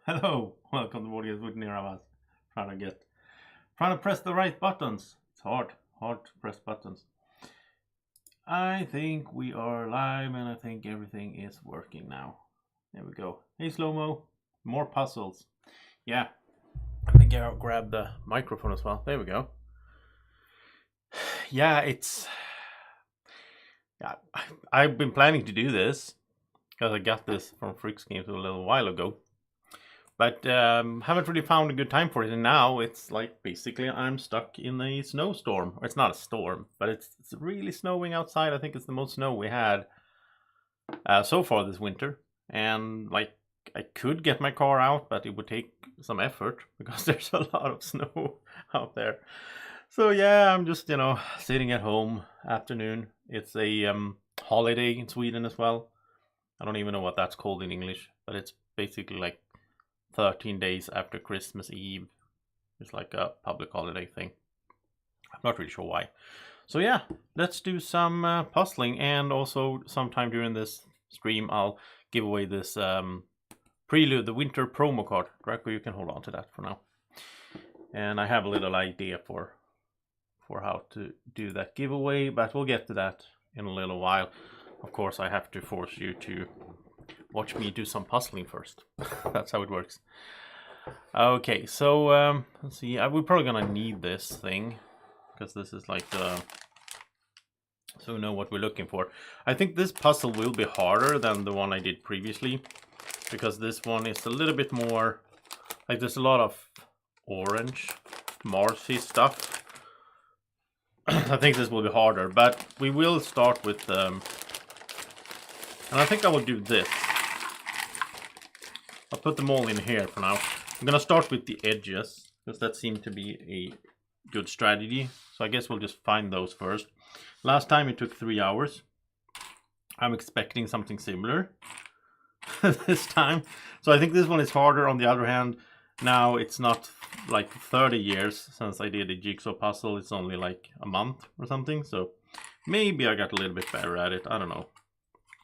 Hello, welcome to Warriors with Niramas. Trying to press the right buttons. It's hard to press buttons. I think we are live and I think everything is working now. There we go. Hey Slow-Mo, more puzzles. Yeah, I think I'll grab the microphone as well. There we go. Yeah, I've been planning to do this because I got this from Freaks Games a little while ago. But haven't really found a good time for it, and now it's like basically I'm stuck in a snowstorm. Or it's not a storm, but it's really snowing outside. I think it's the most snow we had so far this winter. And like I could get my car out, but it would take some effort because there's a lot of snow out there. So yeah, I'm just sitting at home afternoon. It's a holiday in Sweden as well. I don't even know what that's called in English, but it's basically like 13 days after Christmas Eve. It's like a public holiday thing. I'm not really sure why. So yeah, let's do some puzzling, and also sometime during this stream I'll give away this Prelude, the winter promo card. Draco, you can hold on to that for now. And I have a little idea for how to do that giveaway, but we'll get to that in a little while. Of course, I have to force you to watch me do some puzzling first. That's how it works. Okay, so let's see. We're probably gonna need this thing because this is like the, so we know what we're looking for. I think this puzzle will be harder than the one I did previously because this one is a little bit more like there's a lot of orange Marsy stuff. I think this will be harder, but we will start with and I think I will do this. I'll put them all in here for now. I'm gonna start with the edges because that seemed to be a good strategy. So I guess we'll just find those first. Last time it took 3 hours. I'm expecting something similar this time. So I think this one is harder. On the other hand, now it's not like 30 years since I did a jigsaw puzzle. It's only like a month or something. So maybe I got a little bit better at it. I don't know.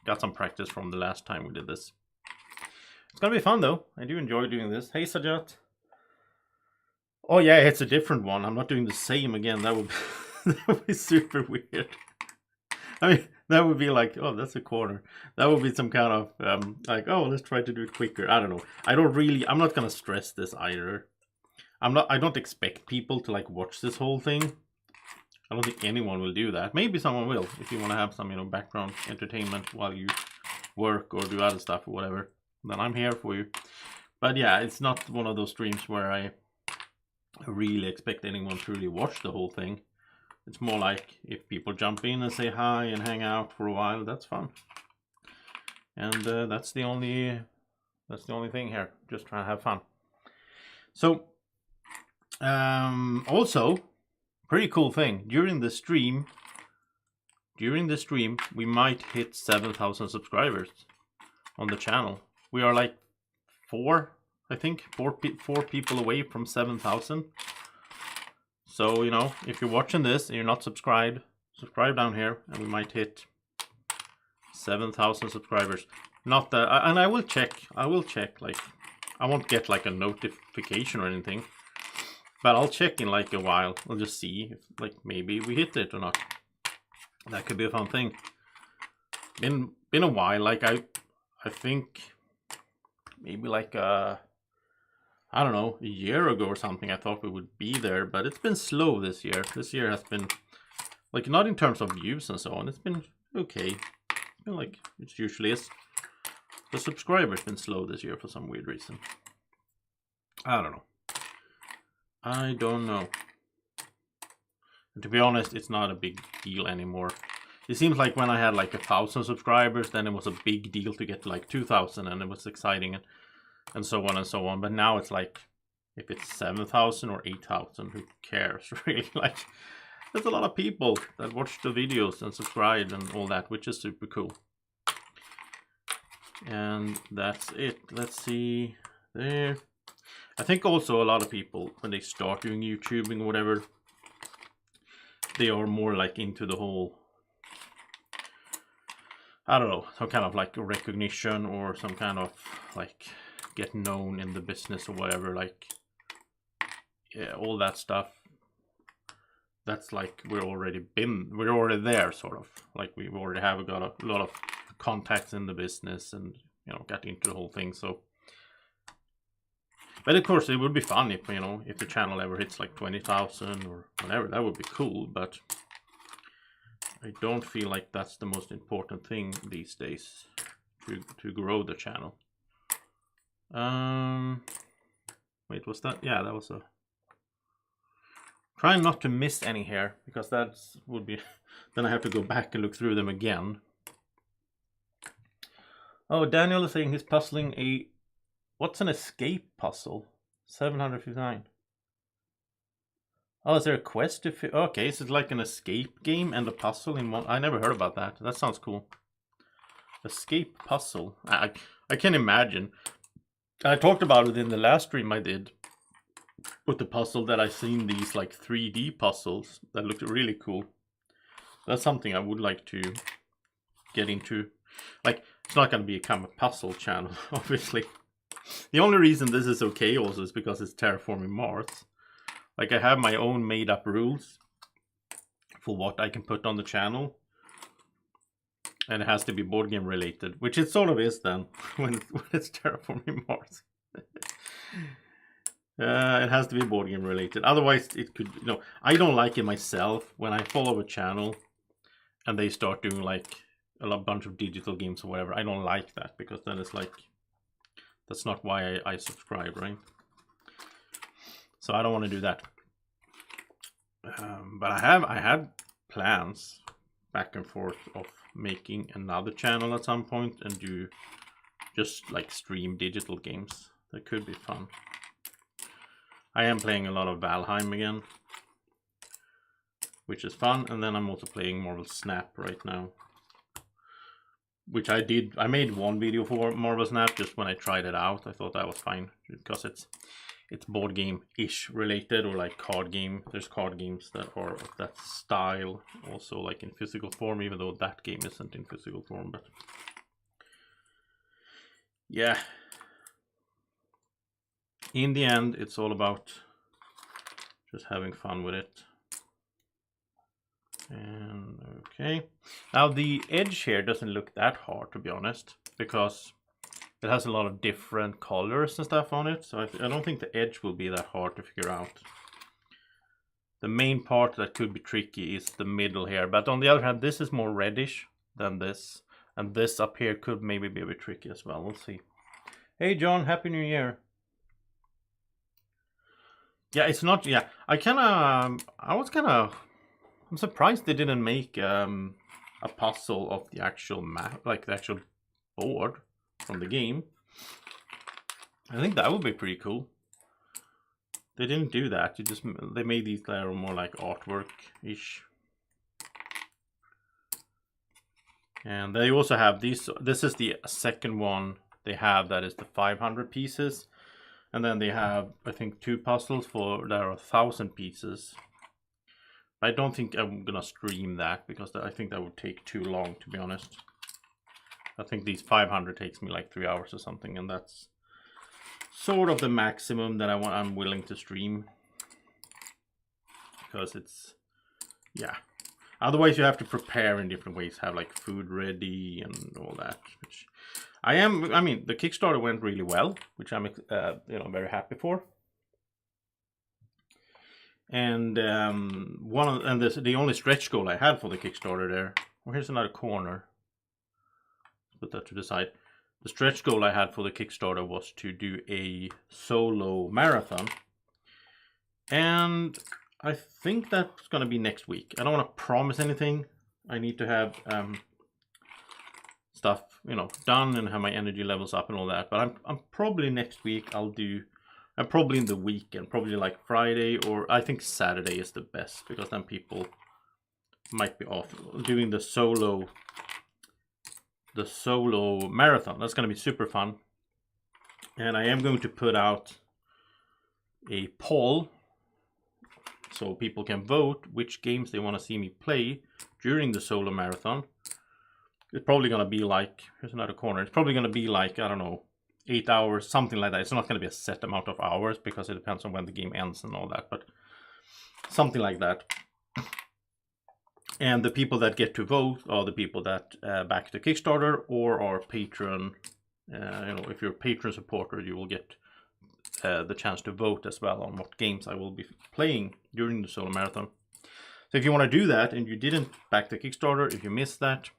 Got some practice from the last time we did this. It's gonna be fun though. I do enjoy doing this. Hey Sajat. Oh yeah, it's a different one. I'm not doing the same again. That would that would be super weird. I mean, that would be like, oh, that's a corner. That would be some kind of like, oh, let's try to do it quicker. I don't know. I'm not gonna stress this either. I don't expect people to like watch this whole thing. I don't think anyone will do that. Maybe someone will if you want to have some, background entertainment while you work or do other stuff or whatever. Then I'm here for you. But yeah, it's not one of those streams where I really expect anyone to really watch the whole thing. It's more like if people jump in and say hi and hang out for a while, that's fun. And that's the only thing here. Just trying to have fun. So also, pretty cool thing, during the stream we might hit 7,000 subscribers on the channel. We are like four people away from 7,000. So if you're watching this and you're not subscribed, subscribe down here and we might hit 7,000 subscribers. Not that, and I will check, like I won't get like a notification or anything, but I'll check in like a while. I'll just see if like maybe we hit it or not. That could be a fun thing. Been a while. Like I think maybe like I don't know, a year ago or something, I thought we would be there, but it's been slow this year. This year has been like, not in terms of views and so on. It's been okay. It's been like it usually is. The subscribers been slow this year for some weird reason. I don't know. And to be honest, it's not a big deal anymore. It seems like when I had like 1,000 subscribers, then it was a big deal to get like 2,000 and it was exciting and so on and so on. But now it's like, if it's 7,000 or 8,000, who cares really? Like, there's a lot of people that watch the videos and subscribe and all that, which is super cool. And that's it. Let's see there. I think also a lot of people, when they start doing YouTubing or whatever, they are more like into the whole, I don't know, some kind of like recognition or some kind of like get known in the business or whatever, like all that stuff. That's like we're already there, sort of. Like we already have got a lot of contacts in the business, and got into the whole thing. So, but of course, it would be fun if if the channel ever hits like 20,000 or whatever. That would be cool, but I don't feel like that's the most important thing these days to grow the channel. Wait, was that? Yeah, that was a. Trying not to miss any here, because that would be. Then I have to go back and look through them again. Oh, Daniel is saying he's puzzling a. What's an escape puzzle? 759. Oh, is there a quest to okay, so it's like an escape game and a puzzle in one. I never heard about that. That sounds cool. Escape puzzle. I can imagine. I talked about it in the last stream I did with the puzzle, that I seen these like 3D puzzles that looked really cool. That's something I would like to get into. Like, it's not going to become a puzzle channel, obviously. The only reason this is okay also is because it's Terraforming Mars. Like, I have my own made up rules for what I can put on the channel. And it has to be board game related, which it sort of is then when it's Terraforming Mars. It has to be board game related. Otherwise, it could, I don't like it myself when I follow a channel and they start doing like a bunch of digital games or whatever. I don't like that, because then it's like, that's not why I subscribe, right? So I don't want to do that. But I had plans back and forth of making another channel at some point and do just like stream digital games. That could be fun. I am playing a lot of Valheim again, which is fun, and then I'm also playing Marvel Snap right now, which I did. I made one video for Marvel Snap just when I tried it out. I thought that was fine because it's board game-ish related, or like card game. There's card games that are of that style also, like in physical form, even though that game isn't in physical form. But yeah, in the end, it's all about just having fun with it. And okay, now the edge here doesn't look that hard, to be honest, because it has a lot of different colors and stuff on it. So I don't think the edge will be that hard to figure out. The main part that could be tricky is the middle here, but on the other hand, this is more reddish than this, and this up here could maybe be a bit tricky as well. We'll see. Hey John, Happy New Year. Yeah, it's not. Yeah, I'm surprised they didn't make a puzzle of the actual map, like the actual board from the game. I think that would be pretty cool. They didn't do that. They made these that are more like artwork-ish. And they also have these. This is the second one they have that is the 500 pieces. And then they have, I think, 2 puzzles that are 1,000 pieces. I don't think I'm gonna stream that, because I think that would take too long, to be honest. I think these 500 takes me like 3 hours or something, and that's sort of the maximum that I'm willing to stream. Because it's, yeah. Otherwise you have to prepare in different ways, have like food ready and all that, which I mean, the Kickstarter went really well, which I'm very happy for. And the only stretch goal I had for the Kickstarter there. Well, here's another corner. Put that to the side. The stretch goal I had for the Kickstarter was to do a solo marathon, and I think that's gonna be next week. I don't want to promise anything. I need to have stuff done and have my energy levels up and all that. But I'm probably next week. I'm probably in the weekend, probably like Friday, or I think Saturday is the best, because then people might be off. Doing the solo marathon, that's going to be super fun. And I am going to put out a poll so people can vote which games they want to see me play during the solo marathon. It's probably going to be like, here's another corner, it's probably going to be like, I don't know, 8 hours, something like that. It's not going to be a set amount of hours because it depends on when the game ends and all that, but something like that. And the people that get to vote are the people that back the Kickstarter or are Patreon. If you're a Patreon supporter, you will get the chance to vote as well on what games I will be playing during the solo marathon. So if you want to do that and you didn't back the Kickstarter, if you missed that,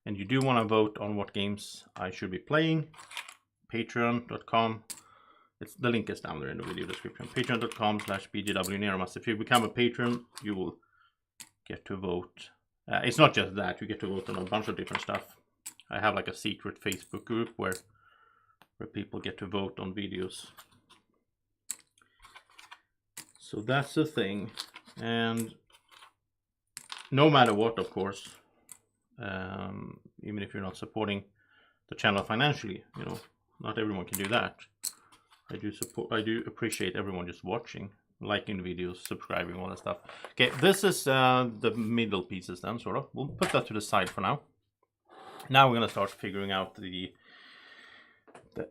and you do want to vote on what games I should be playing, patreon.com. The link is down there in the video description. Patreon.com/BGWNiramas. If you become a patron, you will get to vote. It's not just that, you get to vote on a bunch of different stuff. I have like a secret Facebook group where people get to vote on videos. So that's the thing. And no matter what, of course, even if you're not supporting the channel financially, not everyone can do that. I do appreciate everyone just watching, liking the videos, subscribing, all that stuff. Okay, this is the middle pieces then, sort of. We'll put that to the side for now. Now we're gonna start figuring out the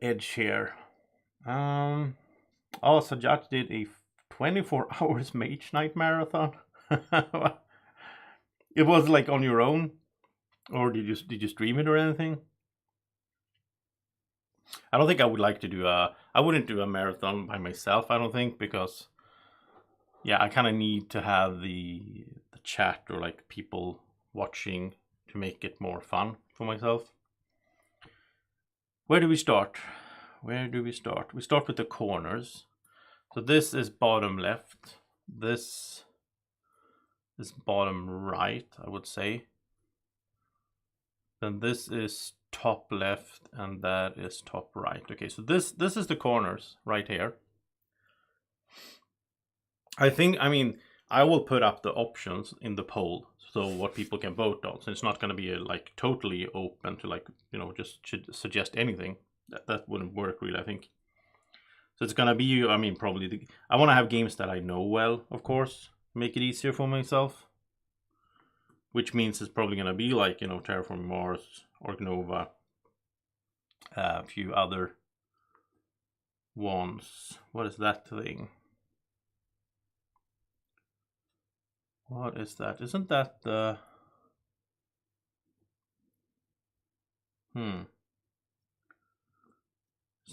edge here. Oh, Sajat did a 24 hours Mage Knight marathon. It was like on your own, or did you stream it or anything? I don't think I would like to do I wouldn't do a marathon by myself, I don't think, because yeah, I kind of need to have the chat or like people watching to make it more fun for myself. Where do we start? We start with the corners. So this is bottom left. This is bottom right, I would say. Then this is top left and that is top right. Okay, so this is the corners right here. I will put up the options in the poll, so what people can vote on. So it's not going to be like totally open to just suggest anything. That wouldn't work really, I think. So it's going to be, probably I want to have games that I know well, of course, make it easier for myself. Which means it's probably going to be like, Terraforming Mars, Nova, a few other ones. What is that thing? What is that? Isn't that the... Is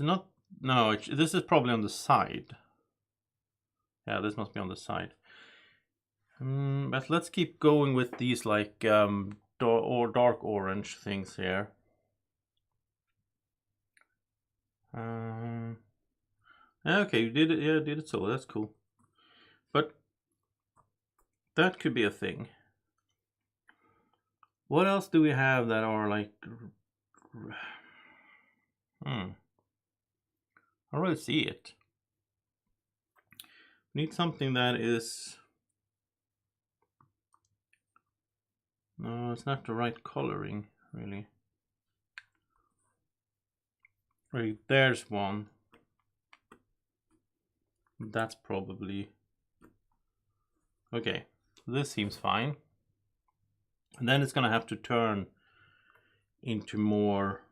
it not? No, this is probably on the side. Yeah, this must be on the side. But let's keep going with these like dark orange things here. Okay, you did it. Yeah, did it. So that's cool. But that could be a thing. What else do we have that are like? I don't really see it. We need something that is. No, it's not the right coloring, really. Right, there's one. That's probably... Okay, this seems fine. And then it's gonna have to turn into more...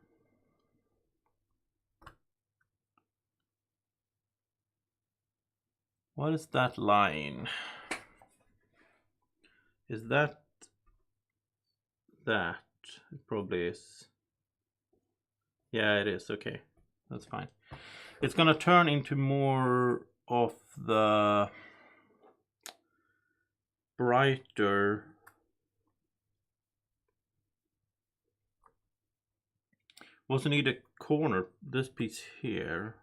What is that line? Is that... That? It probably is. Yeah, it is. Okay, that's fine. It's gonna turn into more of the brighter... Also need a corner, this piece here.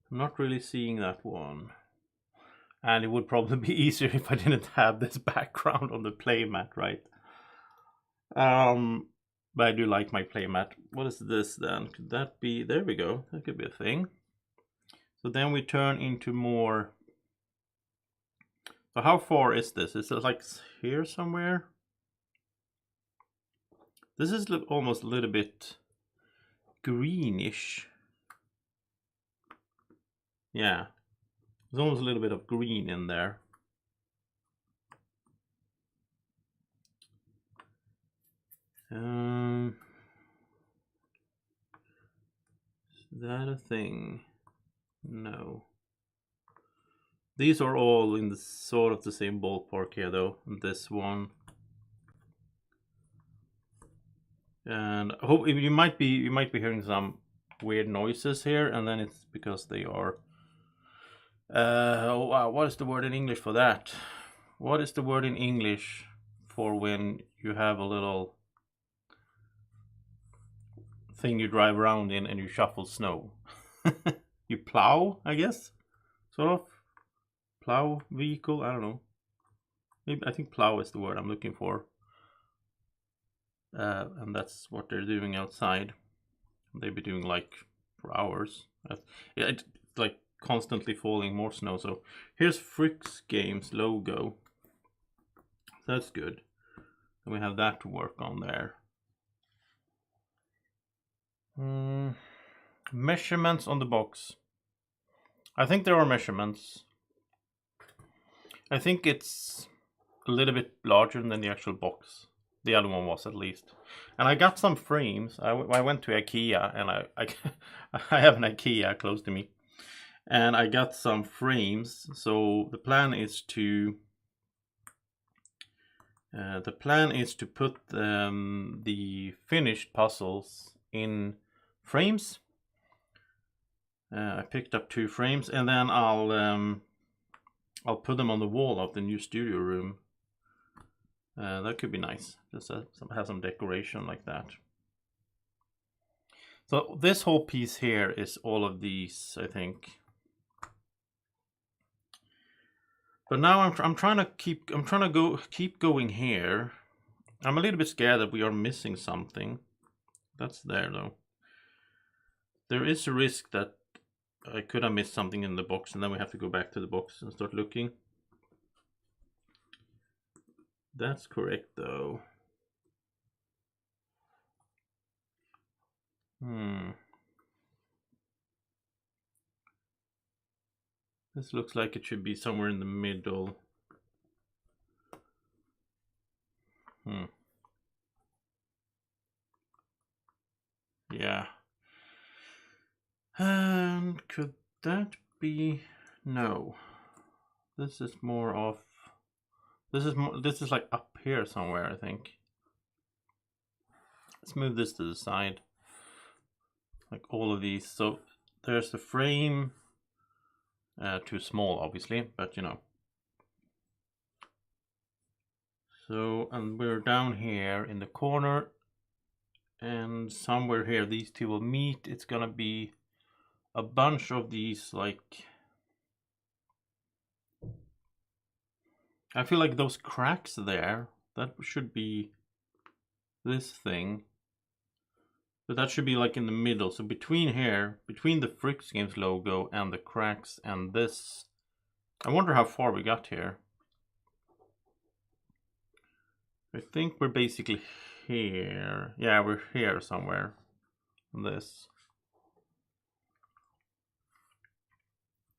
I'm not really seeing that one. And it would probably be easier if I didn't have this background on the playmat, right? But I do like my playmat. What is this then? Could that be... There we go. That could be a thing. So then we turn into more... So how far is this? Is it like here somewhere? This is almost a little bit greenish. Yeah. There's almost a little bit of green in there. Is that a thing? No. These are all in the sort of the same ballpark here though. This one. And I hope you might be hearing some weird noises here, and then it's because they are oh wow, what is the word in English for that? What is the word in English for when you have a little thing you drive around in and you shuffle snow? You plow, I guess? Sort of? Plow vehicle? I don't know. Maybe I think plow is the word I'm looking for. And that's what they're doing outside. They'll be doing like for hours. It's like constantly falling more snow. So here's Fricks Games logo. That's good. And we have that to work on there. Measurements on the box. I think there are measurements. I think it's a little bit larger than the actual box. The other one was, at least. And I got some frames. I went to IKEA, and I I have an IKEA close to me, and I got some frames. So the plan is to put the finished puzzles in frames. I picked up 2 frames, and then I'll put them on the wall of the new studio room. That could be nice. Just have some decoration like that. So this whole piece here is all of these, I think. But now I'm trying to keep going here. I'm a little bit scared that we are missing something. That's there though. There is a risk that I could have missed something in the box, and then we have to go back to the box and start looking. That's correct though. This looks like it should be somewhere in the middle. Yeah. And could that be? No. This is more of. This is like up here somewhere, I think. Let's move this to the side. Like all of these. So there's the frame. Too small, obviously, but you know. So, and we're down here in the corner, and somewhere here these two will meet. It's gonna be a bunch of these, like, I feel like those cracks there, that should be this thing. But that should be like in the middle. So between here, between the Fricks Games logo and the cracks and this, I wonder how far we got here. I think we're basically here. Yeah, we're here somewhere. This.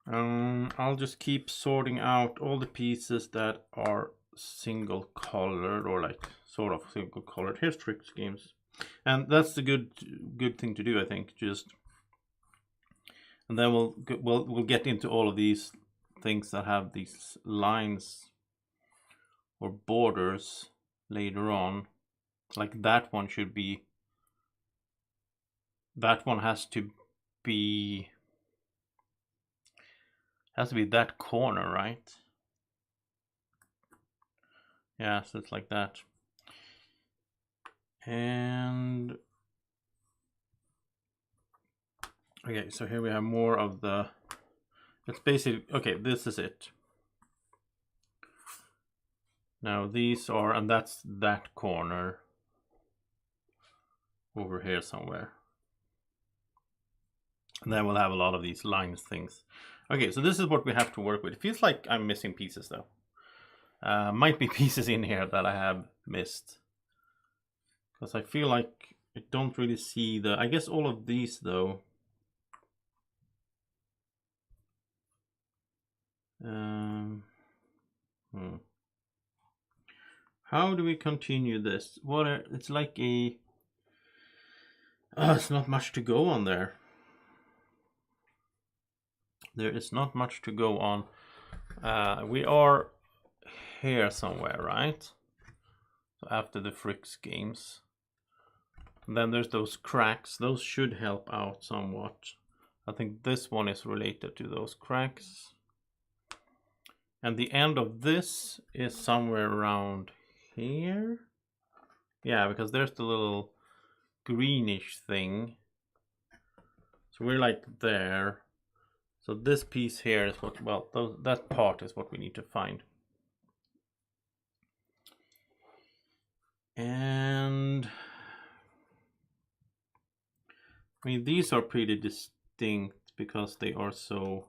I'll just keep sorting out all the pieces that are single colored, or like sort of single colored. Here's Fricks Games. And that's the good thing to do, I think. Just, and then we'll get into all of these things that have these lines or borders later on. Like that one should be. That one has to be that corner, right? Yeah, so it's like that. And okay, so here we have more of the, it's basically, okay, this is it. Now these are, and that's that corner over here somewhere. And then we'll have a lot of these lines things. Okay, so this is what we have to work with. It feels like I'm missing pieces though. Might be pieces in here that I have missed. Because I feel like I don't really see the, I guess all of these though. How do we continue this? It's like a, it's not much to go on there. there is not much to go on. We are here somewhere, right? So after the Fricks games. And then there's those cracks. Those should help out somewhat. I think this one is related to those cracks. And the end of this is somewhere around here. Yeah, because there's the little greenish thing. So we're like there. So this piece here is what, well, that part is what we need to find. And I mean, these are pretty distinct because they are so,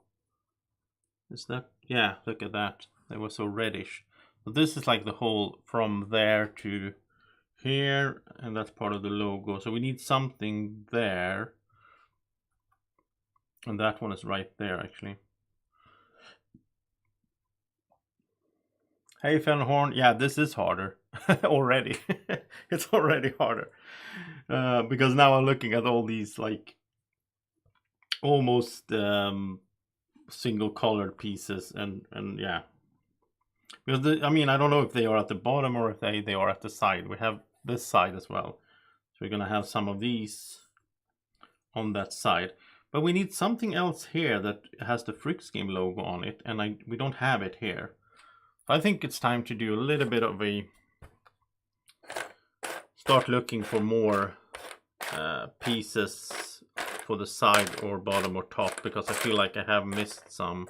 is that, yeah, look at that. They were so reddish. So this is like the whole from there to here, and that's part of the logo. So we need something there. And that one is right there, actually. Hey, Fenhorn. Yeah, this is harder already. It's already harder. Because now I'm looking at all these, like, almost single colored pieces. And yeah. Because, I mean, I don't know if they are at the bottom or if they are at the side. We have this side as well. So we're going to have some of these on that side. But we need something else here that has the Fricks game logo on it. And we don't have it here. I think it's time to do a little bit of a start looking for more pieces for the side or bottom or top, because I feel like I have missed some.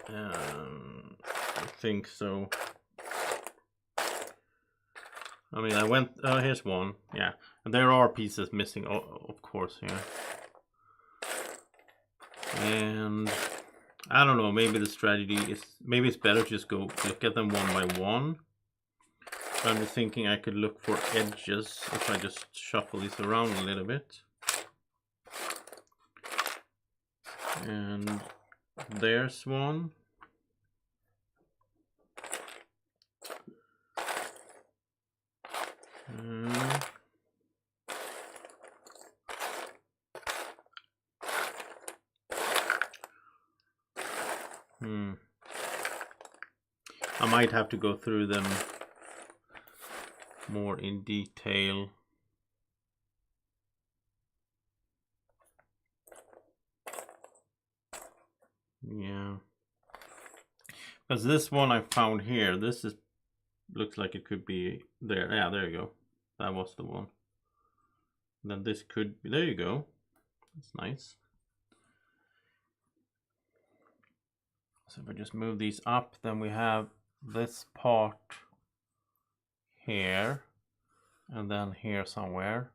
I think so. I mean, I went, here's one, yeah, and there are pieces missing, of course, here. And I don't know, maybe the strategy is, maybe it's better to just go look at them one by one. I'm just thinking I could look for edges if I just shuffle these around a little bit. And there's one. I might have to go through them more in detail. Yeah. Because this one I found here, this is looks like it could be there. Yeah, there you go. That was the one. And then this could be, there you go. That's nice. So if I just move these up, then we have this part here and then here somewhere.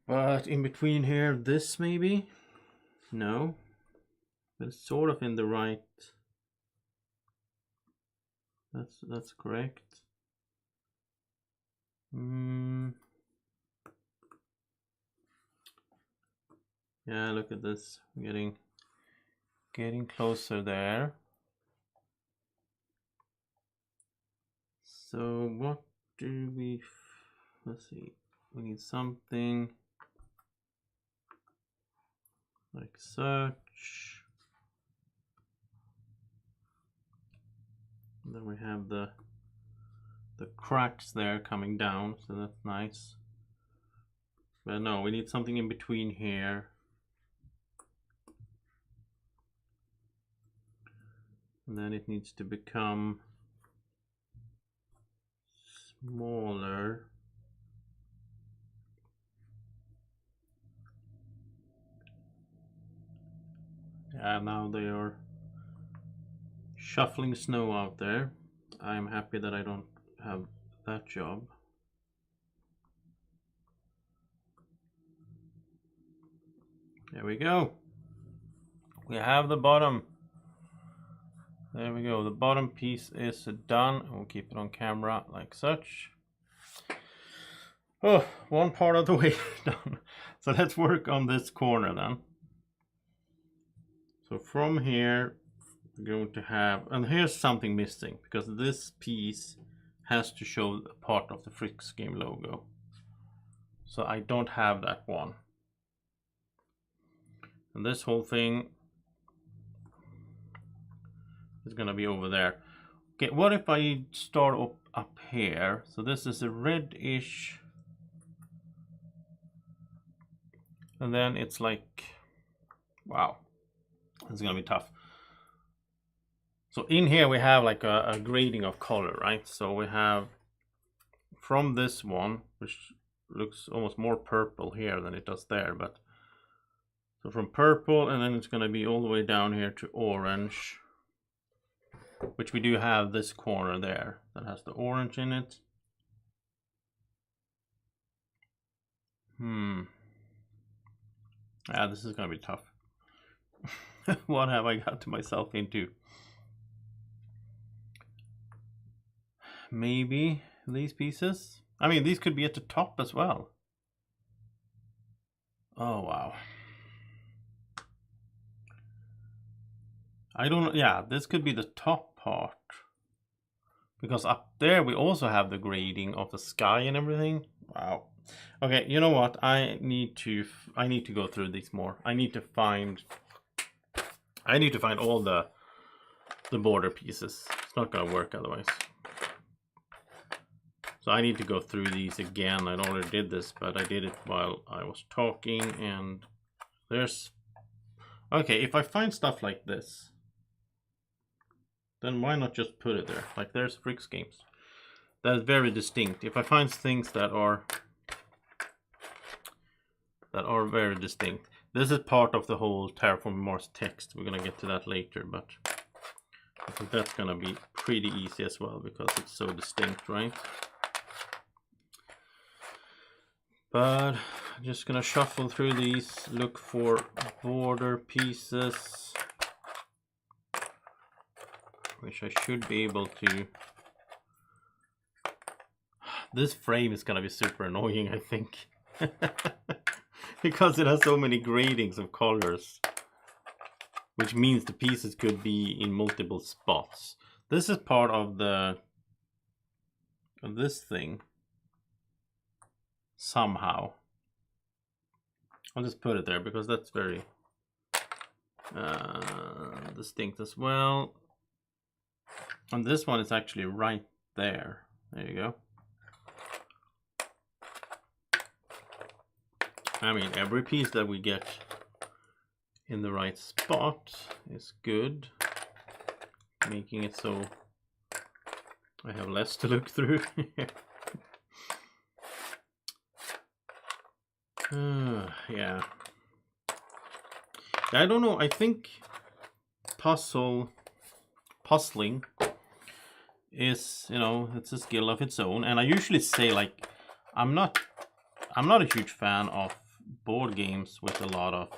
But in between here, this maybe? No. But it's sort of in the right. That's correct. Yeah, look at this. We're getting closer there. So what do we, let's see, we need something like search. And then we have the cracks there coming down, so that's nice. But no, we need something in between here. And then it needs to become smaller. Yeah, now they are shuffling snow out there. I'm happy that I don't have that job. There we go. We have the bottom. There we go. The bottom piece is done. We'll keep it on camera like such. Oh, one part of the way done. So let's work on this corner then. So from here, we're going to have, and here's something missing, because this piece has to show a part of the Fricks game logo. So I don't have that one. And this whole thing is gonna be over there. Okay, what if I start up here? So this is a reddish, and then it's like, wow, it's gonna be tough. So in here we have like a grading of color, right? So we have from this one, which looks almost more purple here than it does there, but so from purple, and then it's gonna be all the way down here to orange, which we do have this corner there that has the orange in it. Yeah, this is gonna be tough. What have I got myself into? Maybe these pieces? I mean, these could be at the top as well. Oh, wow. I don't know. Yeah, this could be the top part. Because up there we also have the grading of the sky and everything. Wow. Okay, you know what? I need to go through these more. I need to find all the border pieces. It's not gonna work otherwise. So I need to go through these again. I already did this, but I did it while I was talking, and there's... Okay, if I find stuff like this, then why not just put it there? Like there's Fricks games. That's very distinct. If I find things that are very distinct. This is part of the whole Terraforming Mars text. We're gonna get to that later, but I think that's gonna be pretty easy as well because it's so distinct, right? But I'm just gonna shuffle through these, look for border pieces, which I should be able to. This frame is gonna be super annoying, I think. Because it has so many gradings of colors, which means the pieces could be in multiple spots. This is part of this thing somehow. I'll just put it there because that's very distinct as well. And this one is actually right there. There you go. I mean, every piece that we get in the right spot is good, making it so I have less to look through. Yeah. I don't know, I think puzzling is, you know, it's a skill of its own, and I usually say, like, I'm not a huge fan of board games with a lot of,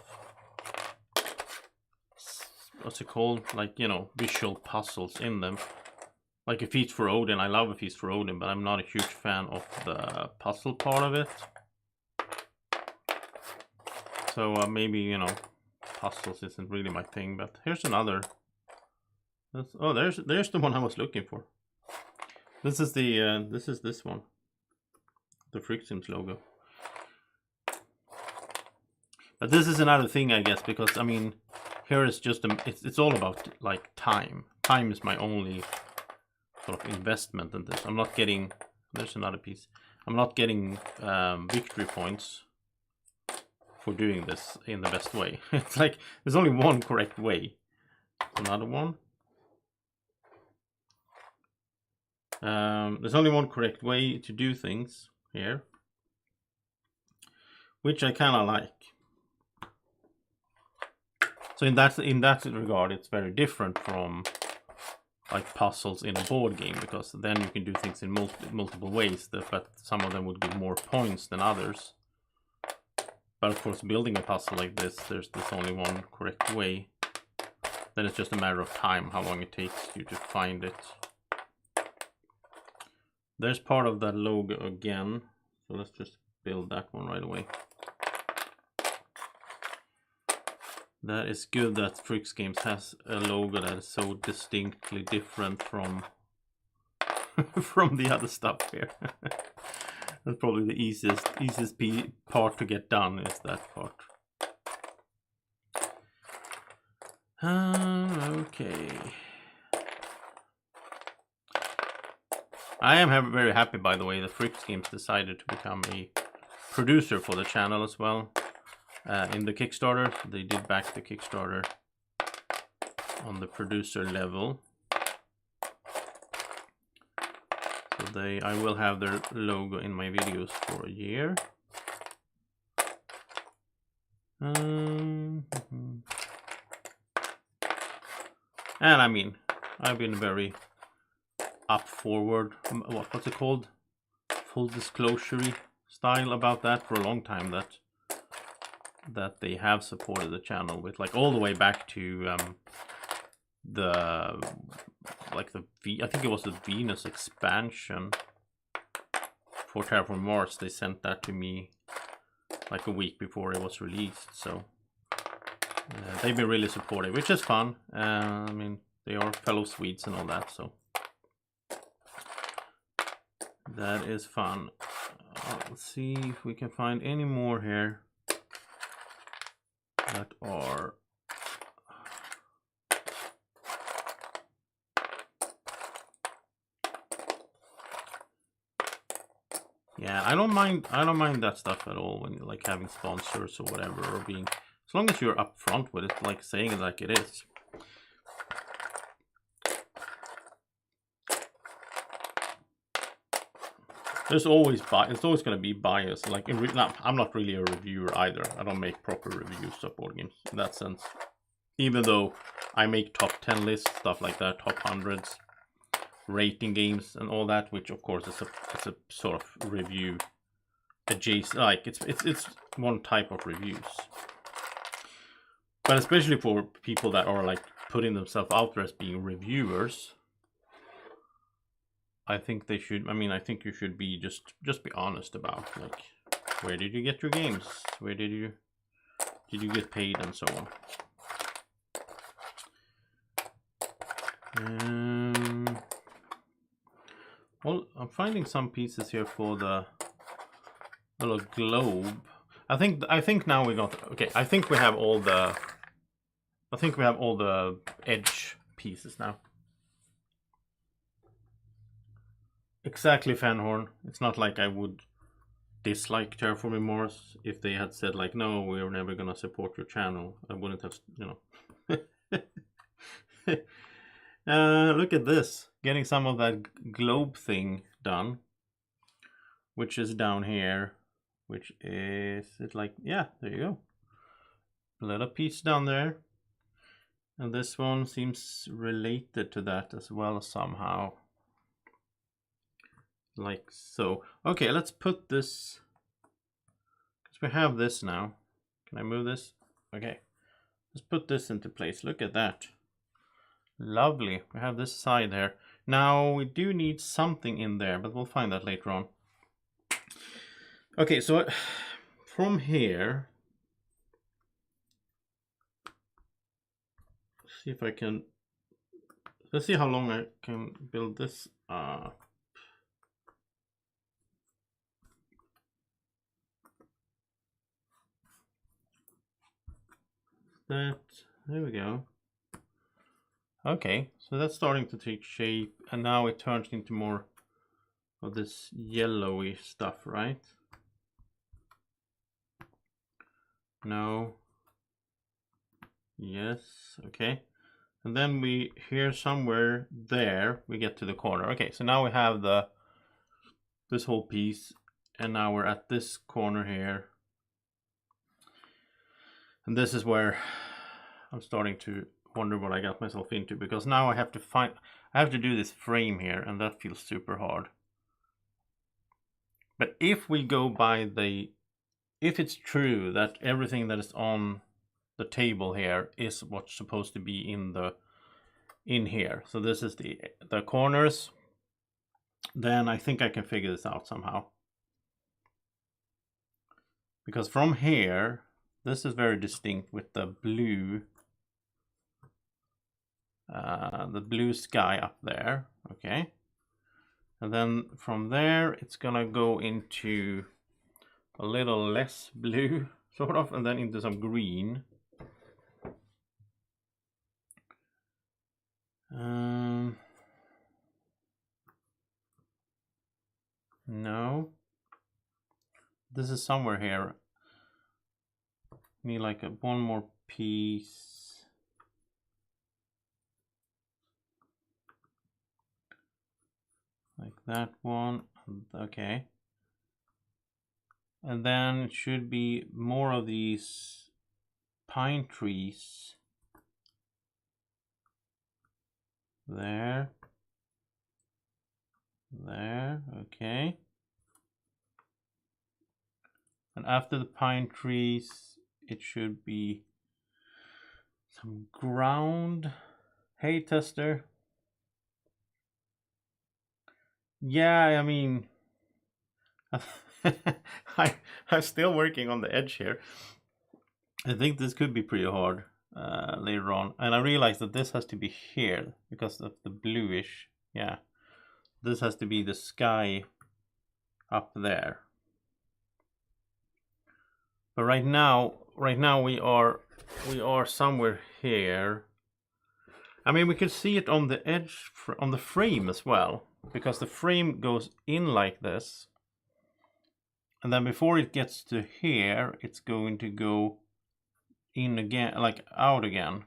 what's it called, like, you know, visual puzzles in them. Like a Feast for Odin, I love a Feast for Odin, but I'm not a huge fan of the puzzle part of it. So maybe, you know, puzzles isn't really my thing, but here's another. Oh, there's the one I was looking for. This is the this one, the Fricks logo. But this is another thing, I guess, because I mean, here is just it's all about like time. Time is my only sort of investment in this. I'm not getting. There's another piece. I'm not getting victory points for doing this in the best way. It's like there's only one correct way. Another one. There's only one correct way to do things here, which I kind of like. So in that regard, it's very different from like puzzles in a board game, because then you can do things in multiple ways. But some of them would give more points than others. But of course, building a puzzle like this, there's only one correct way. Then it's just a matter of time, how long it takes you to find it. There's part of that logo again, so let's just build that one right away. That is good that Fricks Games has a logo that is so distinctly different from from the other stuff here. That's probably the easiest part to get done, is that part. Okay. I am very happy, by the way, that Fricks Games decided to become a producer for the channel as well. In the Kickstarter, they did back the Kickstarter on the producer level. So I will have their logo in my videos for a year. And I mean, I've been very forward, what's it called? Full disclosure style about that for a long time, that they have supported the channel with, like, all the way back to I think it was the Venus expansion for Terraforming Mars. They sent that to me like a week before it was released, so they've been really supportive, which is fun. I mean, they are fellow Swedes and all that, so that is fun. Let's see if we can find any more here that are yeah, I don't mind that stuff at all, when you're like having sponsors or whatever, or being, as long as you're upfront with it, like saying it like it is. There's always it's always going to be bias. Like, I'm not really a reviewer either. I don't make proper reviews of board games in that sense. Even though I make top 10 lists, stuff like that, top 100s, rating games and all that, which of course is a sort of review adjacent, like it's one type of reviews. But especially for people that are like putting themselves out there as being reviewers, I think they should, I think you should be just be honest about, like, where did you get your games? Where did you get paid, and so on. Well, I'm finding some pieces here for the little globe. I think now we got, okay, I think we have all the edge pieces now. Exactly, Fanhorn. It's not like I would dislike Terraforming Mars if they had said, like, no, we're never gonna support your channel. I wouldn't have, look at this. Getting some of that globe thing done, which is down here, which is it, like, yeah, there you go. A little piece down there. And this one seems related to that as well somehow. Like so. Okay, let's put this, because we have this now. Can I move this? Okay. Let's put this into place. Look at that. Lovely. We have this side here. Now we do need something in there, but we'll find that later on. Okay, so from here, let's see if I can, let's see how long I can build this up. There we go. Okay, so that's starting to take shape, and now it turns into more of this yellowy stuff, right? No. Yes, okay. And then we, here somewhere there, we get to the corner. Okay, so now we have this whole piece, and now we're at this corner here. And this is where I'm starting to wonder what I got myself into, because now I have to do this frame here, and that feels super hard. But if we go by if it's true that everything that is on the table here is what's supposed to be in here, so this is the corners, then I think I can figure this out somehow. Because from here, this is very distinct with the blue sky up there, okay? And then from there, it's gonna go into a little less blue, sort of, and then into some green. No. This is somewhere here. Need like one more piece. Like that one. Okay. And then it should be more of these pine trees. There. There. Okay. And after the pine trees, it should be some ground hay tester. Yeah, I mean, I'm still working on the edge here. I think this could be pretty hard later on. And I realized that this has to be here because of the bluish. Yeah, this has to be the sky up there. But right now we are somewhere here. I mean, we could see it on the edge, on the frame as well, because the frame goes in like this. And then before it gets to here, it's going to go in again, like out again.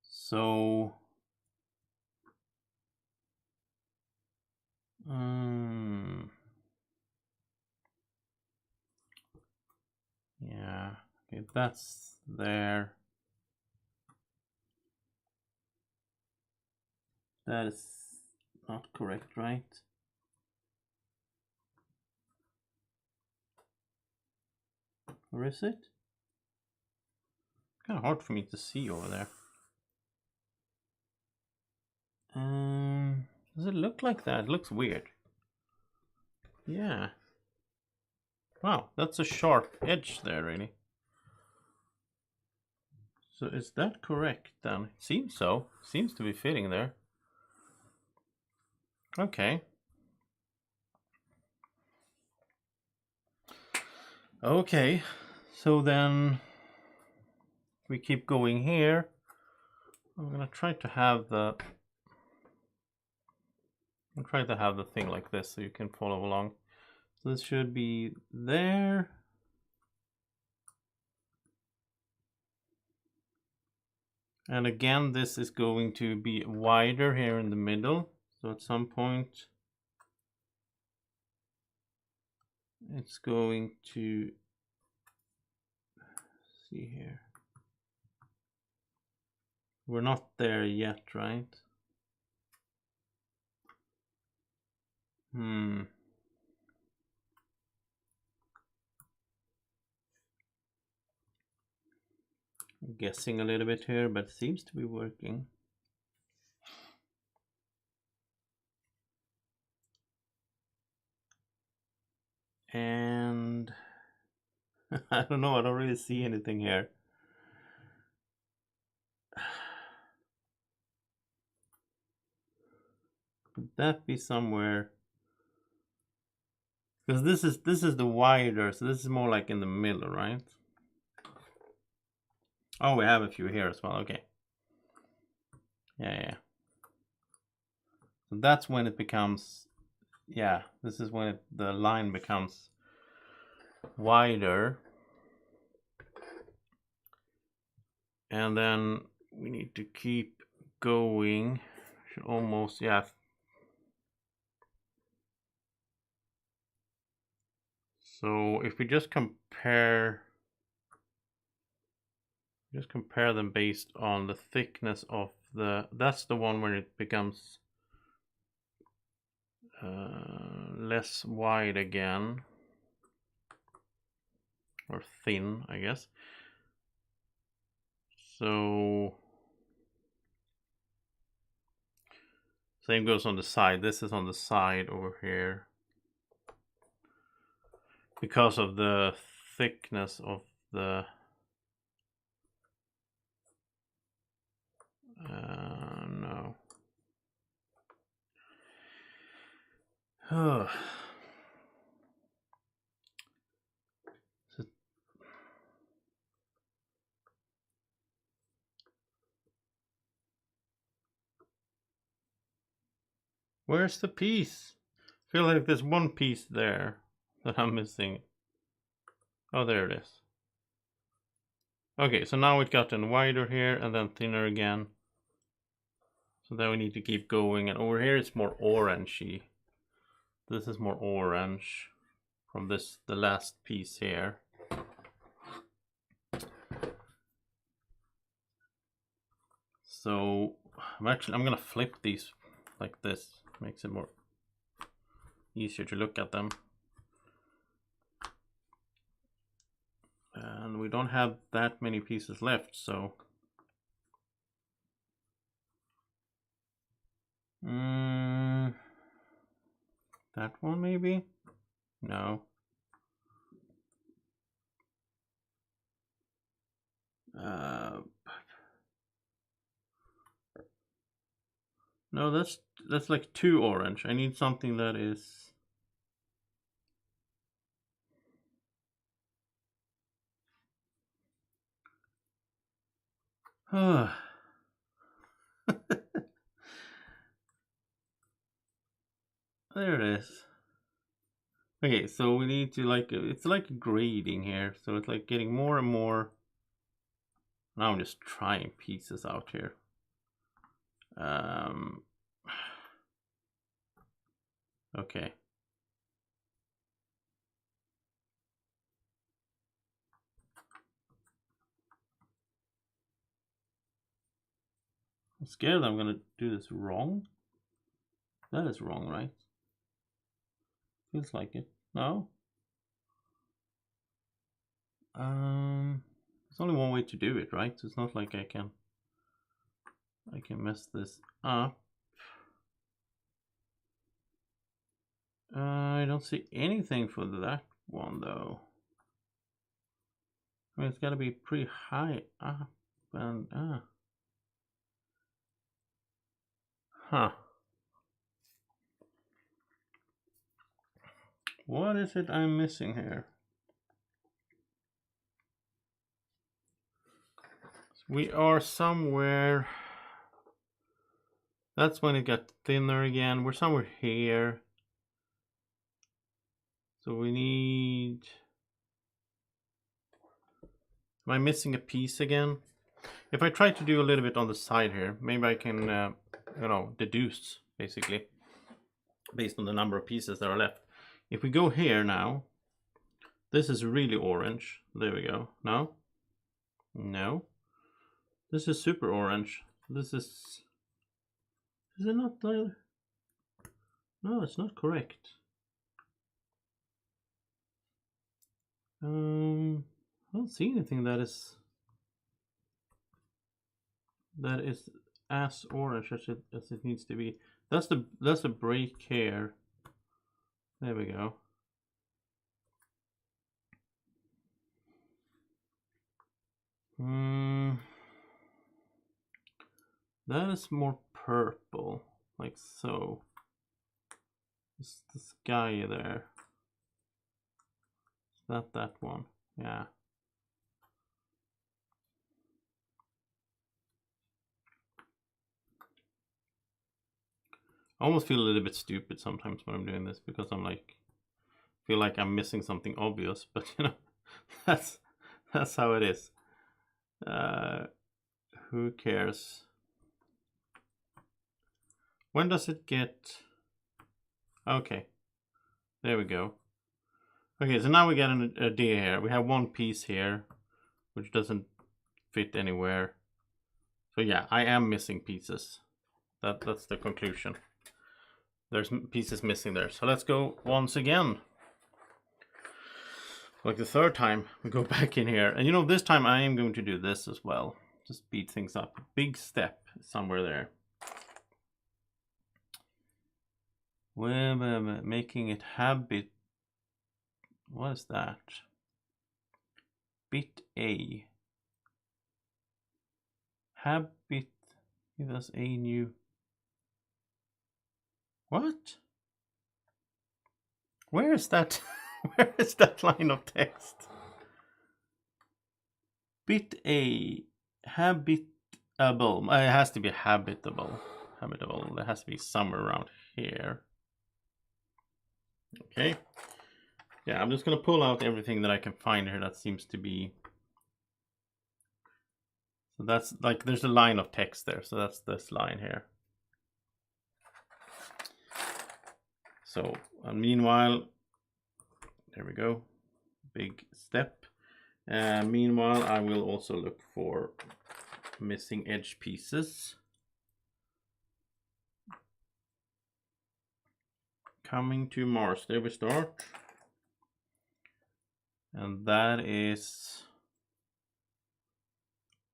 So, yeah, okay, that's there. That is not correct, right? Or is it? Kind of hard for me to see over there. Does it look like that? It looks weird. Yeah. Wow, that's a sharp edge there, really. So is that correct then? It seems so. Seems to be fitting there. Okay. Okay. So then we keep going here. I'm gonna try to have the thing like this so you can follow along. So this should be there. And again, this is going to be wider here in the middle. So at some point, it's going to, see here. We're not there yet, right? I'm guessing a little bit here, but it seems to be working. And I don't know, I don't really see anything here. Could that be somewhere? Because this is the wider, so this is more like in the middle, right? Oh, we have a few here as well. Okay. Yeah. So that's when it becomes, yeah, this is when the line becomes wider. And then we need to keep going. Should almost, yeah. So if we just compare them based on the thickness of that's the one where it becomes less wide again, or thin, I guess. So same goes on the side. This is on the side over here because of the thickness of the no. So Where's the piece? I feel like there's one piece there that I'm missing. Oh, there it is. Okay, so now it gotten wider here and then thinner again. So then we need to keep going, and over here it's more orangey. This is more orange from this, the last piece here. So I'm gonna flip these like this. Makes it more easier to look at them. And we don't have that many pieces left, so that one maybe? No. No, that's like too orange. I need something that is there it is. Okay, so we need to like, it's like grading here. So it's like getting more and more. Now I'm just trying pieces out here. Okay. I'm scared I'm gonna do this wrong. That is wrong, right? Feels like it. No? There's only one way to do it, right? So it's not like I can mess this up. I don't see anything for that one though. I mean, it's gotta be pretty high up and huh. What is it I'm missing here? We are somewhere. That's when it got thinner again. We're somewhere here. So we need. Am I missing a piece again? If I try to do a little bit on the side here, maybe I can, you know, deduce basically based on the number of pieces that are left. If we go here now, this is really orange. There we go. No? No. This is super orange. This is it not there? No, it's not correct. I don't see anything that is as orange as it needs to be. That's the break here. There we go. That is more purple, like so. It's the sky there. It's not that one. Yeah. I almost feel a little bit stupid sometimes when I'm doing this because I'm like, feel like I'm missing something obvious, but you know, that's how it is. Who cares? When does it get? Okay, there we go. Okay, so now we get an idea here. We have one piece here, which doesn't fit anywhere. So yeah, I am missing pieces. That's the conclusion. There's pieces missing there. So let's go once again. Like the third time, we go back in here. And you know, this time I am going to do this as well. Just speed things up. Big step somewhere there. We're making it habit. What is that? Bit A. Habit. Give us a new. What? Where is that? Where is that line of text? Bit A. Habitable. It has to be habitable. Habitable. There has to be somewhere around here. Okay. Yeah, I'm just gonna pull out everything that I can find here that seems to be. So that's like, there's a line of text there. So that's this line here. So meanwhile, there we go. Big step. Meanwhile, I will also look for missing edge pieces. Coming to Mars, there we start. And that is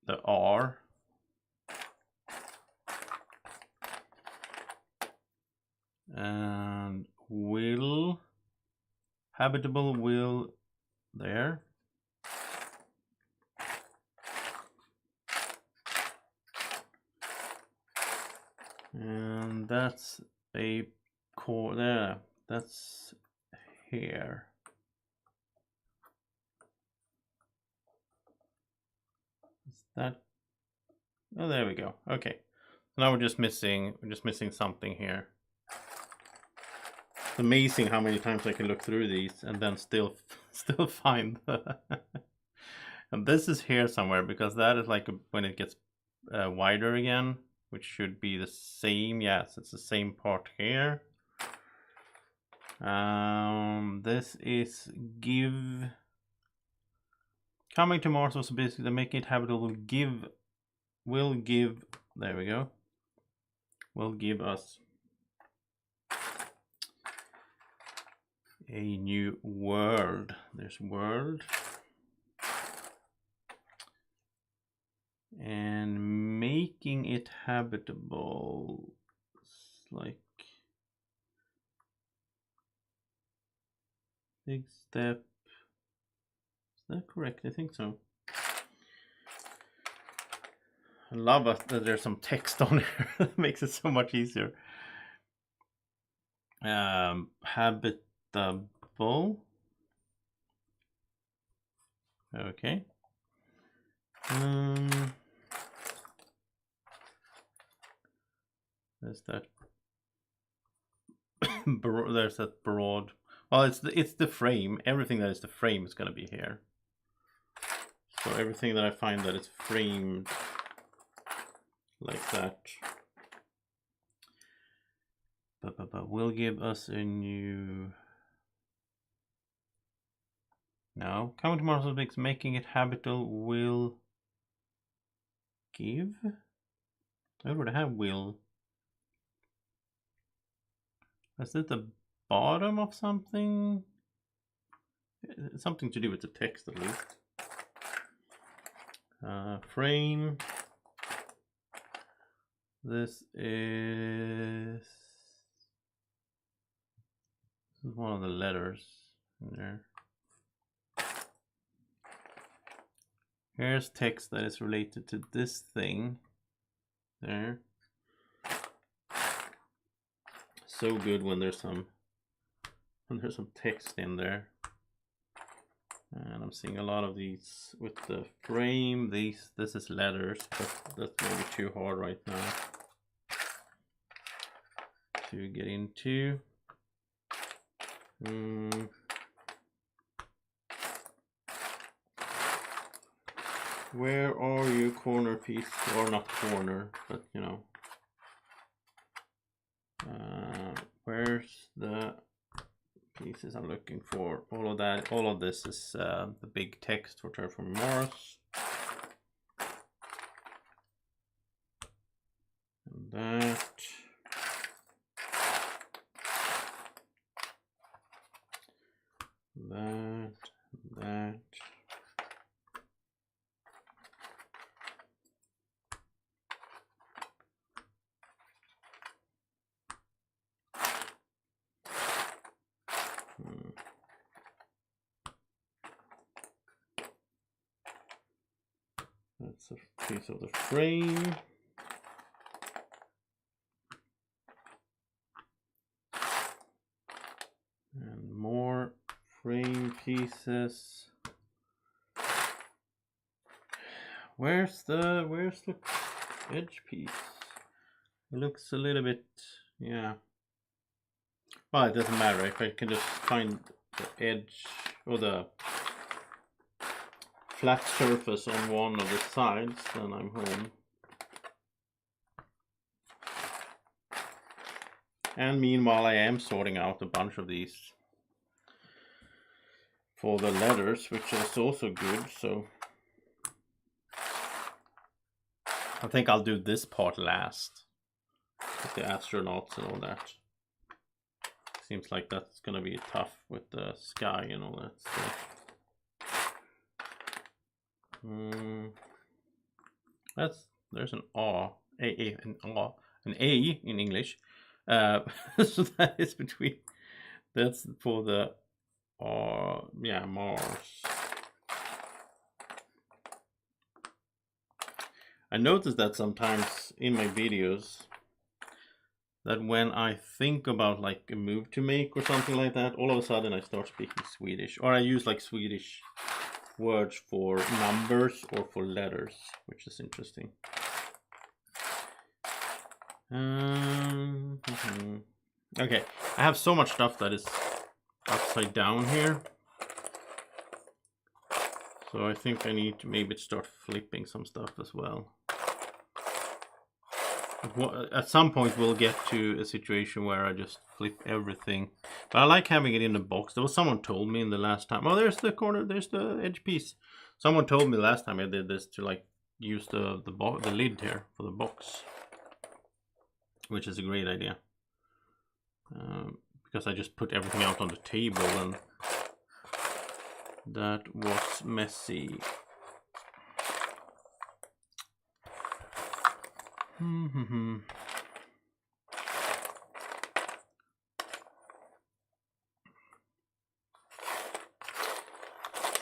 the R. And will, habitable will there. And that's a core there. That's here. Is that? Oh, there we go. Okay. So now we're just missing something here. It's amazing how many times I can look through these and then still find the and this is here somewhere, because that is like when it gets wider again, which should be the same. Yes, it's the same part here. This is give. Coming to Mars was basically making it habitable. Will give. There we go. Will give us a new world. There's world. And making it habitable. It's like big step. Is that correct? I think so. I love that there's some text on here. That makes it so much easier. Habitable. Okay. There's that. There's that broad. Well, it's the frame. Everything that is the frame is going to be here. So everything that I find that is framed like that, but will give us a new. No, coming to Mars makes making it habitable will give. I already have will. Is it the bottom of something? It's something to do with the text at least. Frame. This is one of the letters in there. Here's text that is related to this thing. There. So good when there's some text in there. And I'm seeing a lot of these with the frame. This is letters, but that's maybe too hard right now to get into. Where are you, corner piece? Or not corner, but you know. Where's the pieces I'm looking for? All of that, all of this is the big text for Terraforming Mars. And that. That. That's a piece of the frame. And more frame pieces. Where's the edge piece? It looks a little bit, yeah. Well, it doesn't matter. If I can just find the edge or the flat surface on one of the sides, then I'm home. And meanwhile, I am sorting out a bunch of these for the letters, which is also good. So I think I'll do this part last, with the astronauts and all that. Seems like that's gonna be tough with the sky and all that stuff. There's an an A in English. So that is between. That's for the yeah, Mars. I noticed that sometimes in my videos, that when I think about like a move to make or something like that, all of a sudden I start speaking Swedish, or I use like Swedish words for numbers or for letters, which is interesting. Okay, I have so much stuff that is upside down here, so I think I need to maybe start flipping some stuff as well. At some point we'll get to a situation where I just flip everything, but I like having it in a box. There was someone told me in the last time, oh, there's the corner, there's the edge piece. Someone told me last time I did this to like use the lid here for the box, which is a great idea, because I just put everything out on the table and that was messy.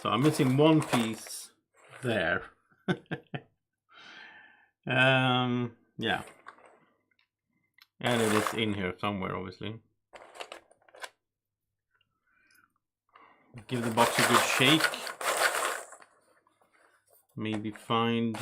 So I'm missing one piece there. Yeah. And it is in here somewhere, obviously. Give the box a good shake. Maybe find...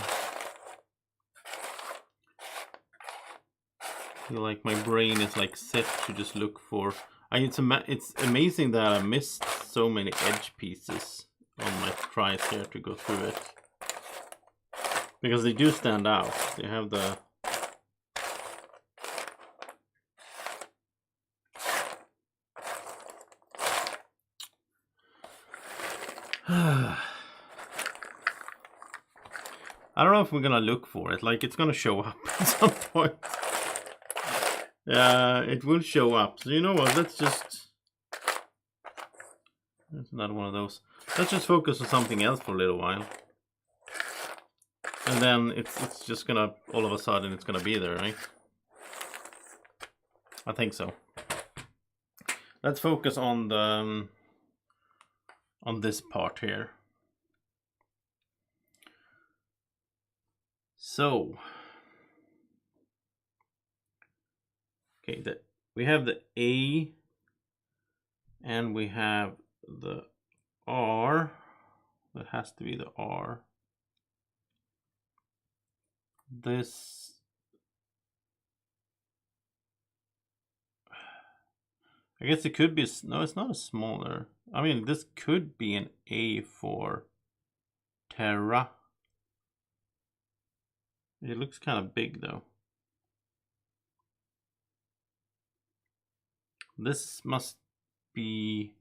I feel like my brain is like set to just look for... it's amazing that I missed so many edge pieces on my tries here to go through it. Because they do stand out. They have the... I don't know if we're gonna look for it. Like, it's gonna show up at some point. It will show up. So you know what? Let's just... There's another one of those. Let's just focus on something else for a little while. And then it's just gonna... All of a sudden it's gonna be there, right? I think so. Let's focus on the... on this part here. So, okay, we have the A and we have the R. That has to be the R. This, I guess it could be, no, it's not a smaller. I mean, this could be an A for Terra. It looks kind of big though. This must be...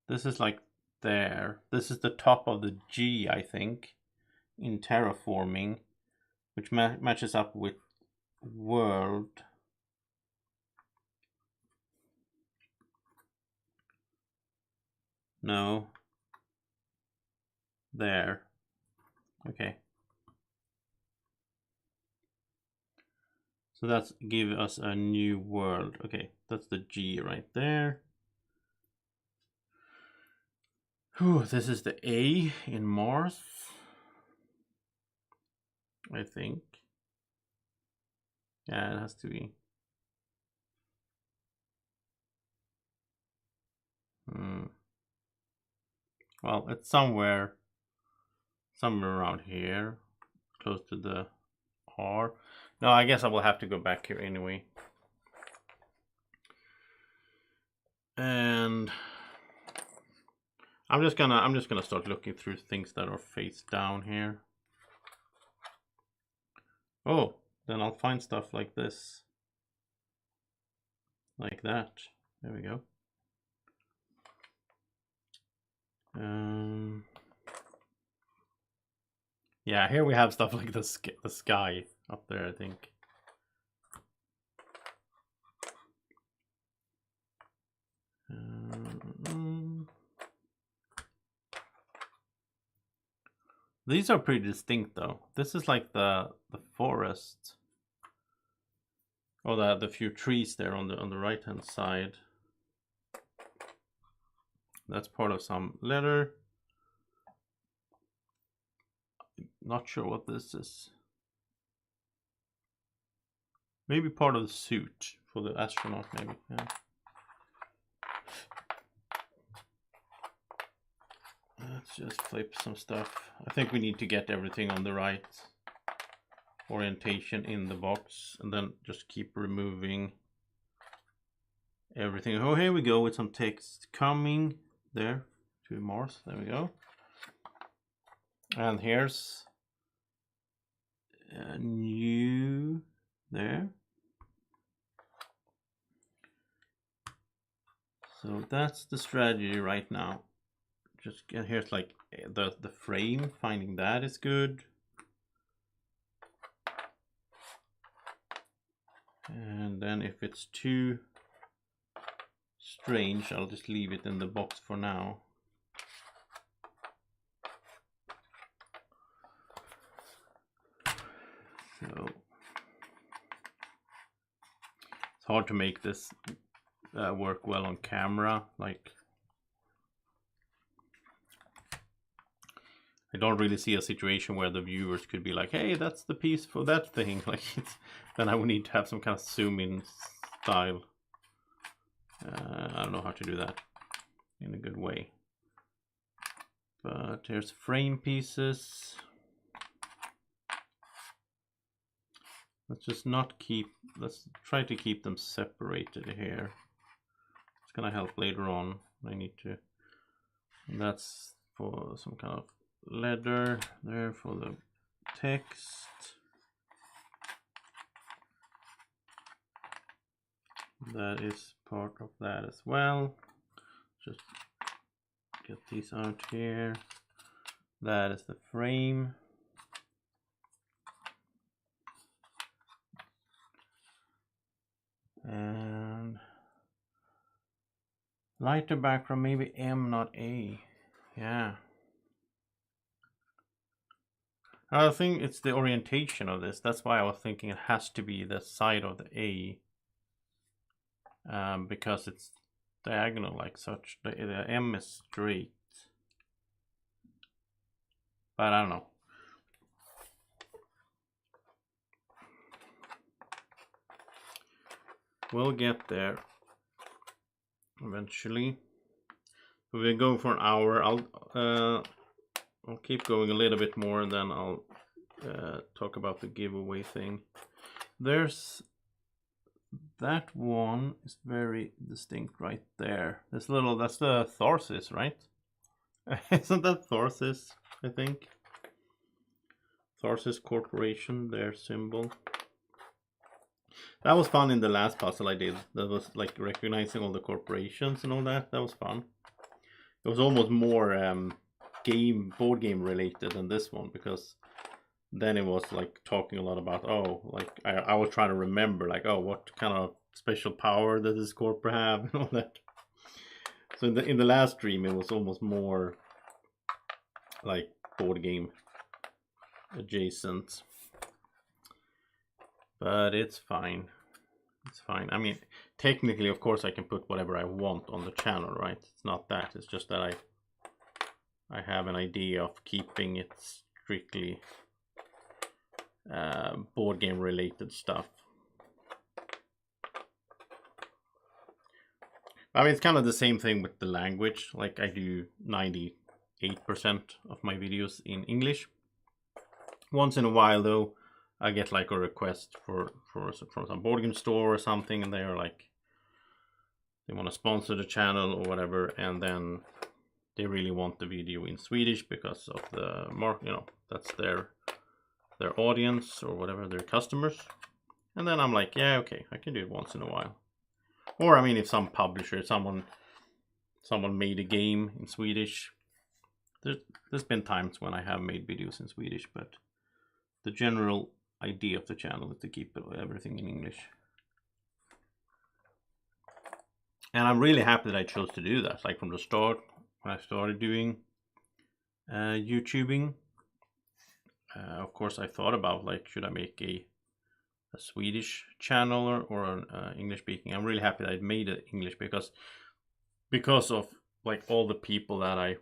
This is like there. This is the top of the G, I think, in terraforming, which matches up with world. No. There. Okay. So that's give us a new world. Okay, that's the G right there. Whew, this is the A in Mars, I think. Yeah, it has to be. Well, it's somewhere around here, close to the R. No, I guess I will have to go back here anyway. And I'm just gonna start looking through things that are face down here. Oh, then I'll find stuff like this. Like that. There we go. Yeah, here we have stuff like the sky up there, I think. These are pretty distinct though. This is like the forest. Oh, the few trees there on the right hand side. That's part of some letter. Not sure what this is. Maybe part of the suit for the astronaut, maybe. Yeah. Let's just flip some stuff. I think we need to get everything on the right orientation in the box, and then just keep removing everything. Oh, here we go with some text coming there to Mars. There we go. And here's a new there. So that's the strategy right now. Just get here's like the frame, finding that is good. And then if it's too strange, I'll just leave it in the box for now. So it's hard to make this work well on camera. Like, I don't really see a situation where the viewers could be like, hey, that's the piece for that thing. Like, then I would need to have some kind of zoom in style. I don't know how to do that in a good way. But here's frame pieces. Let's try to keep them separated here. It's gonna help later on. I need to, and that's for some kind of letter there for the text. That is part of that as well. Just get these out here. That is the frame. And lighter background, maybe M, not A. Yeah. I think it's the orientation of this. That's why I was thinking it has to be the side of the A. Because it's diagonal like such. The M is straight. But I don't know. We'll get there eventually. We're going for an hour. I'll keep going a little bit more, and then I'll talk about the giveaway thing. There's that one is very distinct right there. This little, that's the Tharsis, right? Isn't that Tharsis, I think? Tharsis Corporation, their symbol. That was fun in the last puzzle I did. That was like recognizing all the corporations and all that. That was fun. It was almost more board game related than this one, because then it was like talking a lot about, oh, like I was trying to remember, like, oh, what kind of special power does this corporate have and all that. So in the last stream, it was almost more like board game adjacent. But it's fine. It's fine. I mean, technically, of course, I can put whatever I want on the channel, right? It's not that. It's just that I have an idea of keeping it strictly board game related stuff. I mean, it's kind of the same thing with the language. Like, I do 98% of my videos in English. Once in a while, though, I get like a request from some board game store or something, and they are like, they want to sponsor the channel or whatever, and then they really want the video in Swedish because of the mark, you know, that's their audience or whatever, their customers. And then I'm like, yeah, okay, I can do it once in a while. Or I mean, if some publisher, someone made a game in Swedish, there's been times when I have made videos in Swedish, but the general idea of the channel is to keep everything in English. And I'm really happy that I chose to do that. Like from the start, when I started doing YouTubing, of course I thought about like, should I make a Swedish channel or an English speaking. I'm really happy that I made it English because of like all the people that I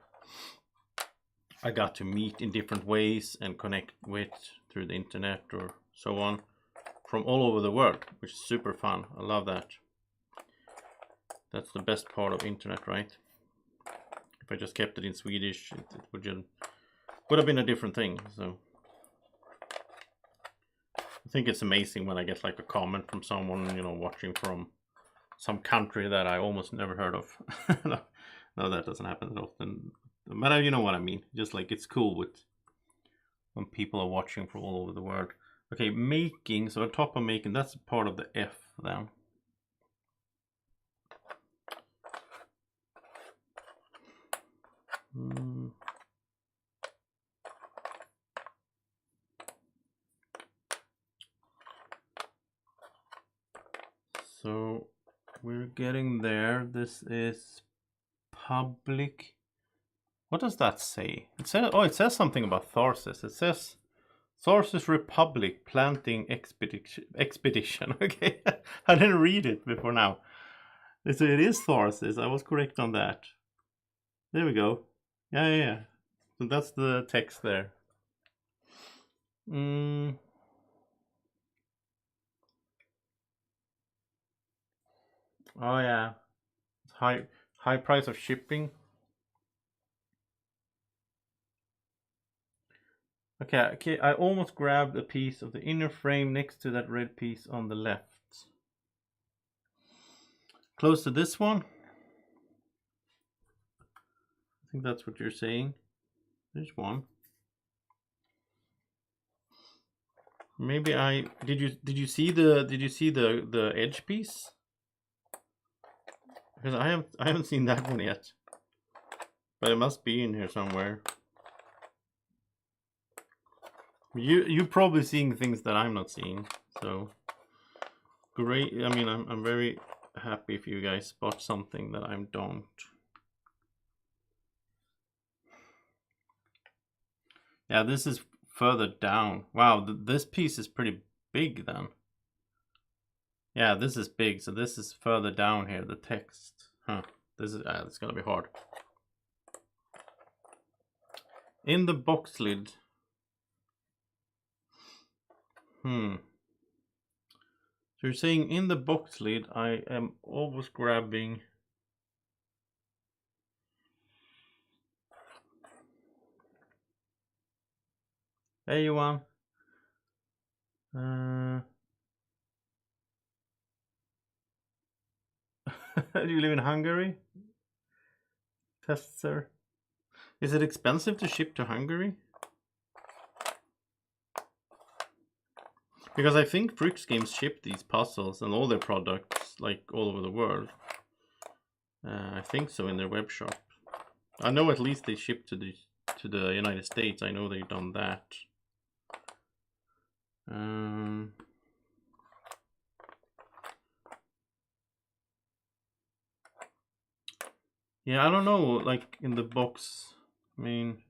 got to meet in different ways and connect with through the internet or so on from all over the world, which is super fun. I love that. That's the best part of internet, right? If I just kept it in Swedish, it would have been a different thing. So I think it's amazing when I get like a comment from someone, you know, watching from some country that I almost never heard of. No, that doesn't happen that often. But you know what I mean. Just like it's cool with when people are watching from all over the world. Okay, making. So on top of making, that's part of the F then. So we're getting there. This is public. What does that say? It says, oh, it says something about Tharsis. It says Tharsis Republic Planting Expedition. Okay, I didn't read it before now. So it is Tharsis. I was correct on that. There we go. Yeah. So that's the text there. Oh yeah, high price of shipping. Okay, I almost grabbed a piece of the inner frame next to that red piece on the left. Close to this one. I think that's what you're saying. There's one. Maybe did you see the edge piece? Because I haven't seen that one yet. But it must be in here somewhere. You're probably seeing things that I'm not seeing. So great. I mean, I'm very happy if you guys spot something that I don't. Yeah, this is further down. Wow, this piece is pretty big then. Yeah, this is big, so this is further down here, the text. Huh, this is, it's gonna be hard. In the box lid. So you're saying in the box lid, I am always grabbing. Hey, Johan. Do you live in Hungary? Tester. Is it expensive to ship to Hungary? Because I think Fricks Games ship these puzzles and all their products like all over the world. I think so in their web shop. I know at least they ship to the United States. I know they've done that. Yeah, I don't know, like in the box, I mean,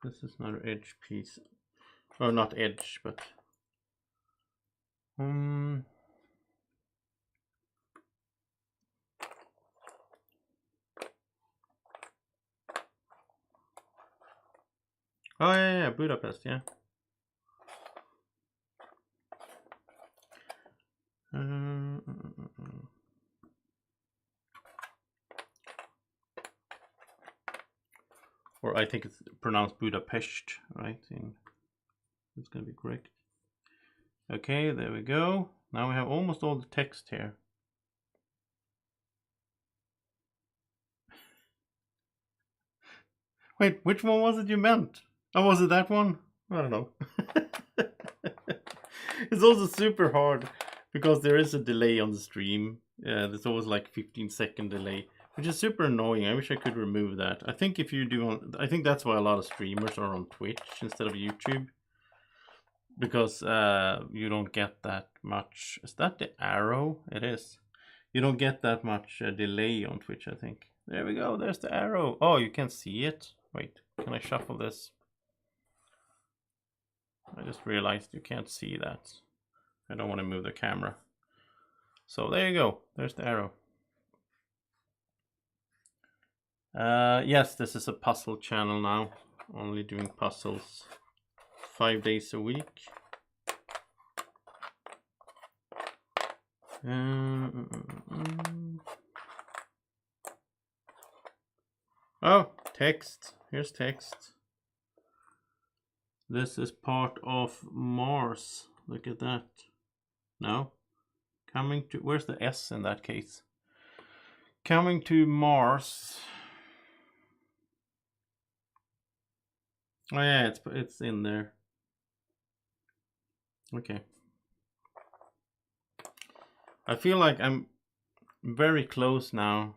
this is not an edge piece, or not edge, but oh yeah, Budapest, yeah. Or I think it's pronounced Budapest, right? It's gonna be correct. Okay, there we go. Now we have almost all the text here. Wait, which one was it you meant? Oh, was it that one? I don't know. It's also super hard because there is a delay on the stream. There's always like 15-second delay, which is super annoying. I wish I could remove that. I think if you do I think that's why a lot of streamers are on Twitch instead of YouTube. Because you don't get that much. Is that the arrow? It is. You don't get that much delay on Twitch, I think. There we go. There's the arrow. Oh, you can see it. Wait, can I shuffle this? I just realized you can't see that. I don't want to move the camera. So there you go. There's the arrow. Yes, this is a puzzle channel now. Only doing puzzles 5 days a week. Oh, text. Here's text. This is part of Mars. Look at that. No? Coming to... Where's the S in that case? Coming to Mars. Oh yeah, it's in there. Okay. I feel like I'm very close now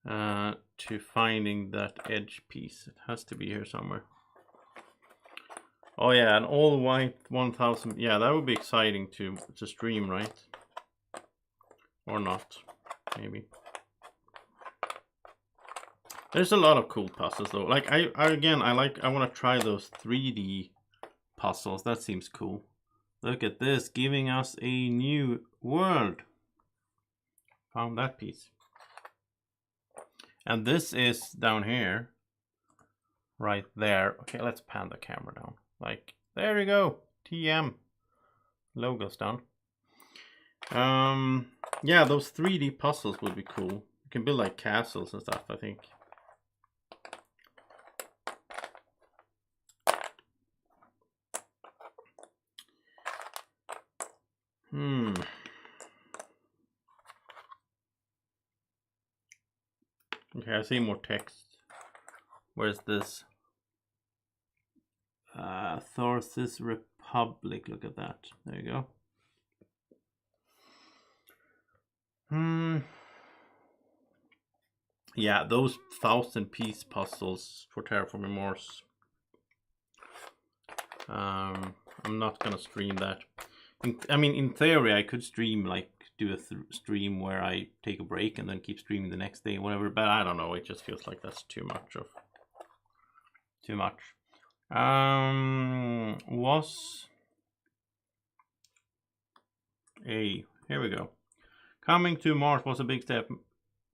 to finding that edge piece. It has to be here somewhere. Oh yeah, an all white 1000. Yeah, that would be exciting to stream, right? Or not, maybe. There's a lot of cool puzzles though. Like I want to try those 3D puzzles. That seems cool. Look at this, giving us a new world. Found that piece. And this is down here. Right there. Okay, let's pan the camera down. Like, there we go. TM. Logo's done. Yeah, those 3D puzzles would be cool. You can build like castles and stuff, I think. Okay, I see more text. Where's this? Thor's Republic. Look at that. There you go. Yeah, those 1000-piece puzzles for Terraforming Mars. I'm not gonna stream that. I mean, in theory, I could stream, like, do a stream where I take a break and then keep streaming the next day, whatever. But I don't know. It just feels like that's too much. Here we go. Coming to Mars was a big step.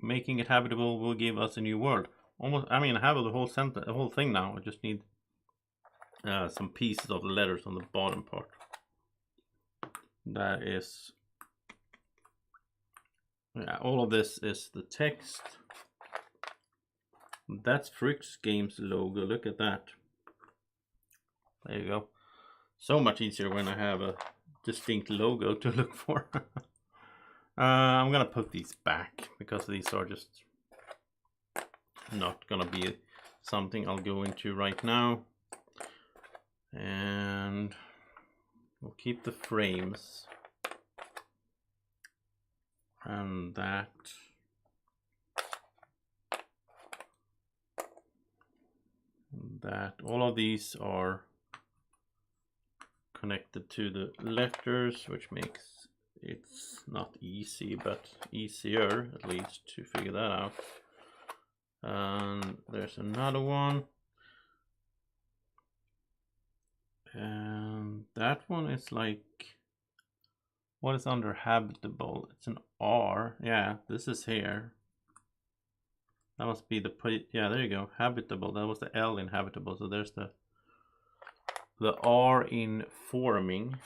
Making it habitable will give us a new world. Almost. I mean, I have the whole sentence, the whole thing now. I just need some pieces of the letters on the bottom part. That is. Yeah, all of this is the text. That's Fricks Games logo. Look at that. There you go. So much easier when I have a distinct logo to look for. I'm gonna put these back because these are just not gonna be something I'll go into right now. And we'll keep the frames. And that. All of these are connected to the letters, which makes it's not easy, but easier at least to figure that out. And there's another one. And that one is like, what is under habitable? It's an R. Yeah, this is here. That must be the, yeah, there you go. Habitable. That was the L in habitable. So there's the R in forming.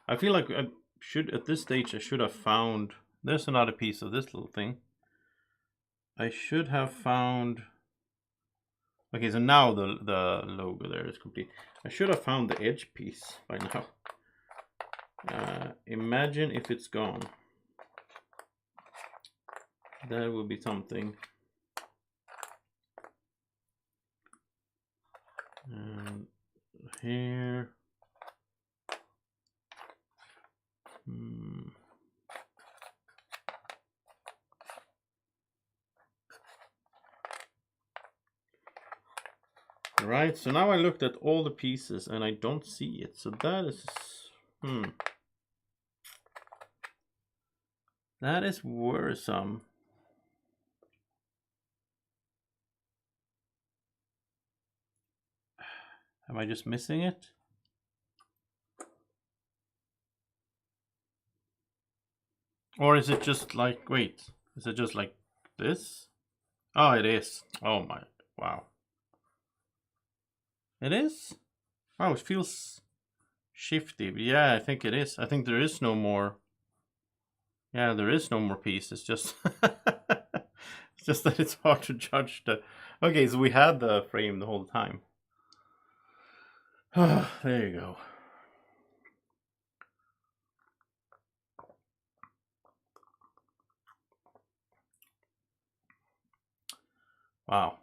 I feel like I should, at this stage, I should have found, there's another piece of this little thing. I should have found, okay, so now the logo there is complete. I should have found the edge piece by now. Imagine if it's gone. That would be something. And here. Right, so now I looked at all the pieces and I don't see it. So that is... That is worrisome. Am I just missing it? Or is it just like, wait, is it just like this? Oh, it is. Oh my, wow. It is? Oh, it feels shifty. Yeah, I think it is. I think there is no more. Yeah, there is no more piece. It's just, it's just that it's hard to judge the. Okay, so we had the frame the whole time. There you go. Wow.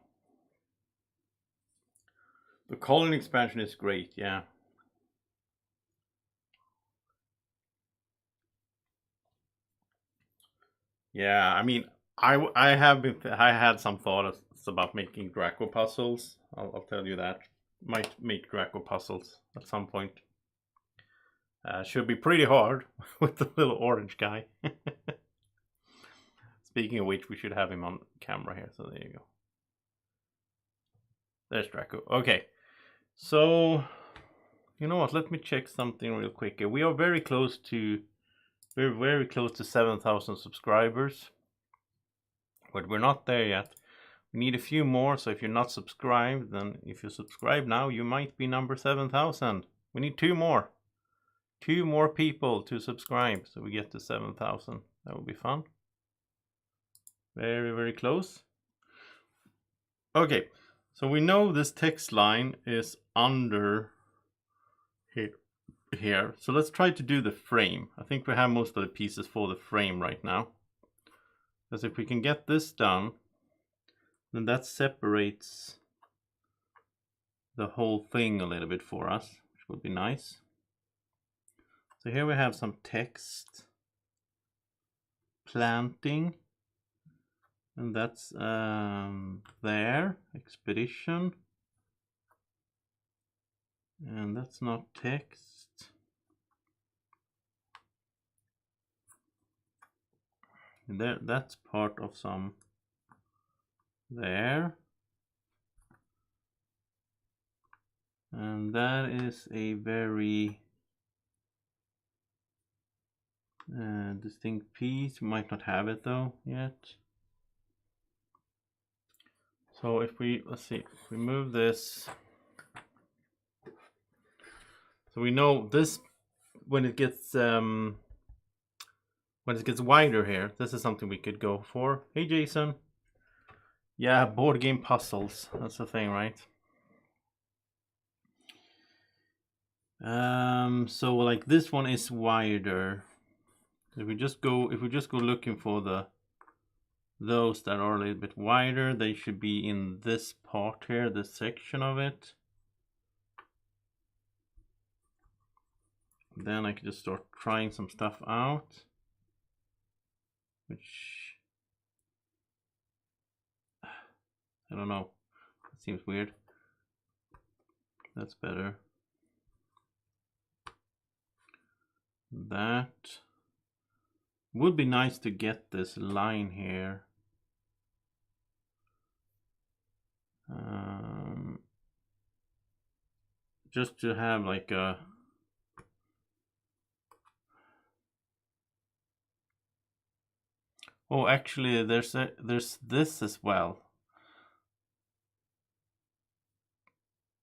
The colony expansion is great, yeah. Yeah, I mean, I had some thoughts about making Draco puzzles. I'll tell you that. Might make Draco puzzles at some point. Should be pretty hard with the little orange guy. Speaking of which, we should have him on camera here. So there you go. There's Draco. Okay, so you know what? Let me check something real quick. We are very close to 7,000 subscribers, but we're not there yet. We need a few more. So if you're not subscribed, then if you subscribe now, you might be number 7,000. We need 2 more. 2 more people to subscribe so we get to 7,000. That would be fun. Very, very close. Okay, so we know this text line is under here. So let's try to do the frame. I think we have most of the pieces for the frame right now. Because if we can get this done, then that separates the whole thing a little bit for us, which would be nice. So here we have some text. Planting. And that's there, expedition. And that's not text. And there, that's part of some there. And that is a very distinct piece. We might not have it though yet. So if we, let's see, if we move this. So we know this, when it gets wider here, this is something we could go for. Hey Jason. Yeah, board game puzzles. That's the thing, right? So like this one is wider. If we just go looking for those that are a little bit wider, they should be in this part here, this section of it. Then I can just start trying some stuff out, which I don't know. It seems weird. That's better. That would be nice to get this line here. Just to have like a actually there's this as well.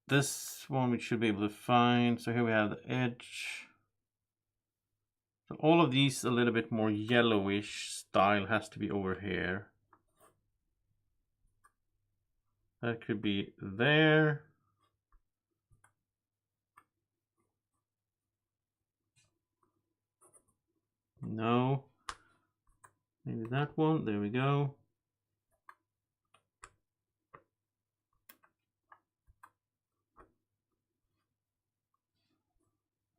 This one we should be able to find. So here we have the edge. So all of these a little bit more yellowish style has to be over here. That could be there. No. Maybe that one. There we go.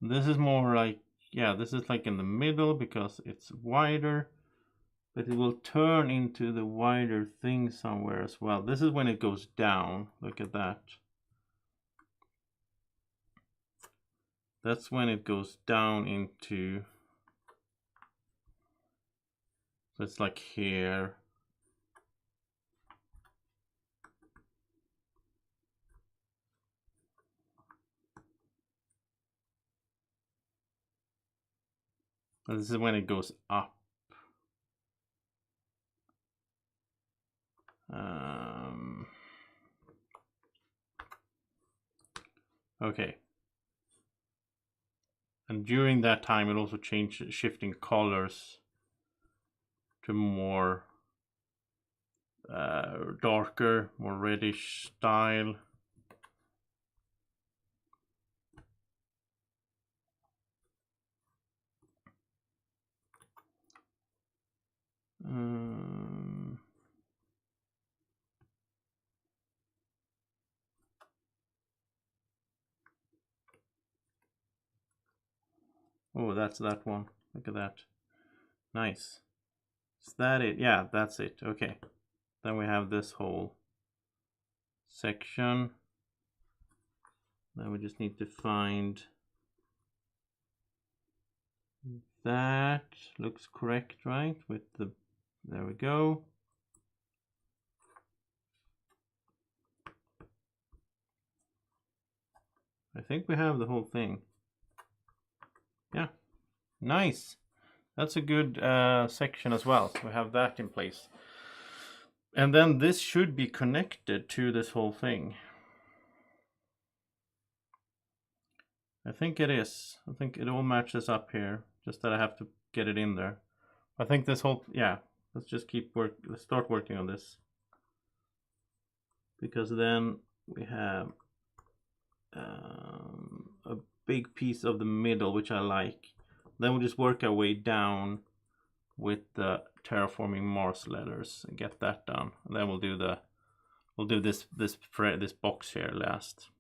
This is more like, yeah, this is like in the middle because it's wider, but it will turn into the wider thing somewhere as well. This is when it goes down. Look at that. That's when it goes down into, so it's like here. And this is when it goes up. Okay. And during that time, it also changed, shifting colors to more darker, more reddish style. Oh, that's that one. Look at that. Nice. Is that it? Yeah, that's it. Okay. Then we have this whole section. Then we just need to find that. Looks correct, right? With the, there we go. I think we have the whole thing. Yeah, nice. That's a good section as well. So we have that in place. And then this should be connected to this whole thing. I think it is. I think it all matches up here. Just that I have to get it in there. I think this whole, yeah, let's just let's start working on this. Because then we have a big piece of the middle, which I like. Then we'll just work our way down with the Terraforming Mars letters and get that done. And then we'll do this box here last.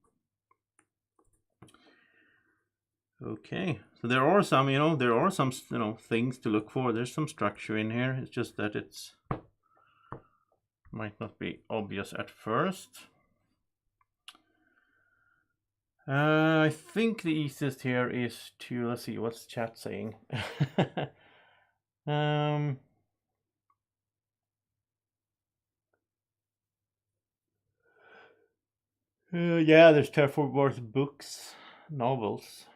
Okay, so there are some, things to look for. There's some structure in here. It's just that it's might not be obvious at first. I think the easiest here is to, let's see, what's chat saying? Yeah, there's Terraforming Mars books, novels.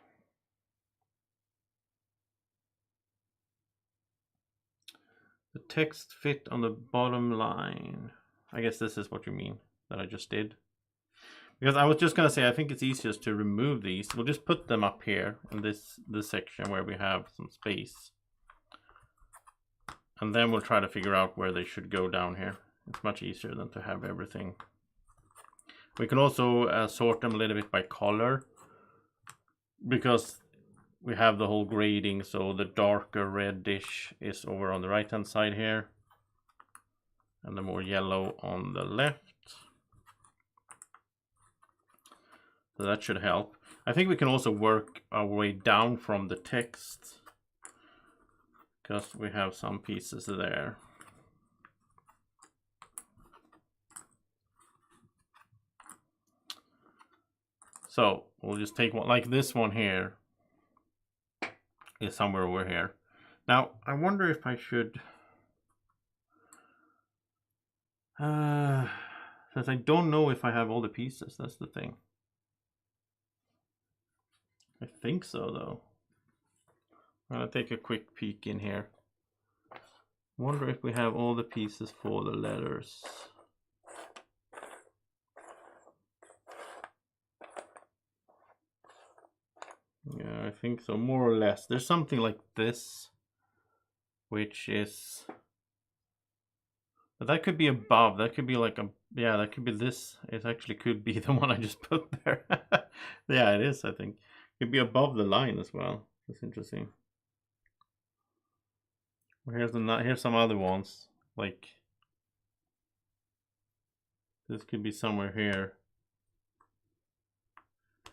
The text fit on the bottom line. I guess this is what you mean that I just did. Because I was just gonna say, I think it's easiest to remove these. We'll just put them up here in this section where we have some space. And then we'll try to figure out where they should go down here. It's much easier than to have everything. We can also sort them a little bit by color, because we have the whole grading, so the darker reddish is over on the right hand side here, and the more yellow on the left. So that should help. I think we can also work our way down from the text, because we have some pieces there. So we'll just take one, like this one here is somewhere over here. Now I wonder if I should, since I don't know if I have all the pieces, that's the thing. I think so though. I'll take a quick peek in here. Wonder if we have all the pieces for the letters. Yeah, I think so, more or less. There's something like this, which is, but that could be above. That could be like a, yeah, that could be this. It actually could be the one I just put there. Yeah, it is, I think. It could be above the line as well. That's interesting. Here's some other ones. Like this could be somewhere here.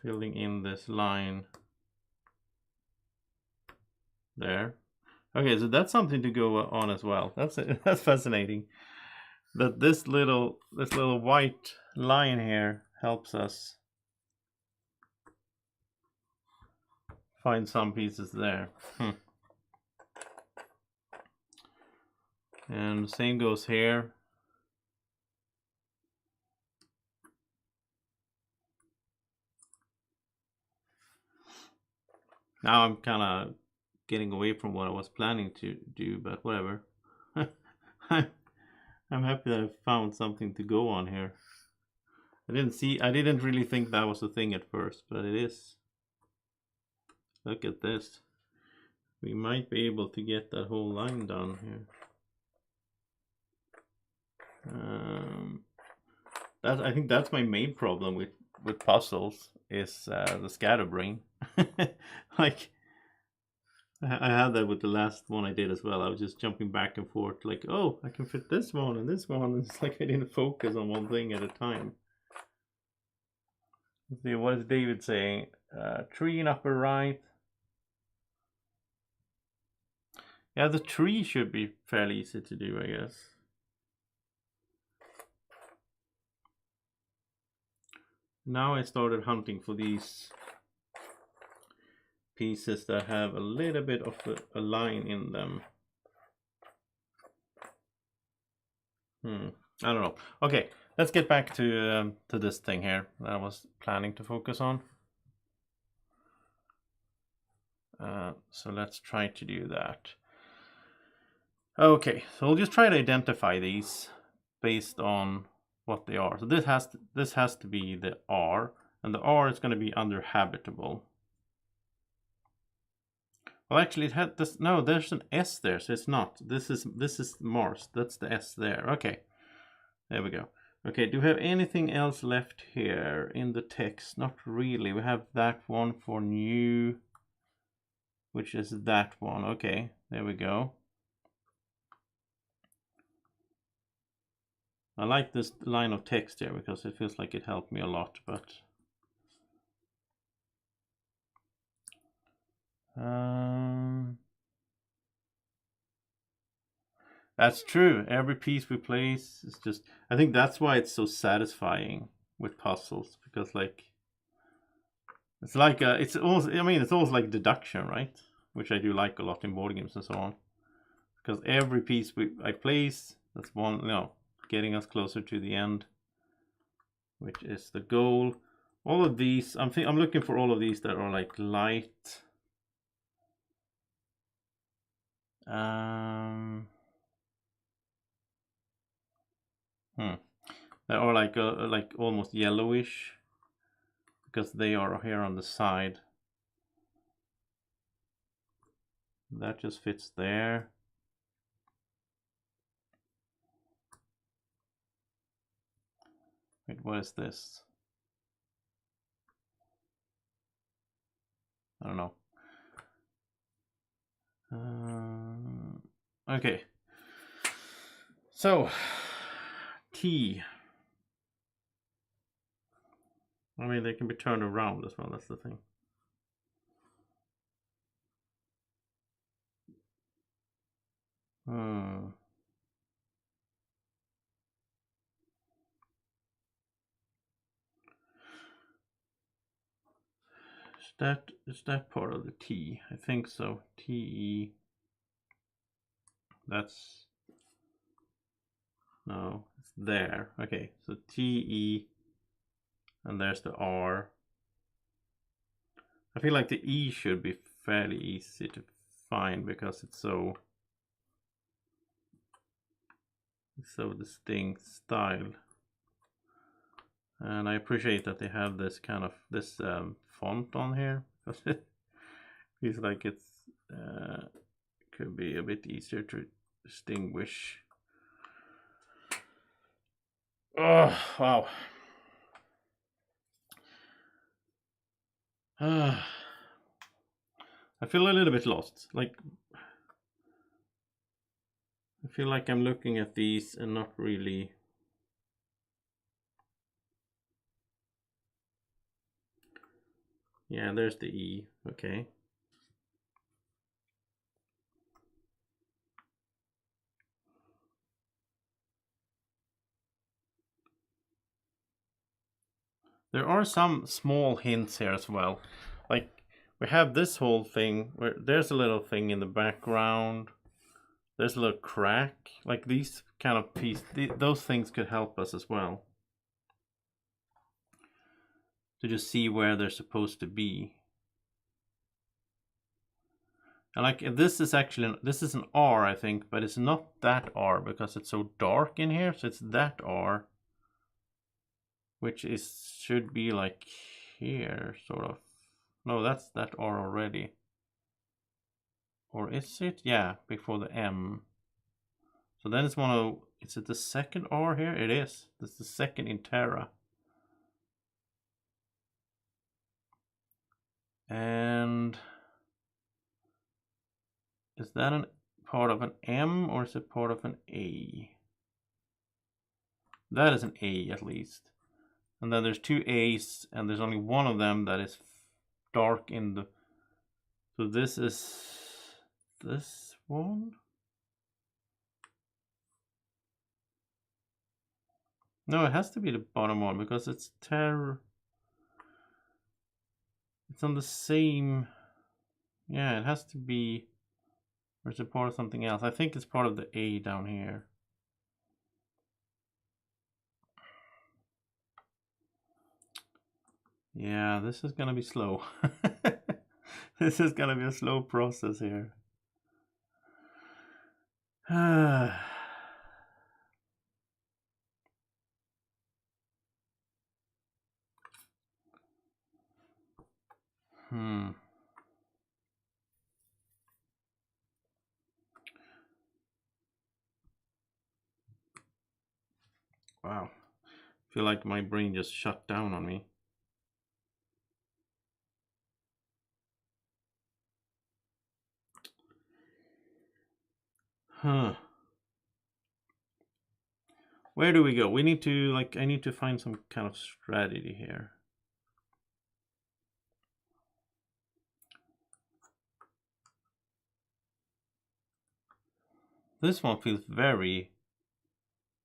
Filling in this line there. Okay, so that's something to go on as well. That's fascinating. That this little white line here helps us find some pieces there. And the same goes here. Now I'm kind of getting away from what I was planning to do, but whatever. I'm happy that I found something to go on here. I didn't really think that was a thing at first, but it is. Look at this. We might be able to get that whole line done here. I think that's my main problem with puzzles is the scatterbrain. Like I had that with the last one I did as well. I was just jumping back and forth like, oh, I can fit this one and this one. And it's like I didn't focus on one thing at a time. Let's see, what is David saying? Tree in upper right. Yeah, the tree should be fairly easy to do, I guess. Now I started hunting for these pieces that have a little bit of a line in them. I don't know. Okay, let's get back to this thing here that I was planning to focus on. So let's try to do that. Okay, so we'll just try to identify these based on what they are. So this has to be the R, and the R is going to be under habitable. Well, actually, it had this. No, there's an S there, so it's not. This is Mars. That's the S there. Okay, there we go. Okay, do we have anything else left here in the text? Not really. We have that one for new, which is that one. Okay, there we go. I like this line of text here because it feels like it helped me a lot, but that's true. Every piece we place is just, I think that's why it's so satisfying with puzzles, because like it's like it's almost, I mean, it's almost like deduction, right? Which I do like a lot in board games and so on, because every piece I place, that's one, getting us closer to the end, which is the goal. All of these, I'm looking for all of these that are like light. They are like almost yellowish because they are here on the side. That just fits there. Wait, what is this? I don't know. Okay. So, T. I mean, they can be turned around as well, that's the thing. Is that part of the T? I think so. T-E. That's... No, it's there. Okay, so T-E. And there's the R. I feel like the E should be fairly easy to find because it's so distinct style. And I appreciate that they have this kind of font on here because it feels like it's could be a bit easier to distinguish. Oh wow. I feel a little bit lost. Like I feel like I'm looking at these and not really. Yeah, there's the E. Okay. There are some small hints here as well. Like, we have this whole thing where there's a little thing in the background. There's a little crack. Like, these kind of pieces, those things could help us as well. To just see where they're supposed to be. And like, this is actually, this is an R, I think, but it's not that R because it's so dark in here. So it's that R, which should be like here, sort of. No, that's that R already. Or is it? Yeah, before the M. So then it's is it the second R here? It is. That's the second in Terra. And is that part of an M or is it part of an A? That is an A at least. And then there's two A's and there's only one of them that is dark in the... So this is this one? No, it has to be the bottom one because it's it's on the same... Yeah, it has to be... Or is it part of something else? I think it's part of the A down here. Yeah, this is gonna be slow. This is gonna be a slow process here. Wow. I feel like my brain just shut down on me. Huh. Where do we go? We need to, like, I need to find some kind of strategy here. This one feels very...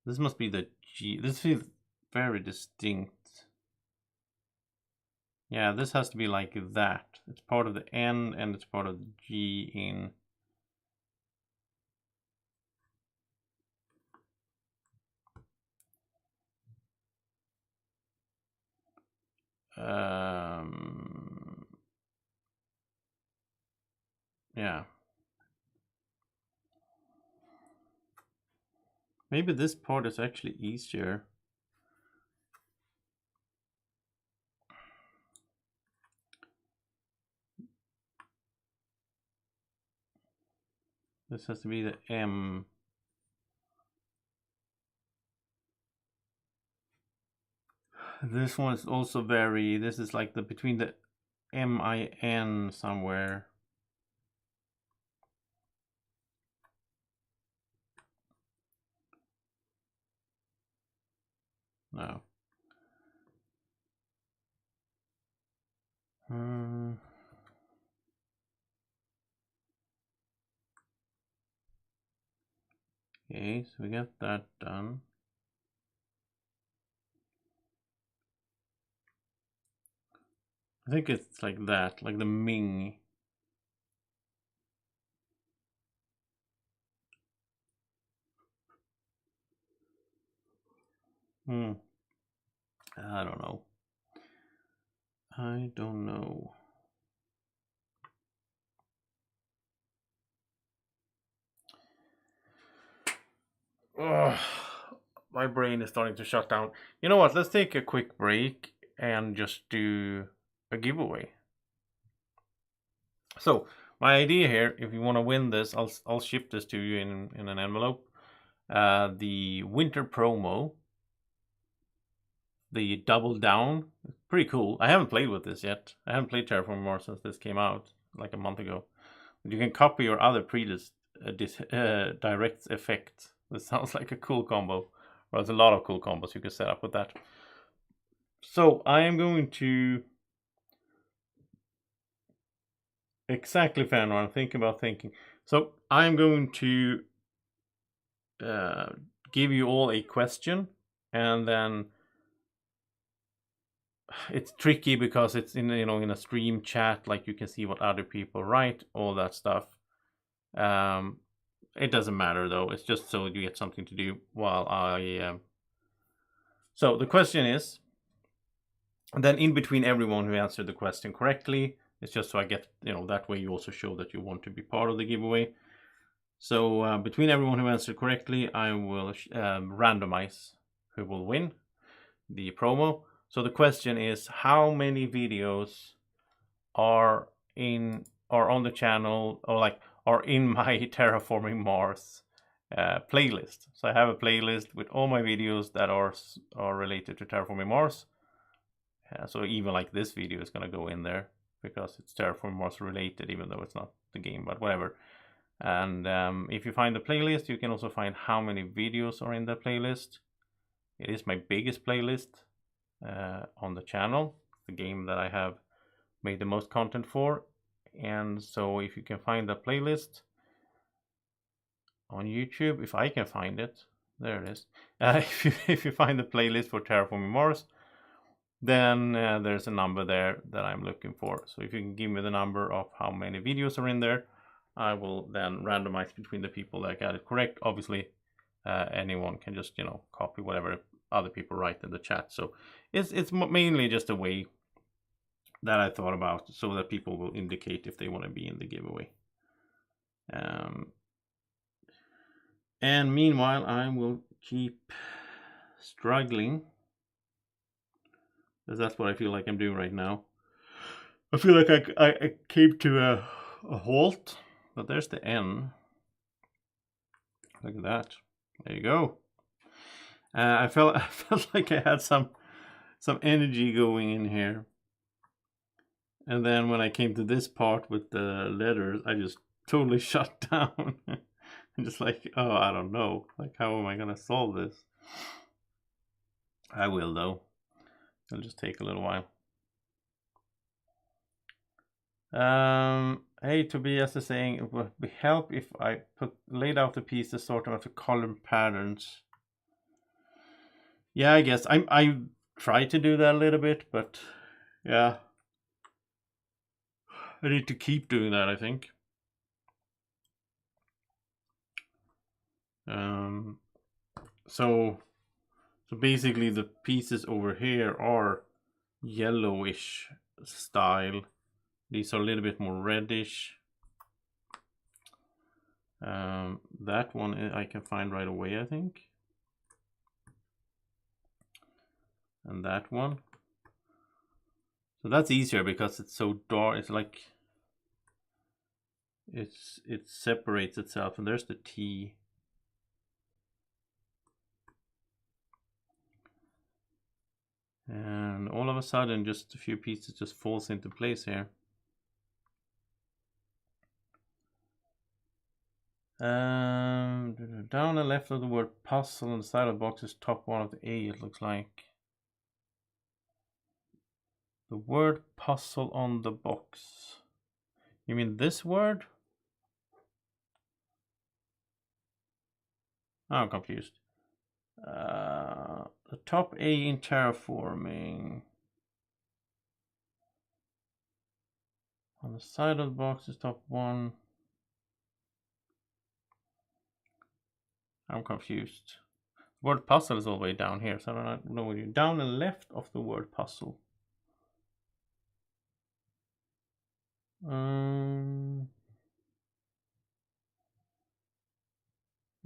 This must be the G. This feels very distinct. Yeah, this has to be like that. It's part of the N and it's part of the G in... Yeah. Maybe this part is actually easier. This has to be the M. This one is also very... This is like the between the M-I-N somewhere. No. Okay, so we got that done. I think it's like that, like the Ming. I don't know. I don't know. Ugh, my brain is starting to shut down. You know what? Let's take a quick break and just do a giveaway. So my idea here, if you want to win this, I'll ship this to you in an envelope. The winter promo, the double down, pretty cool. I haven't played with this yet. I haven't played Terraforming Mars since this came out like a month ago. But you can copy your other direct effect. This sounds like a cool combo. Well, there's a lot of cool combos you can set up with that. So I am going to exactly fan I'm thinking about thinking. So I'm going to give you all a question, and then it's tricky because it's in in a stream chat, like you can see what other people write, all that stuff. It doesn't matter though. It's just so you get something to do while I. So the question is, and then in between everyone who answered the question correctly, it's just so I get that way you also show that you want to be part of the giveaway. So between everyone who answered correctly, I will randomize who will win the promo. So the question is, how many videos are on the channel, or are in my Terraforming Mars playlist? So I have a playlist with all my videos that are related to Terraforming Mars. So even like this video is going to go in there because it's Terraforming Mars related, even though it's not the game, but whatever. And if you find the playlist, you can also find how many videos are in the playlist. It is my biggest playlist on the channel, the game that I have made the most content for. And so if you can find the playlist on YouTube, if I can find it, there it is. If you find the playlist for Terraforming Mars, then there's a number there that I'm looking for. So if you can give me the number of how many videos are in there, I will then randomize between the people that got it correct. Obviously, anyone can just copy whatever other people write in the chat. So it's mainly just a way that I thought about so that people will indicate if they want to be in the giveaway. And meanwhile, I will keep struggling, because that's what I feel like I'm doing right now. I feel like I came to a halt, but there's the N. Look at that. There you go. I felt like I had some energy going in here. And then when I came to this part with the letters, I just totally shut down. I'm just like, oh, I don't know. Like, how am I going to solve this? I will, though. It'll just take a little while. Hey, Tobias is saying it would be help if I laid out the pieces sort of as column patterns. Yeah, I guess I try to do that a little bit, but yeah, I need to keep doing that, I think. So basically the pieces over here are yellowish style. These are a little bit more reddish. That one I can find right away, I think. And that one. So that's easier because it's so dark. It's like it separates itself, and there's the T. And all of a sudden, just a few pieces just falls into place here. Down and left of the word puzzle on the side of the box is top one of the A, it looks like. The word puzzle on the box. You mean this word? Oh, I'm confused. The top A in terraforming. On the side of the box is top one. I'm confused. The word puzzle is all the way down here, so I don't know what you're down and left of the word puzzle. Yeah,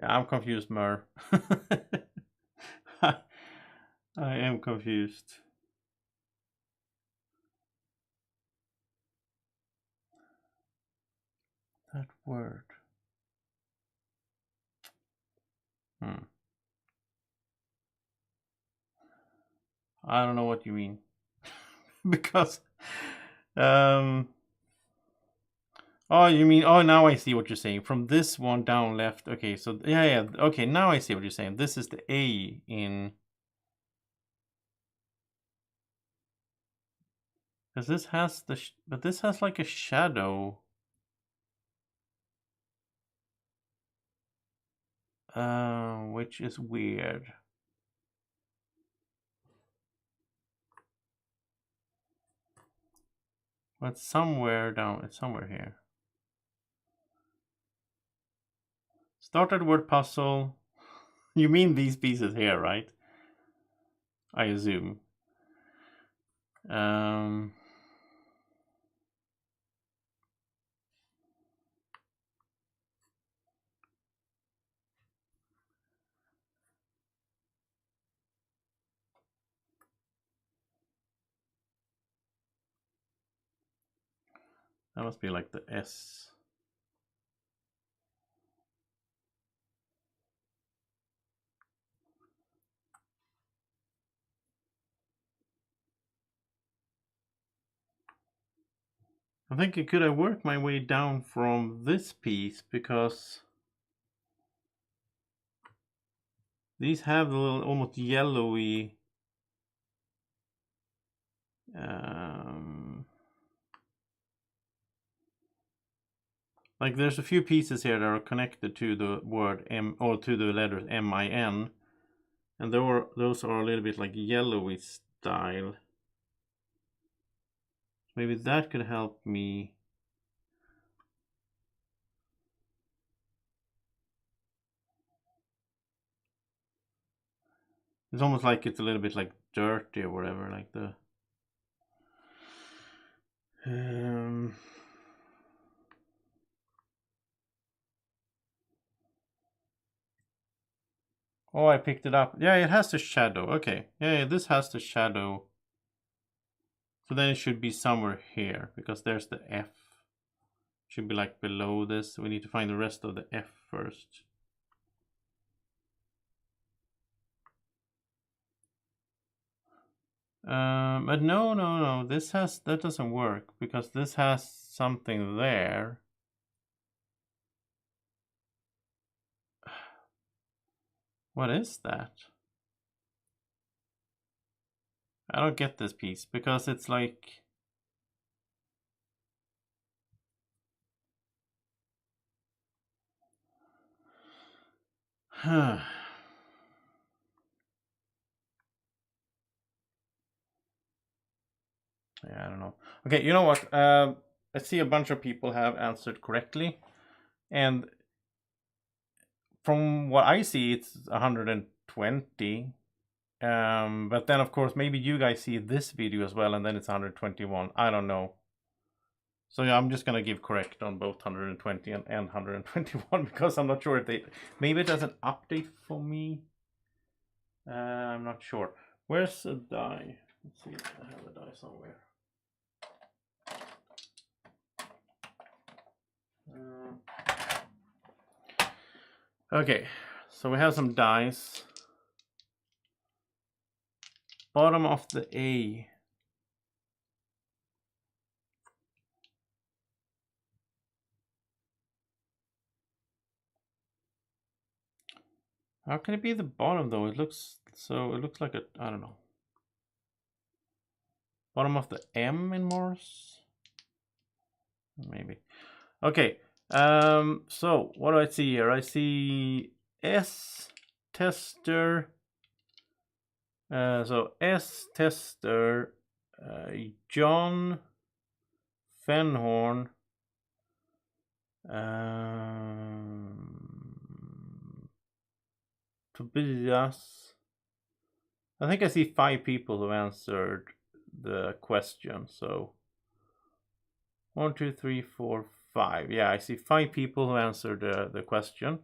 I'm confused, Mer. I am confused. That word. I don't know what you mean. Because Oh, you mean, oh, now I see what you're saying. From this one down left. Okay, so, yeah. Okay, now I see what you're saying. This is the A in... Because this has the... But this has like a shadow. Which is weird. But it's somewhere down... It's somewhere here. Started word puzzle. You mean these pieces here, right? I assume. That must be like the S. I think could I work my way down from this piece, because these have the little almost yellowy like there's a few pieces here that are connected to the word M, or to the letters M-I-N, and those are a little bit like yellowy style. Maybe that could help me. It's almost like it's a little bit like dirty or whatever, like the oh, I picked it up. Yeah, it has the shadow. Okay. Yeah, this has the shadow. So then it should be somewhere here, because there's the F. Should be like below this. We need to find the rest of the F first. But no. That doesn't work, because this has something there. What is that? I don't get this piece, because it's like... Yeah, I don't know. Okay, you know what? I see a bunch of people have answered correctly, and from what I see, it's 120. But then, of course, maybe you guys see this video as well, and then it's 121. I don't know. So yeah, I'm just gonna give correct on both 120 and 121, because I'm not sure if they... Maybe it doesn't update for me. I'm not sure. Where's a die? Let's see if I have a die somewhere. Okay, so we have some dice. Bottom of the A. How can it be the bottom though? It looks like a... I don't know. Bottom of the M in Mars? Maybe. Okay. So what do I see here? I see S tester. So S tester, John Fenhorn, Tobias. I think I see 5 people who answered the question. So 1, 2, 3, 4, 5. Yeah, I see 5 people who answered the question.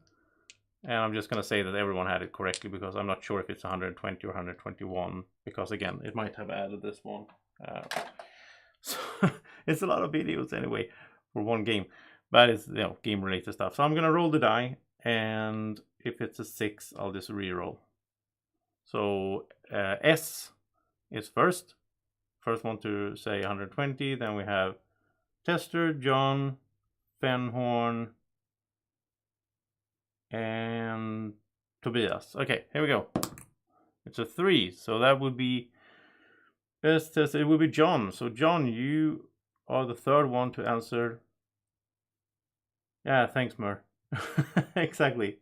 And I'm just going to say that everyone had it correctly, because I'm not sure if it's 120 or 121. Because again, it might have added this one. So it's a lot of videos anyway for one game. But it's, you know, game related stuff. So I'm going to roll the die. And if it's a 6, I'll just re-roll. So S is first. First one to say 120. Then we have Tester, John, Fenhorn, and Tobias. Okay, here we go. It's a 3, so that would be it would be John. So John, you are the third one to answer. Yeah, thanks, Mer. Exactly.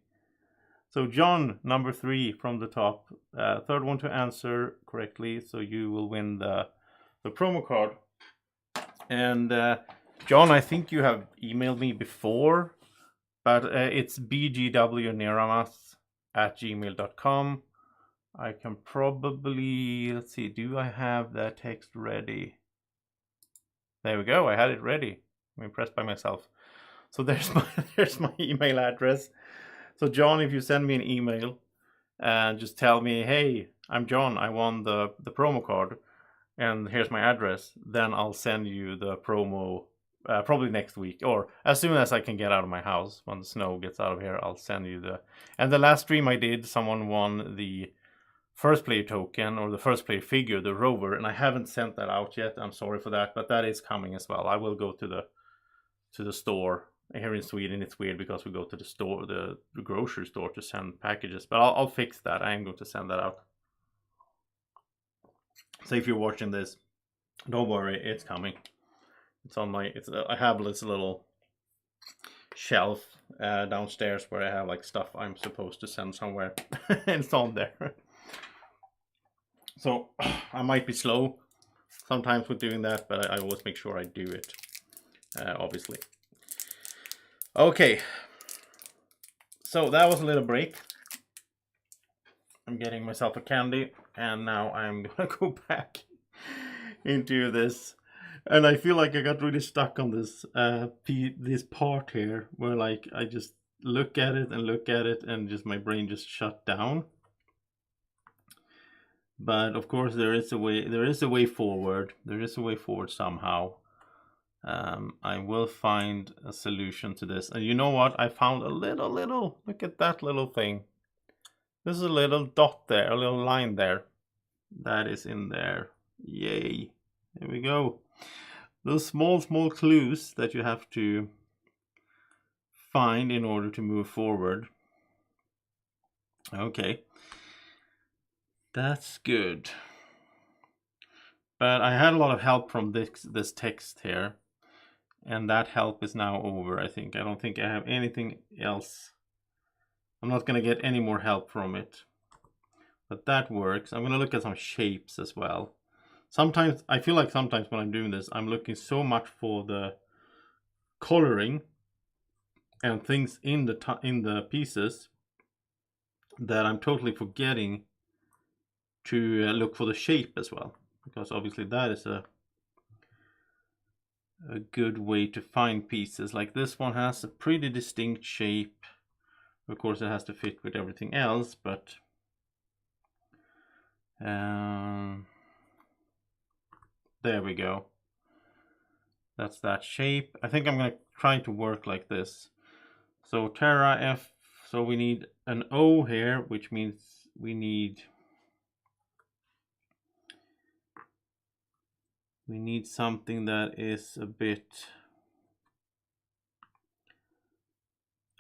So John, number 3 from the top, third one to answer correctly. So you will win the promo card. And John, I think you have emailed me before, but it's bgwniramas@gmail.com. I can probably, let's see, do I have that text ready? There we go, I had it ready. I'm impressed by myself. So there's my email address. So John, if you send me an email and just tell me, hey, I'm John, I won the promo card, and here's my address, then I'll send you the promo probably next week, or as soon as I can get out of my house. When the snow gets out of here, I'll send you the. And the last stream I did, someone won the first player token, or the first player figure, the rover, and I haven't sent that out yet. I'm sorry for that, but that is coming as well. I will go to the store here in Sweden. It's weird because we go to the store, the grocery store, to send packages, but I'll fix that. I am going to send that out. So if you're watching this, don't worry, it's coming. It's on my. I have this little shelf downstairs where I have like stuff I'm supposed to send somewhere, and it's on there. So I might be slow sometimes with doing that, but I always make sure I do it, obviously. Okay, so that was a little break. I'm getting myself a candy, and now I'm gonna go back into this. And I feel like I got really stuck on this this part here, where like I just look at it and just my brain just shut down. But of course there is a way forward. There is a way forward somehow. I will find a solution to this. And you know what? I found a little, look at that little thing. There's a little dot there, a little line there. That is in there. Yay. There we go. Those small clues that you have to find in order to move forward. Okay. That's good. But I had a lot of help from this text here. And that help is now over, I think. I don't think I have anything else. I'm not going to get any more help from it. But that works. I'm going to look at some shapes as well. Sometimes, I feel like sometimes when I'm doing this, I'm looking so much for the coloring and things in the pieces that I'm totally forgetting to look for the shape as well. Because obviously that is a good way to find pieces. Like this one has a pretty distinct shape. Of course it has to fit with everything else, but there we go. That's that shape. I think I'm going to try to work like this. So Terra F, so we need an O here, which means we need something that is a bit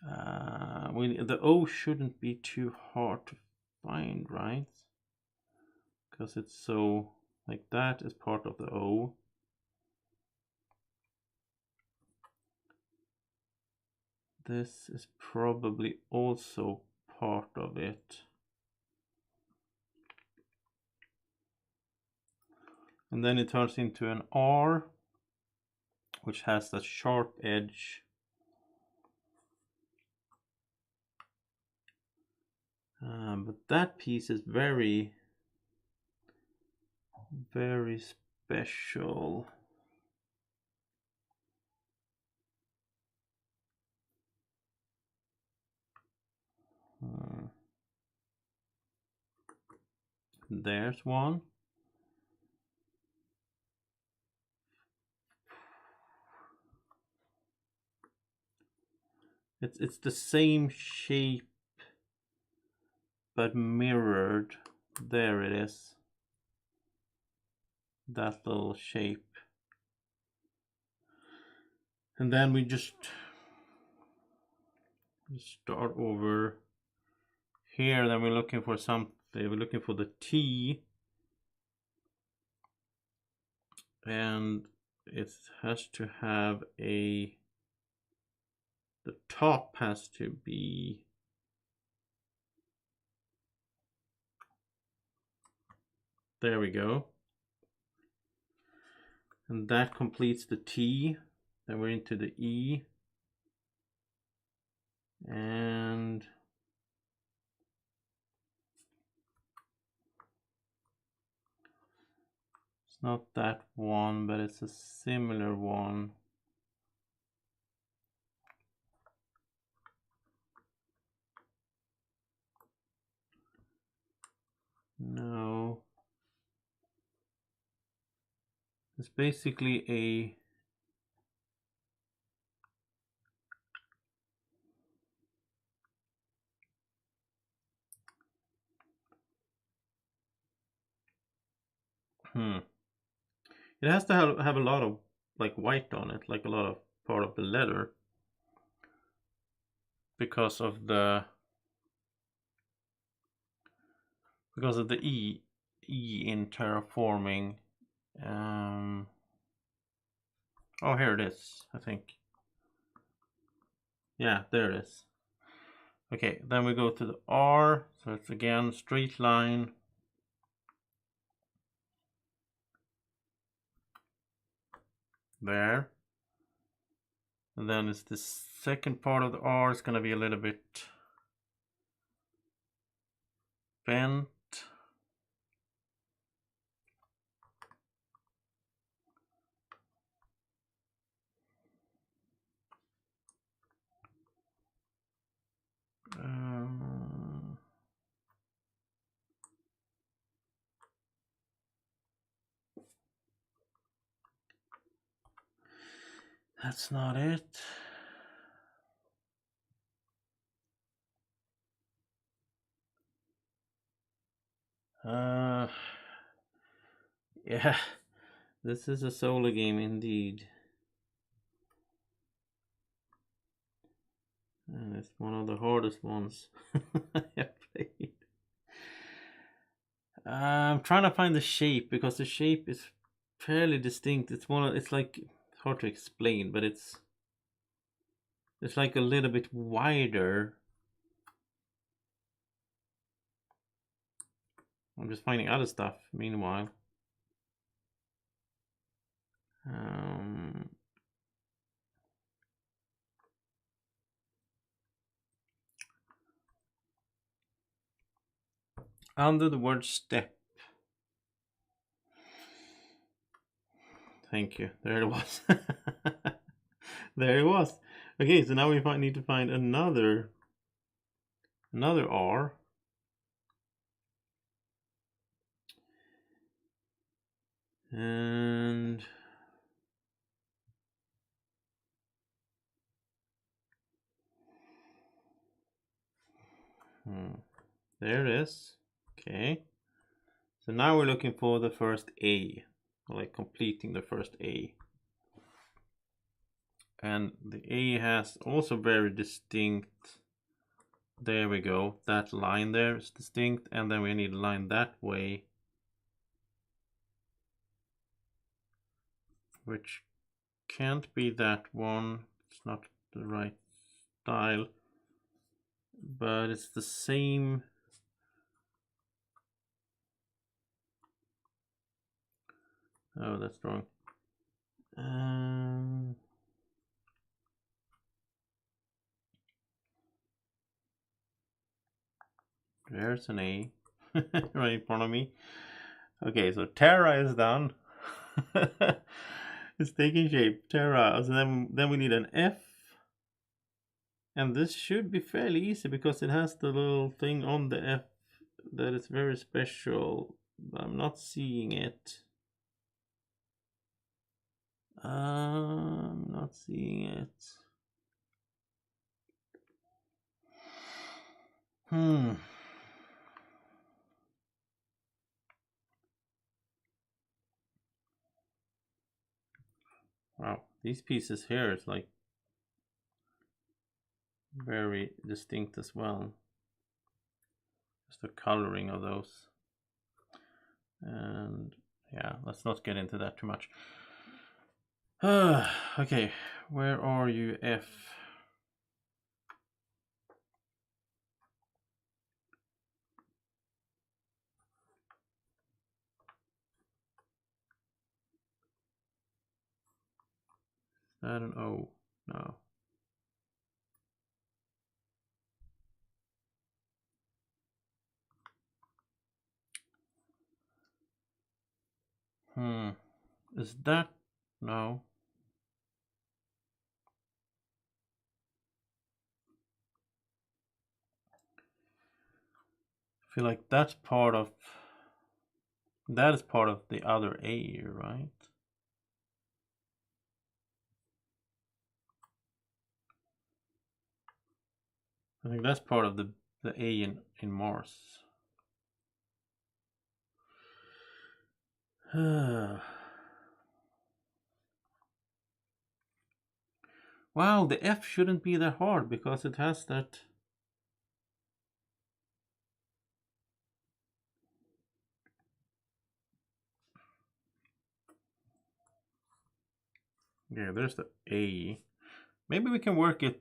the O shouldn't be too hard to find, right? Because it's so, like, that is part of the O. This is probably also part of it. And then it turns into an R, which has that sharp edge. But that piece is very, very special. There's one. It's the same shape, but mirrored. There it is. That little shape. And then we just start over here. Then we're looking for something. We're looking for the T, and it has to have the top has to be there. We go. And that completes the T. Then we're into the E. And it's not that one, but it's a similar one. No. It's basically a It has to have a lot of like white on it, like a lot of part of the letter, because of the E in terraforming. Oh, here it is, I think. Yeah, there it is. Okay, then we go to the R, so it's again straight line. There. And then it's the second part of the R is going to be a little bit bent. That's not it. Yeah, this is a solo game indeed. And it's one of the hardest ones I have played. I'm trying to find the shape, because the shape is fairly distinct. It's like hard to explain, but it's like a little bit wider. I'm just finding other stuff meanwhile. Under the word step. Thank you. There it was. There it was. Okay, so now we need to find another R. And there it is. Okay. So now we're looking for the first A, like completing the first A. And the A has also very distinct. There we go. That line there is distinct, and then we need a line that way, which can't be that one. It's not the right style, but it's the same. Oh, that's wrong. There's an A right in front of me. Okay, so Terra is done. It's taking shape. Terra. So then we need an F. And this should be fairly easy, because it has the little thing on the F that is very special. I'm not seeing it. I'm not seeing it. Wow, these pieces here is like very distinct as well. Just the coloring of those. And yeah, let's not get into that too much. Okay, where are you, F? Is that an O? No. Is that? No. I feel like that's part of, that is part of the other A, right? I think that's part of the A in Mars. Wow, the F shouldn't be that hard because it has that. Yeah, there's the A. Maybe we can work it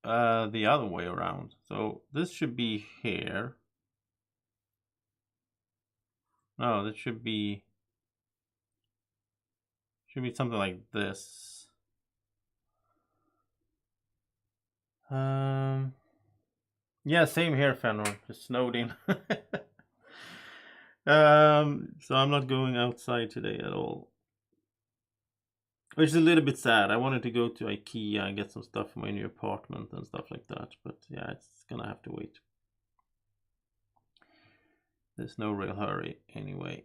the other way around. So this should be here. No, that should be something like this. Yeah, same here, Fenrir. Just snowed in. So I'm not going outside today at all. Which is a little bit sad. I wanted to go to IKEA and get some stuff for my new apartment and stuff like that. But yeah, it's gonna have to wait. There's no real hurry anyway.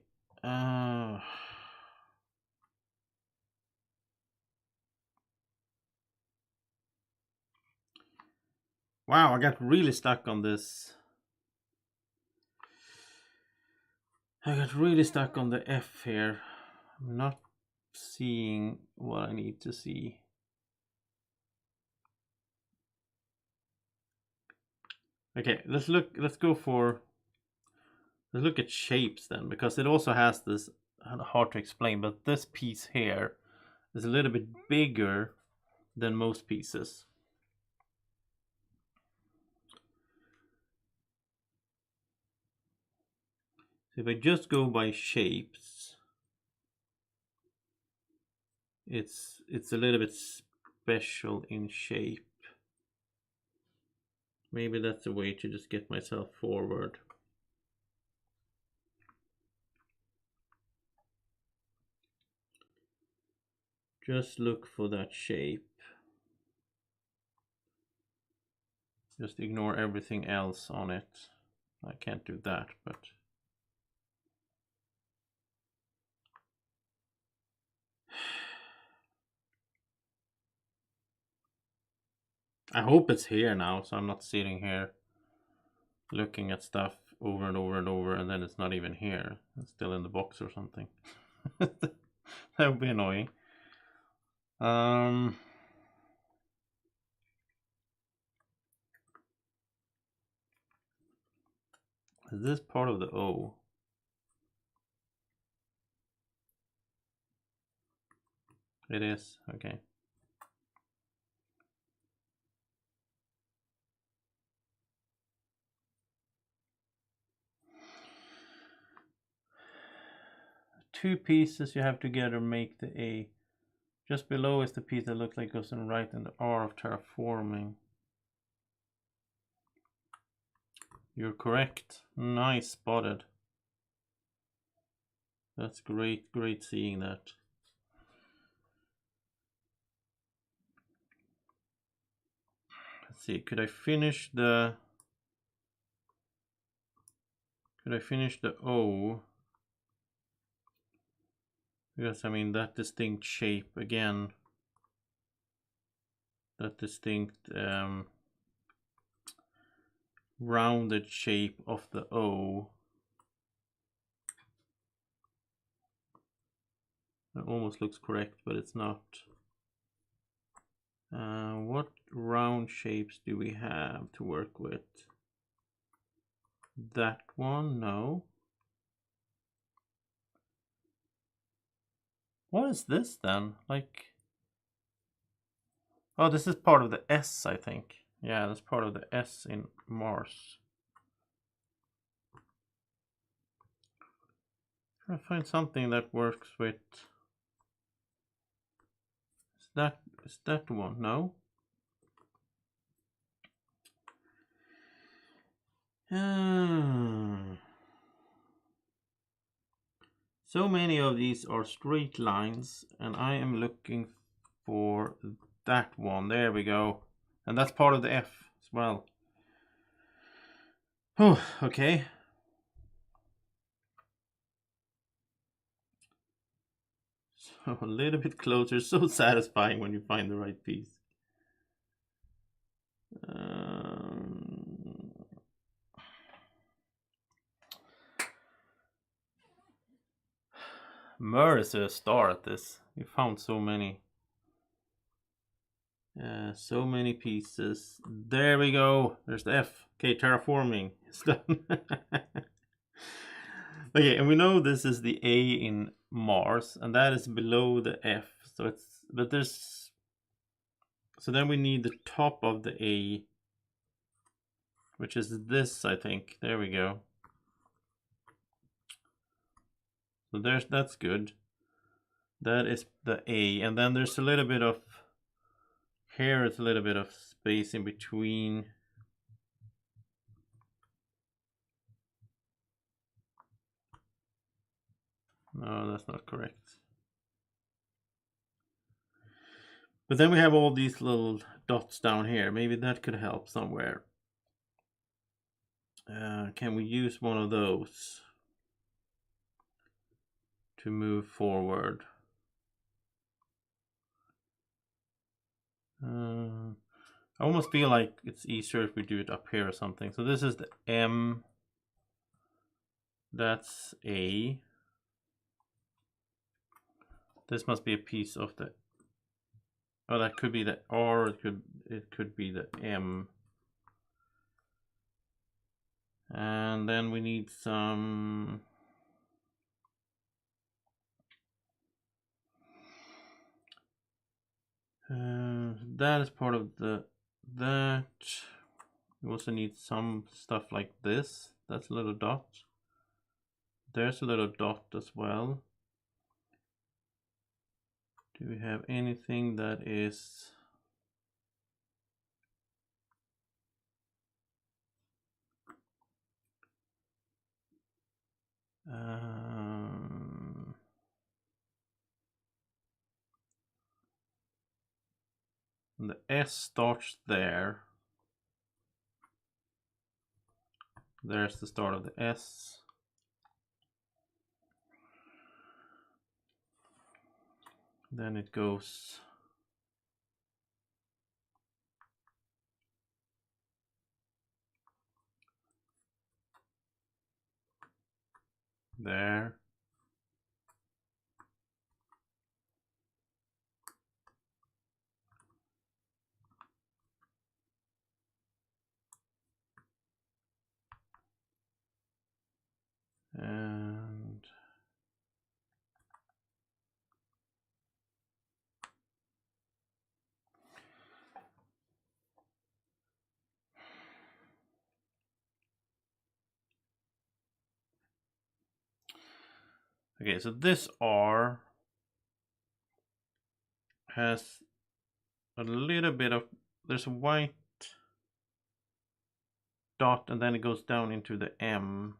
Wow, I got really stuck on this. I got really stuck on the F here. I'm not seeing what I need to see. Okay, let's look at shapes then, because it also has this, hard to explain, but this piece here is a little bit bigger than most pieces. So if I just go by shapes, it's a little bit special in shape. Maybe that's a way to just get myself forward. Just look for that shape. Just ignore everything else on it. I can't do that, but I hope it's here now, so I'm not sitting here looking at stuff over and over and over, and then it's not even here. It's still in the box or something. That would be annoying. Is this part of the O? It is, okay. Two pieces you have together make the A. Just below is the piece that looks like goes in right in the R of terraforming. You're correct. Nice, spotted. That's great, great seeing that. Let's see, could I finish the O? Because I mean that distinct shape again. That distinct rounded shape of the O. It almost looks correct, but it's not. What round shapes do we have to work with? That one, no. What is this then? Like, oh, this is part of the S, I think. Yeah, that's part of the S in Mars. Trying to find something that works with. Is that one? No. So many of these are straight lines, and I am looking for that one. There we go. And that's part of the F as well. Oh, okay. So a little bit closer. So satisfying when you find the right piece. Mur is a star at this. We found so many. So many pieces. There we go. There's the F. Okay, terraforming. It's done. Okay, and we know this is the A in Mars, and that is below the F. So so then we need the top of the A, which is this, I think. There we go. So that's good. That is the A, and then there's a little bit of here is a little bit of space in between. No, that's not correct. But then we have all these little dots down here. Maybe that could help somewhere. Can we use one of those to move forward? I almost feel like it's easier if we do it up here or something. So this is the M. That's A. This must be a piece of the. Oh, that could be the R. It could be the M. And then we need some. That is part of that. We also need some stuff like this. That's a little dot. There's a little dot as well. Do we have anything that is the S starts there. There's the start of the S. Then it goes there. And okay, so this R has a little bit of, there's a white dot and then it goes down into the M.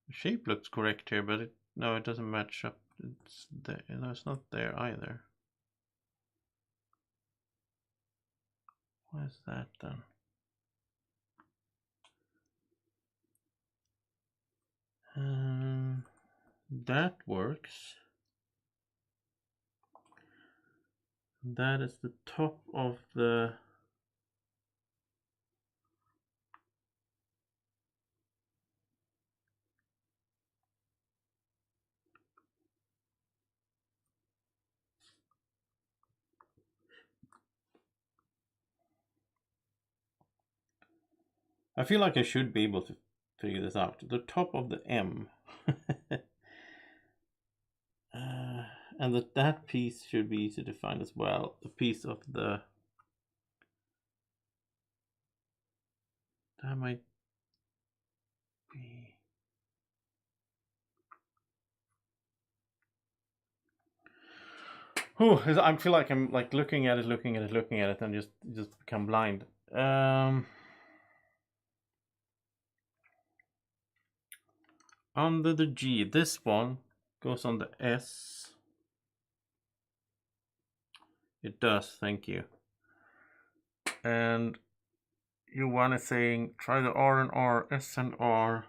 The shape looks correct here, but no, it doesn't match up. It's there. No, it's not there either. Why is that then? That works. That is the top of the... I feel like I should be able to figure this out. The top of the M. And that piece should be easy to find as well. The piece of the... That might be... I feel like I'm like looking at it, and just become blind. Under the G, this one goes on the S. It does, thank you. And Johan is saying try the R and R, S and R.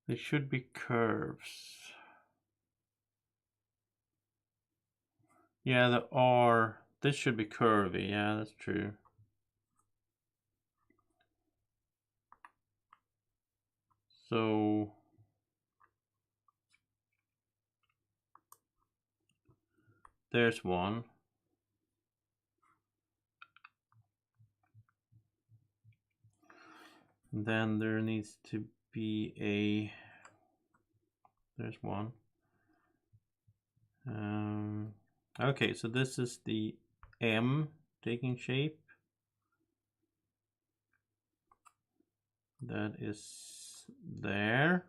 They should be curves. Yeah, the R, this should be curvy. Yeah, that's true. So there's one. And then there needs to be a... There's one. Okay, so this is the M taking shape. That is there.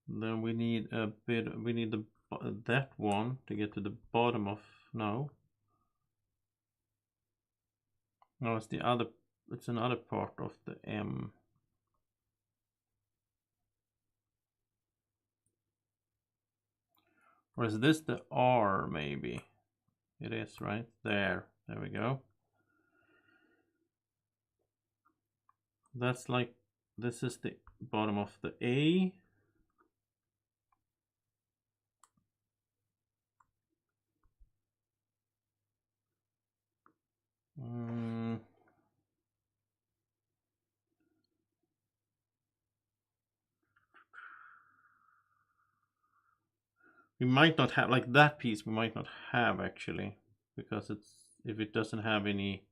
Then we need a bit, we need that one to get to the bottom of... No, it's the other, it's another part of the M. Or is this the R maybe? It is, right? There we go. That's like, this is the bottom of the A. We might not have, like that piece we might not have actually, because it's, if it doesn't have any,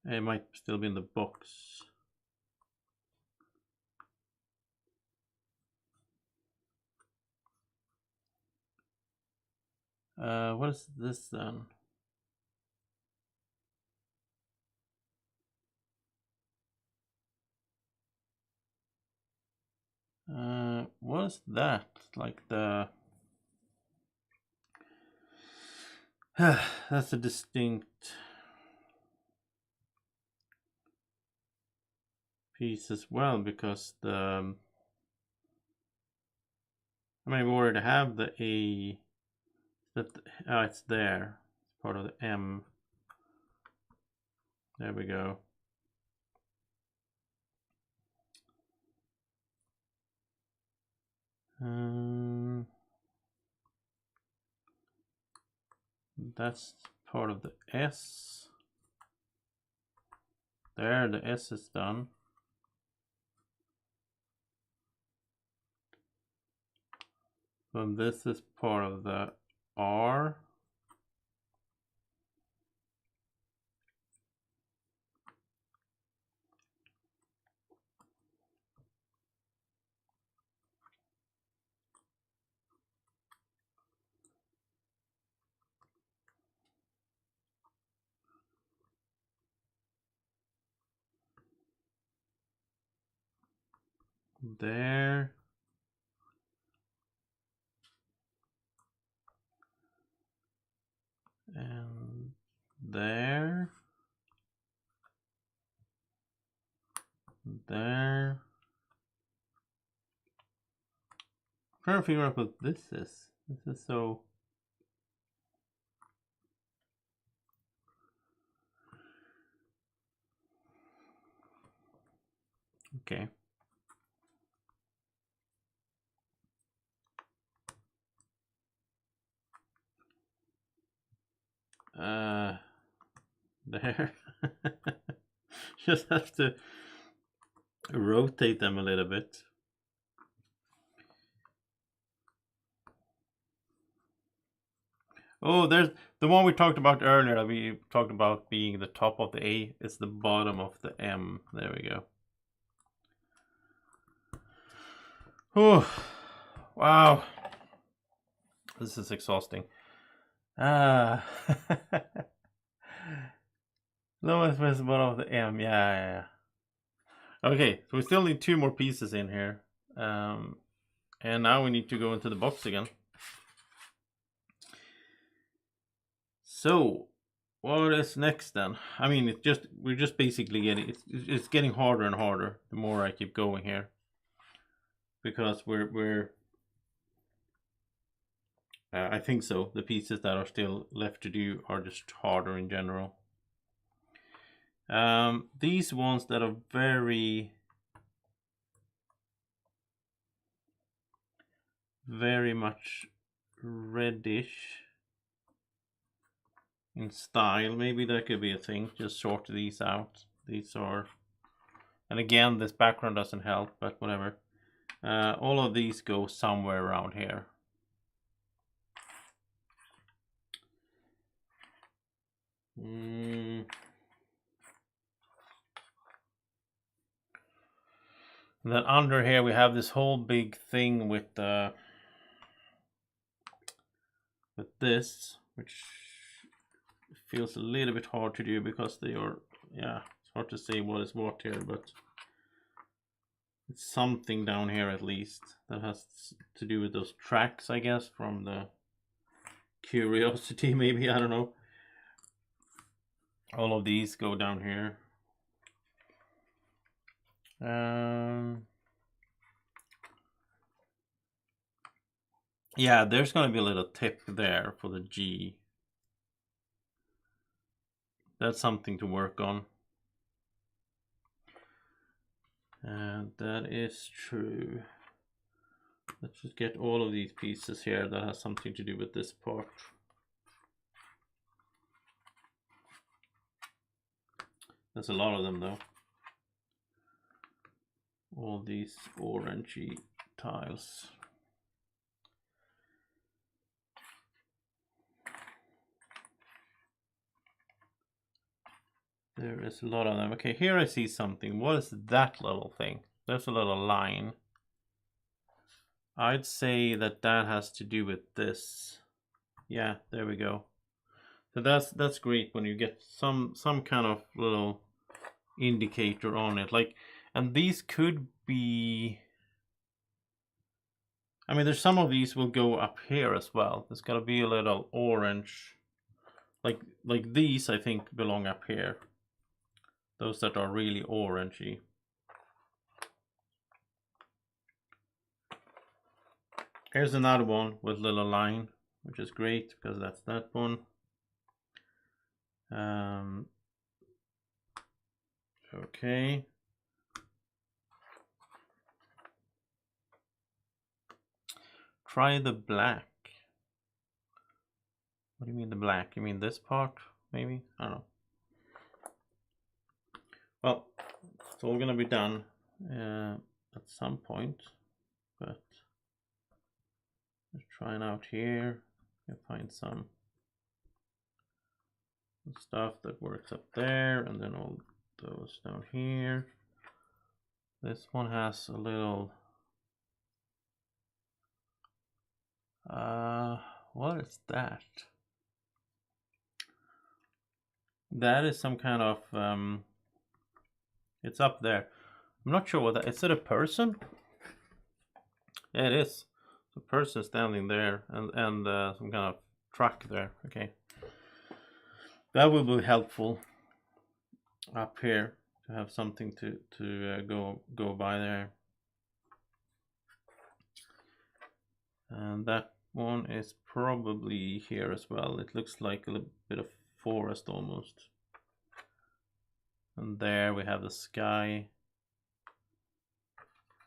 it might still be in the box. What is this then? What is that? Like the... That's a distinct piece as well, because the... I mean, we already have the A. That, it's there. It's part of the M. There we go. That's part of the S. There, the S is done. So this is part of the R. There. And there. There. I'm trying to figure out what this is. This is so... Okay. There. Just have to rotate them a little bit. Oh, there's the one we talked about earlier that we talked about being the top of the A. It's the bottom of the M. There we go. Oh, wow. This is exhausting. Ah. Lowest was bottom of the M. Yeah. Okay, so we still need 2 more pieces in here. And now we need to go into the box again. So, what is next then? I mean, we're just basically getting it's getting harder and harder the more I keep going here, because we're I think so. The pieces that are still left to do are just harder in general. These ones that are very much reddish in style, maybe that could be a thing. Just sort these out. These are, and again, this background doesn't help, but whatever. All of these go somewhere around here. And then under here we have this whole big thing with this, which feels a little bit hard to do because they are, yeah, it's hard to say what is what here, but it's something down here at least that has to do with those tracks, I guess, from the Curiosity, maybe, I don't know. All of these go down here. Yeah, there's gonna be a little tip there for the G. That's something to work on. And that is true. Let's just get all of these pieces here that has something to do with this part. There's a lot of them though. All these orangey tiles. There is a lot of them. Okay, here I see something. What is that little thing? There's a little line. I'd say that has to do with this. Yeah, there we go. So that's great when you get some kind of little indicator on it. Like, and these could be, I mean, there's some of these will go up here as well. There's gotta be a little orange. Like these I think belong up here. Those that are really orangey. Here's another one with little line, which is great because that's that one. Okay. Try the black. What do you mean the black? You mean this part, maybe? I don't know. Well, it's all gonna be done at some point, but let's try it out here and find some stuff that works up there, and then all those down here. This one has a little what is that? That is some kind of it's up there. I'm not sure what that is. It a person? Yeah, it is. A person standing there, and some kind of truck there. Okay, that will be helpful up here to have something to go by there. And that one is probably here as well. It looks like a little bit of forest almost. And there we have the sky.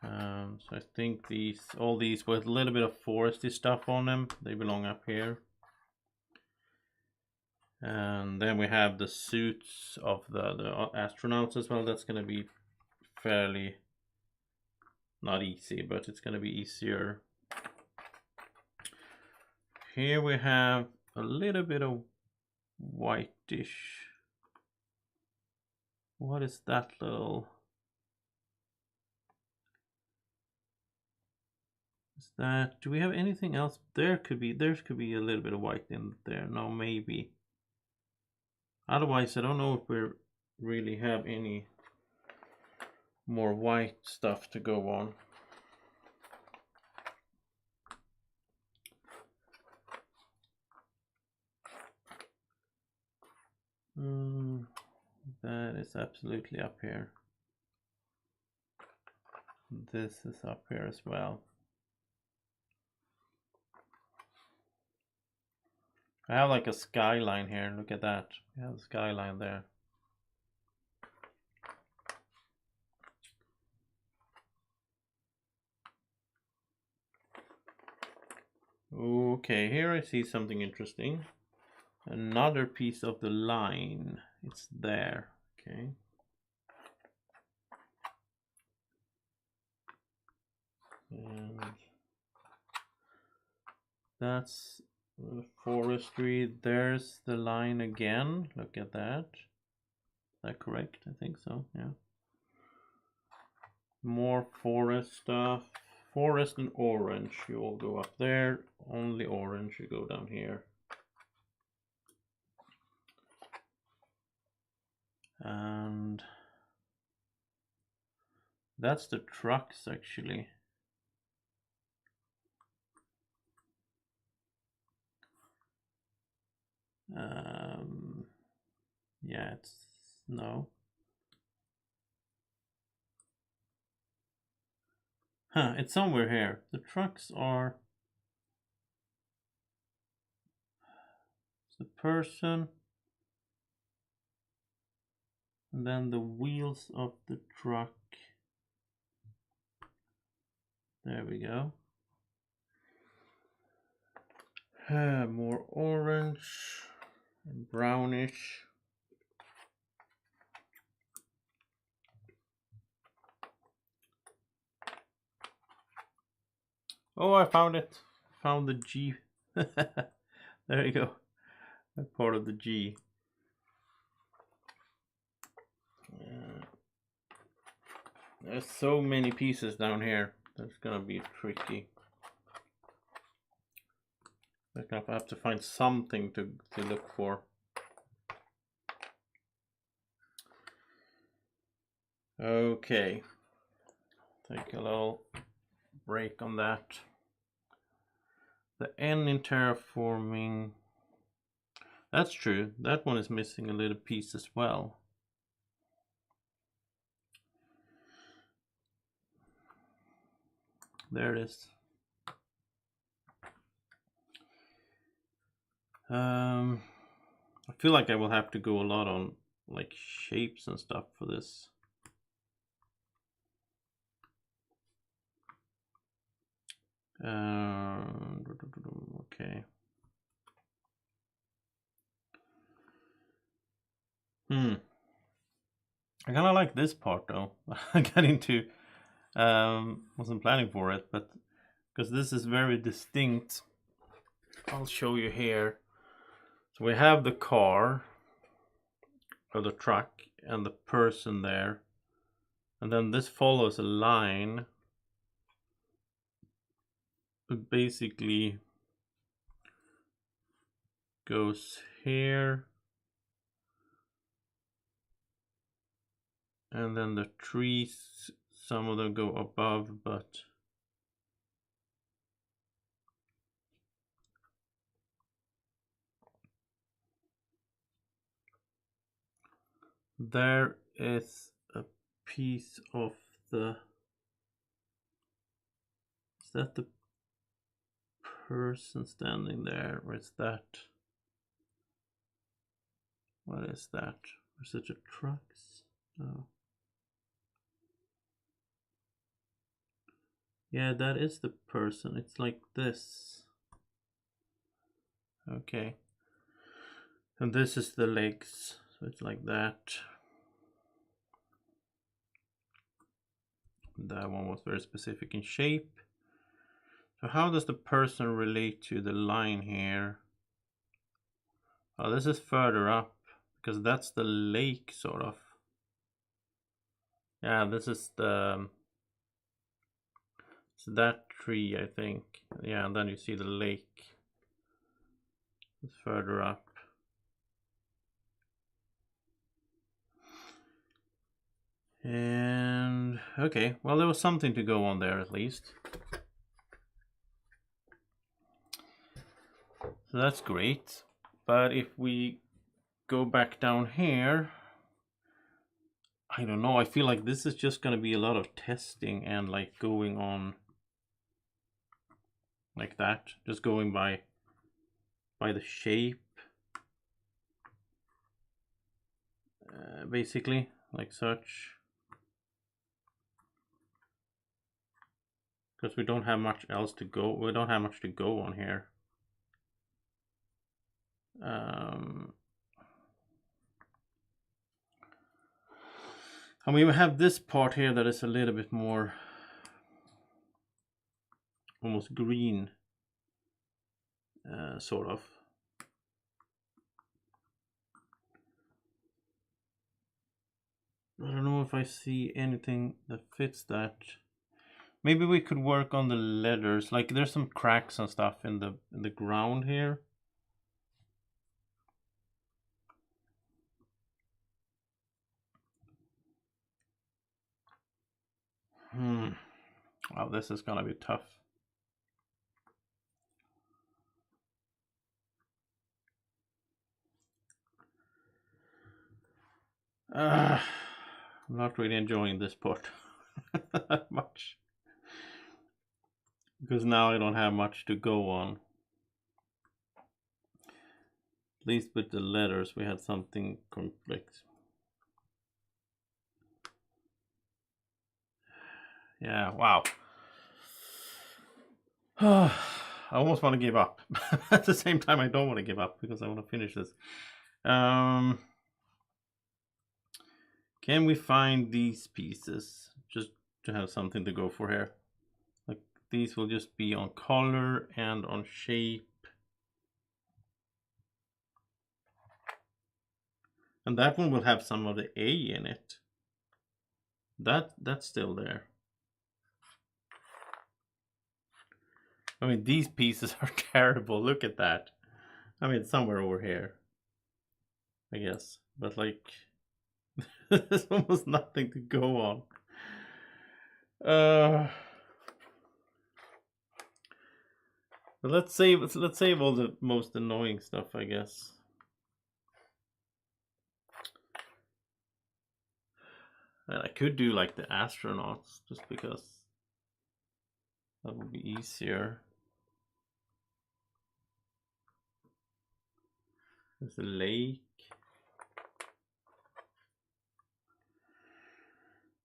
So I think all these with a little bit of foresty stuff on them, they belong up here. And then we have the suits of the astronauts as well. That's going to be fairly not easy, but it's going to be easier. Here we have a little bit of whitish. What is that little? Is that? Do we have anything else? There could be a little bit of white in there. No, maybe. Otherwise, I don't know if we really have any more white stuff to go on. That is absolutely up here. This is up here as well. I have like a skyline here. Look at that. We have a skyline there. Okay, here I see something interesting. Another piece of the line. It's there. Okay. And that's the forestry. There's the line again. Look at that. Is that correct? I think so. Yeah. More forest stuff. Forest and orange. You all go up there. Only orange. You go down here. And that's the trucks actually. Yeah, it's no. Huh, it's somewhere here. The trucks are the person, and then the wheels of the truck. There we go. More orange and brownish. Oh, I found it. Found the G. There you go. That part of the G. There's so many pieces down here. That's gonna be tricky. I have to find something to look for. Okay. Take a little break on that. The N in terraforming. That's true. That one is missing a little piece as well. There it is. I feel like I will have to go a lot on like shapes and stuff for this. Okay. I kind of like this part though. I got into, wasn't planning for it, but because this is very distinct. I'll show you here. So we have the car, or the truck, and the person there. And then this follows a line. It basically goes here. And then the trees, some of them go above, but there is a piece of the, is that the person standing there, or is that, what is that? Is it a trucks? No. Yeah, that is the person. It's like this. Okay. And this is the legs. So it's like that. That one was very specific in shape. So how does the person relate to the line here? Oh, this is further up because that's the lake, sort of. Yeah, this is the... It's that tree, I think. Yeah, and then you see the lake. It's further up. And okay, well, there was something to go on there at least. So that's great. But if we go back down here, I don't know, I feel like this is just going to be a lot of testing and like going on like that, just going by the shape, basically, like such. Because we don't have much else to go. We don't have much to go on here. I mean, we have this part here that is a little bit more almost green, sort of. I don't know if I see anything that fits that. Maybe we could work on the letters. Like there's some cracks and stuff in the ground here. Oh, this is gonna be tough. I'm not really enjoying this part that much. Because now I don't have much to go on. At least with the letters we had something complex. Yeah, wow. I almost want to give up. At the same time, I don't want to give up because I want to finish this. Can we find these pieces just to have something to go for here? Like these will just be on color and on shape. And that one will have some of the A in it. That's still there. I mean, these pieces are terrible. Look at that. I mean, somewhere over here, I guess. But like, there's almost nothing to go on. But let's save all the most annoying stuff, I guess. And I could do like the astronauts, just because that would be easier. There's a lake.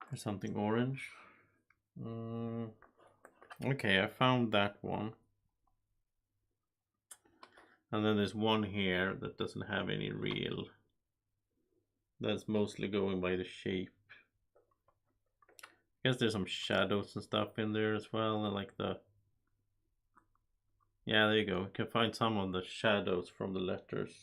There's something orange. Okay, I found that one. And then there's one here that doesn't have any real. That's mostly going by the shape. I guess there's some shadows and stuff in there as well, and like the... Yeah, there you go. You can find some of the shadows from the letters.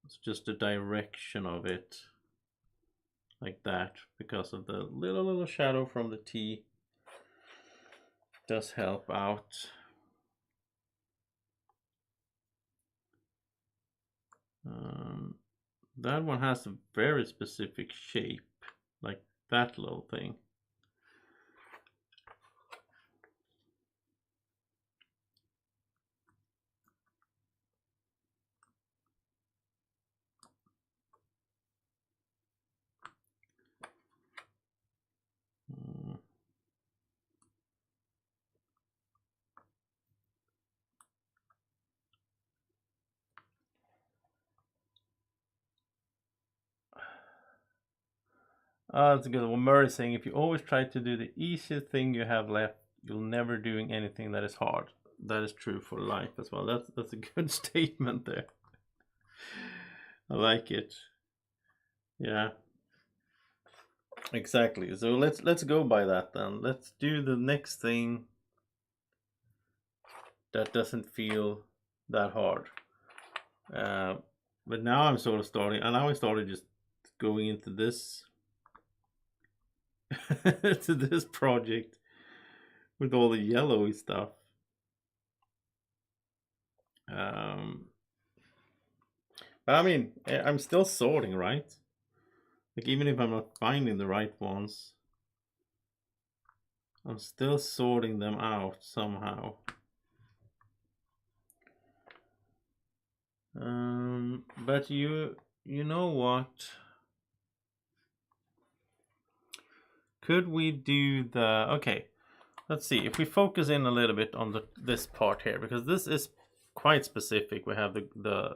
It's just the direction of it, like that, because of the little shadow from the T. Does help out. That one has a very specific shape, like that little thing. That's a good one. Murray saying, if you always try to do the easiest thing you have left, you'll never doing anything that is hard. That is true for life as well. That's a good statement there. I like it. Yeah. Exactly. So let's go by that then. Let's do the next thing that doesn't feel that hard. But now I'm sort of starting, and now I started just going into this to this project with all the yellowy stuff. But I mean, I'm still sorting, right? Like, even if I'm not finding the right ones, I'm still sorting them out somehow. But you know what? Could we do the... Okay, let's see. If we focus in a little bit on this part here, because this is quite specific. We have the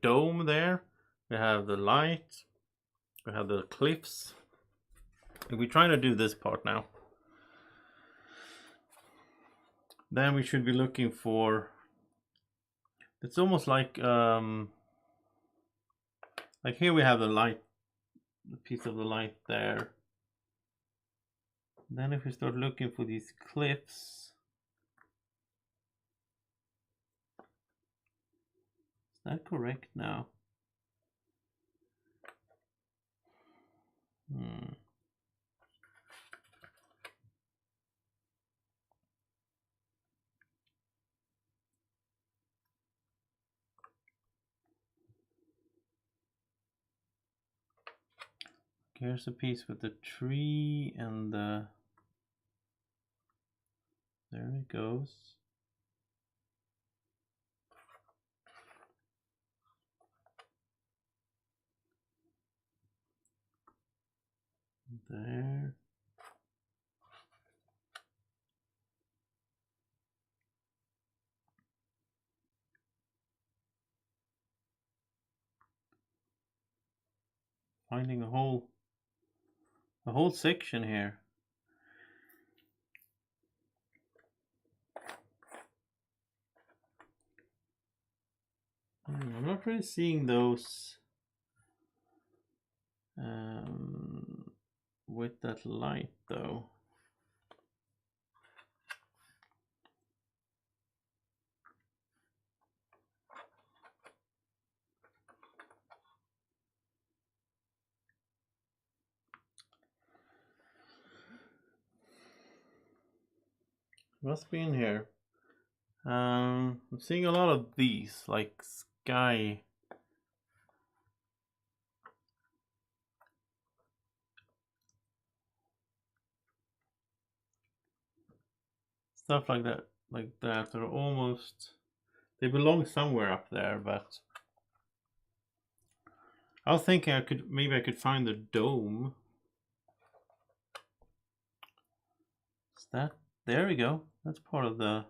dome there. We have the light. We have the cliffs. If we're trying to do this part now, then we should be looking for... It's almost like here we have the light, the piece of the light there. Then if we start looking for these cliffs, is that correct now? Here's a piece with the tree and the... There it goes. There. Finding a whole section here. I'm not really seeing those with that light though. Must be in here. I'm seeing a lot of these, like sky. Stuff like that. They're almost... They belong somewhere up there, but... I was thinking maybe I could find the dome. Is that... There we go. That's part of the...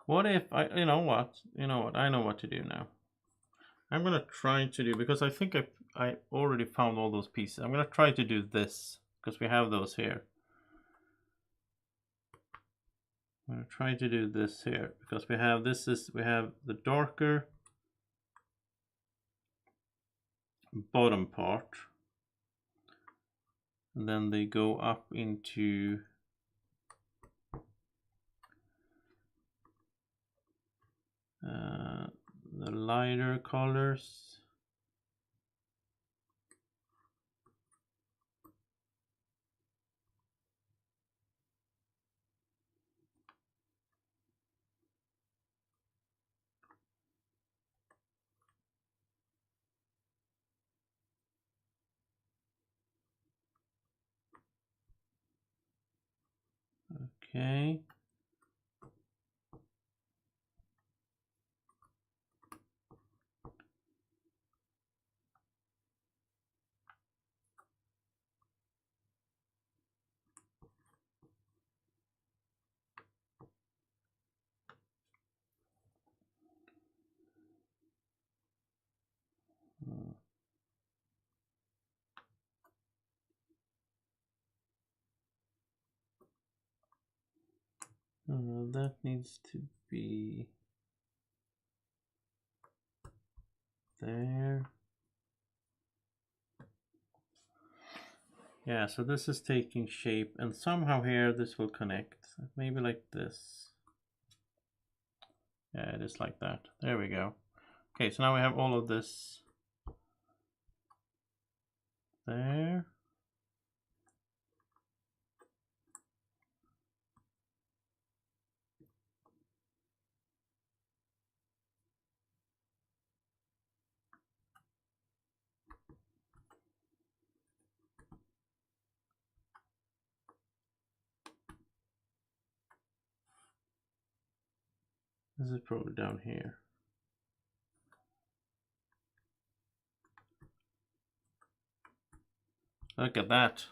What if you know what? I know what to do now. I'm gonna try to do, because I think I already found all those pieces. I'm gonna try to do this because we have those here. I'm gonna try to do this here because we have we have the darker bottom part, and then they go up into the lighter colors. Okay. That needs to be there. Yeah, so this is taking shape, and somehow here this will connect. Maybe like this. Yeah, it is like that. There we go. Okay, so now we have all of this there. This is probably down here. Look at that.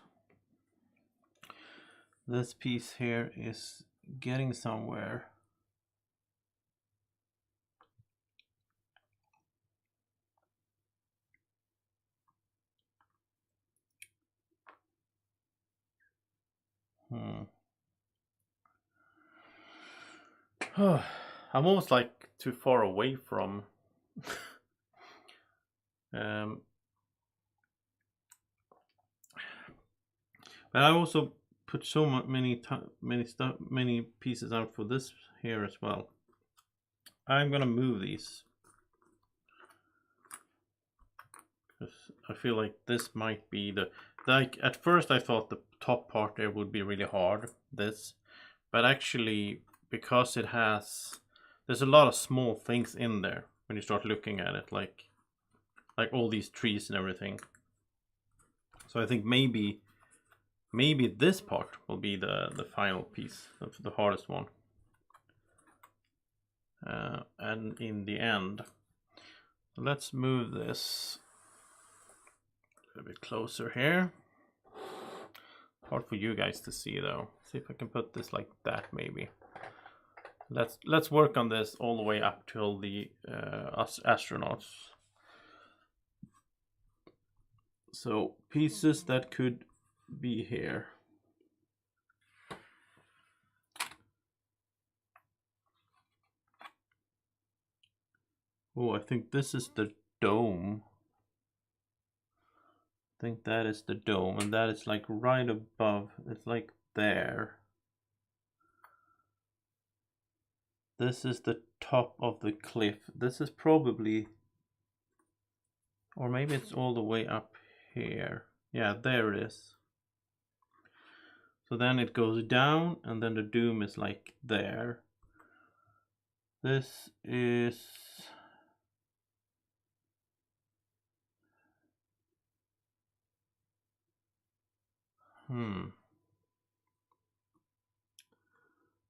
This piece here is getting somewhere. I'm almost like too far away from but I also put so many pieces out for this here as well. I'm gonna move these because I feel like this might be the like at first I thought the top part there would be really hard, this, but actually because it has there's a lot of small things in there when you start looking at it, like all these trees and everything. So I think maybe this part will be the final piece, the hardest one. And in the end, let's move this a bit closer here. Hard for you guys to see though. See if I can put this like that maybe. Let's work on this all the way up till the astronauts. So pieces that could be here. Oh, I think this is the dome. I think that is the dome, and that is like right above. It's like there. This is the top of the cliff. This is probably, or maybe it's all the way up here. Yeah, there it is. So then it goes down, and then the dome is like there. This is...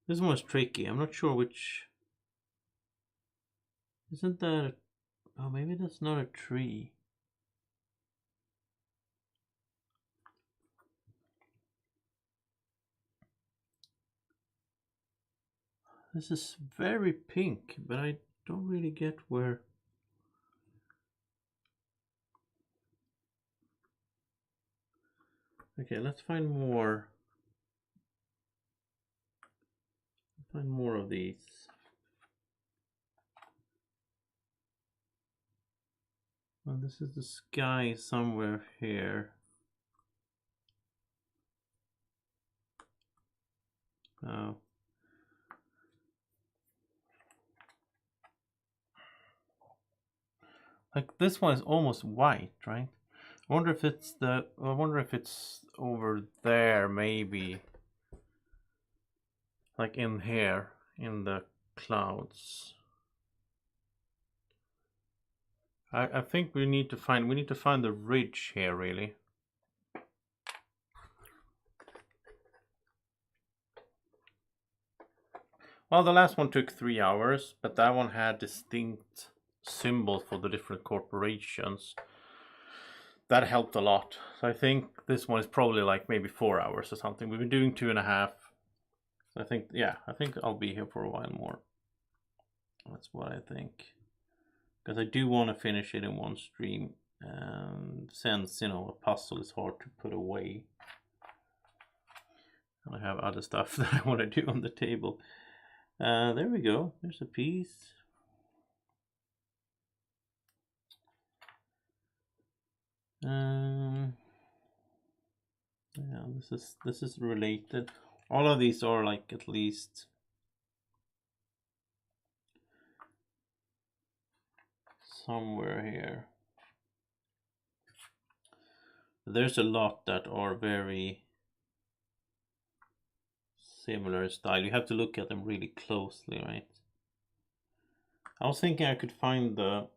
This one was tricky. I'm not sure which... Isn't that... Oh, maybe that's not a tree. This is very pink, but I don't really get where... Okay, let's find more. Find more of these. Well, this is the sky somewhere here. Oh. Like this one is almost white, right? I wonder if it's the... I wonder if it's over there, maybe. Like in here, in the clouds. I think we need to find the ridge here, really. Well, the last one took 3 hours, but that one had distinct symbols for the different corporations. That helped a lot. So I think this one is probably like maybe 4 hours or something. We've been doing 2.5. So I think, yeah, I think I'll be here for a while more. That's what I think. Because I do want to finish it in one stream. And since, you know, a puzzle is hard to put away. I have other stuff that I want to do on the table. There we go. There's a piece. Yeah, this is related. All of these are like at least somewhere here. There's a lot that are very similar style. You have to look at them really closely, right? I was thinking I could find the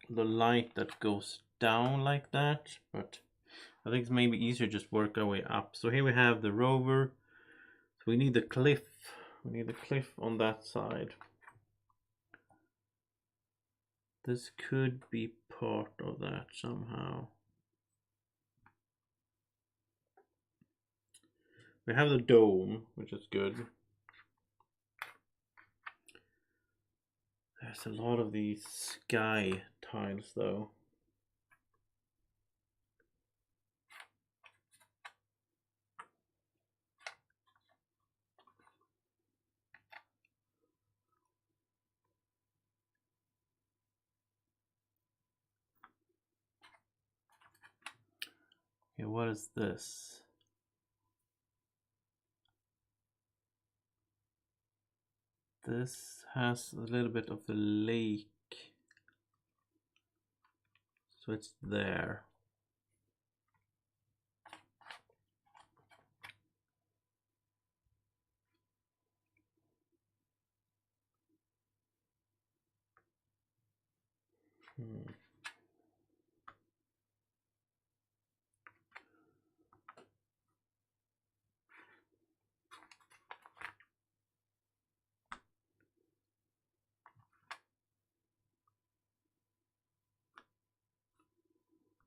light that goes down like that, but I think it's maybe easier just work our way up. So here we have the rover. So we need the cliff. We need the cliff on that side. This could be part of that somehow. We have the dome, which is good. There's a lot of these sky tiles though. Okay, what is this? This has a little bit of the lake. So it's there.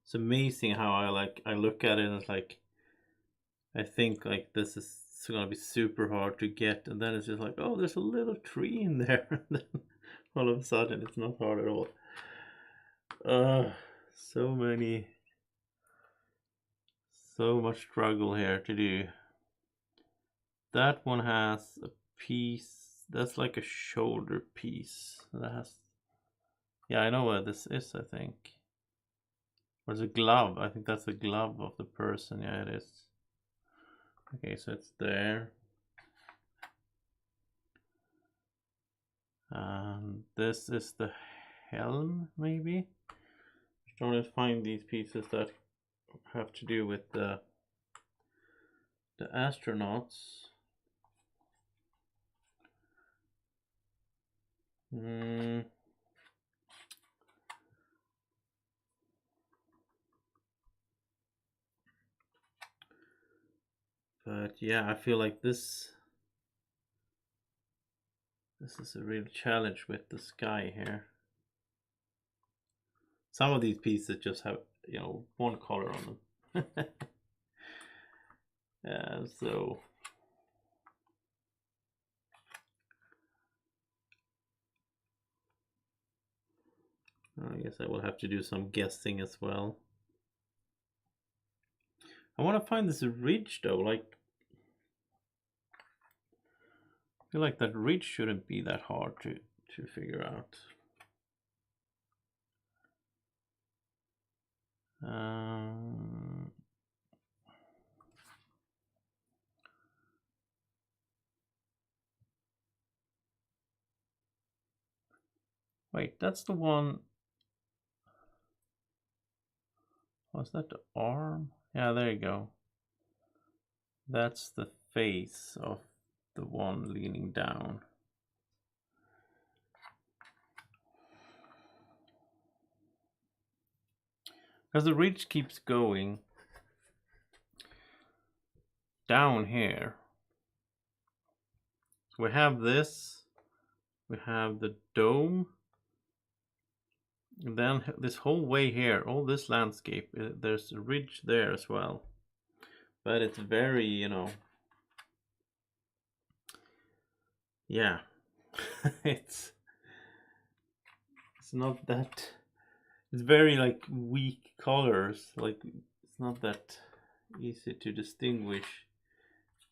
It's amazing how I look at it and it's like I think like this is gonna be super hard to get, and then it's just like, oh, there's a little tree in there, and then all of a sudden it's not hard at all. So much struggle here to do. That one has a piece that's like a shoulder piece that has, yeah, I know what this is, I think. Or it's a glove. I think that's the glove of the person. Yeah, it is. Okay, so it's there. This is the helm, maybe? I'm trying to find these pieces that have to do with the astronauts. But yeah, I feel like this is a real challenge with the sky here. Some of these pieces just have, you know, one color on them. So I guess I will have to do some guessing as well. I want to find this ridge though, like I feel like that ridge shouldn't be that hard to figure out. Wait, that's the one. Was that the arm? Yeah, there you go. That's the face of the one leaning down. Because the ridge keeps going down here. So we have this, we have the dome, and then this whole way here, all this landscape, there's a ridge there as well. But it's very, you know, yeah, it's not that, it's very like weak colors, like it's not that easy to distinguish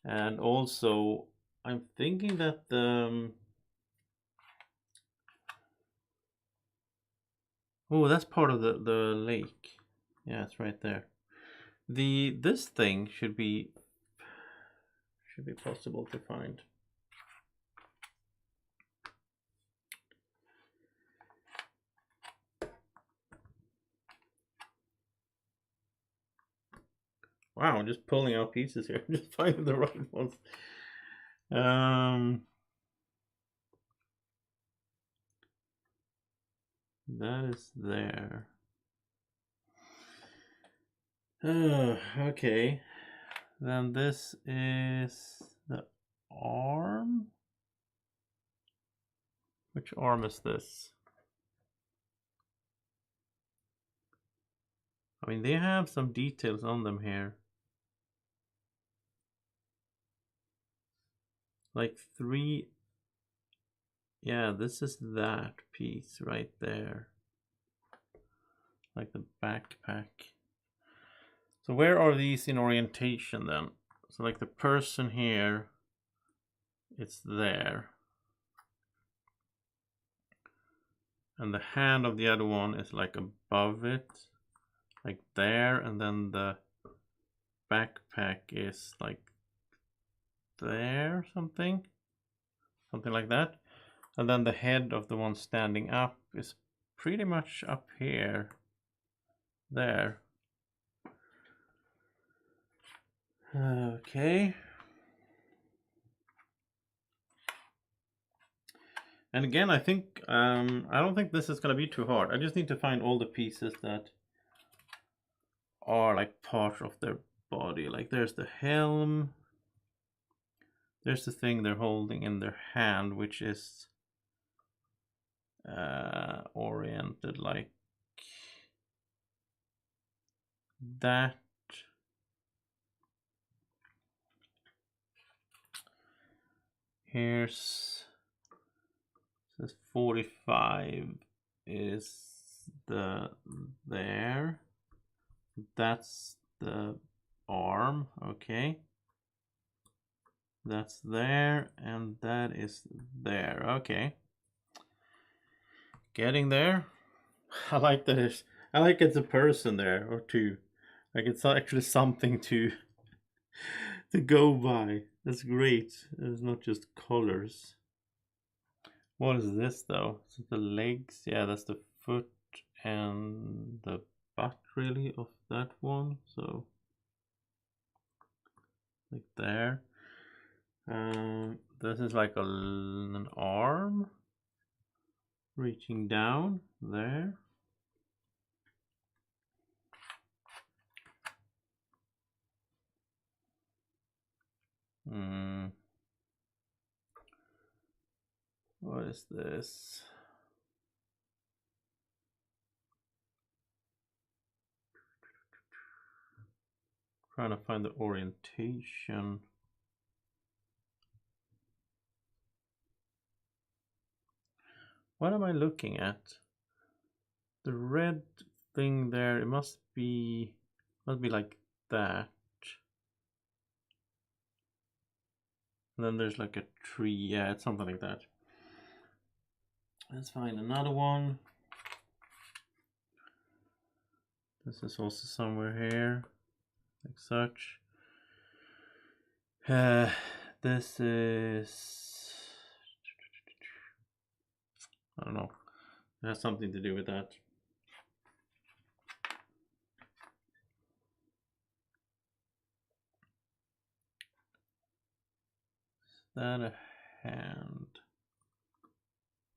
And also, I'm thinking that the oh, that's part of the lake. Yeah, it's right there. This thing should be possible to find. Wow, I'm just pulling out pieces here, just finding the right ones. That is there. Okay. Then this is the arm. Which arm is this? I mean, they have some details on them here. Like 3. Yeah, this is that piece right there. Like the backpack. So where are these in orientation then? So like the person here, it's there. And the hand of the other one is like above it, like there. And then the backpack is like there, something like that. And then the head of the one standing up is pretty much up here, there. Okay. And again, I think I don't think this is gonna be too hard. I just need to find all the pieces that are like part of their body. Like there's the helm. There's the thing they're holding in their hand, which is oriented like that. Here's says 45 is the there. That's the arm, okay. That's there, and that is there, okay. Getting there. I like that it's a person there, or two. Like it's actually something to go by. That's great. It's not just colors. What is this though? Is it the legs? Yeah, that's the foot and the butt really of that one. So like there. This is like an arm reaching down there. What is this? Trying to find the orientation. What am I looking at? The red thing there, it must be like that. And then there's like a tree. Yeah, it's something like that. Let's find another one. This is also somewhere here, like such. This is, I don't know. It has something to do with that. Is that a hand?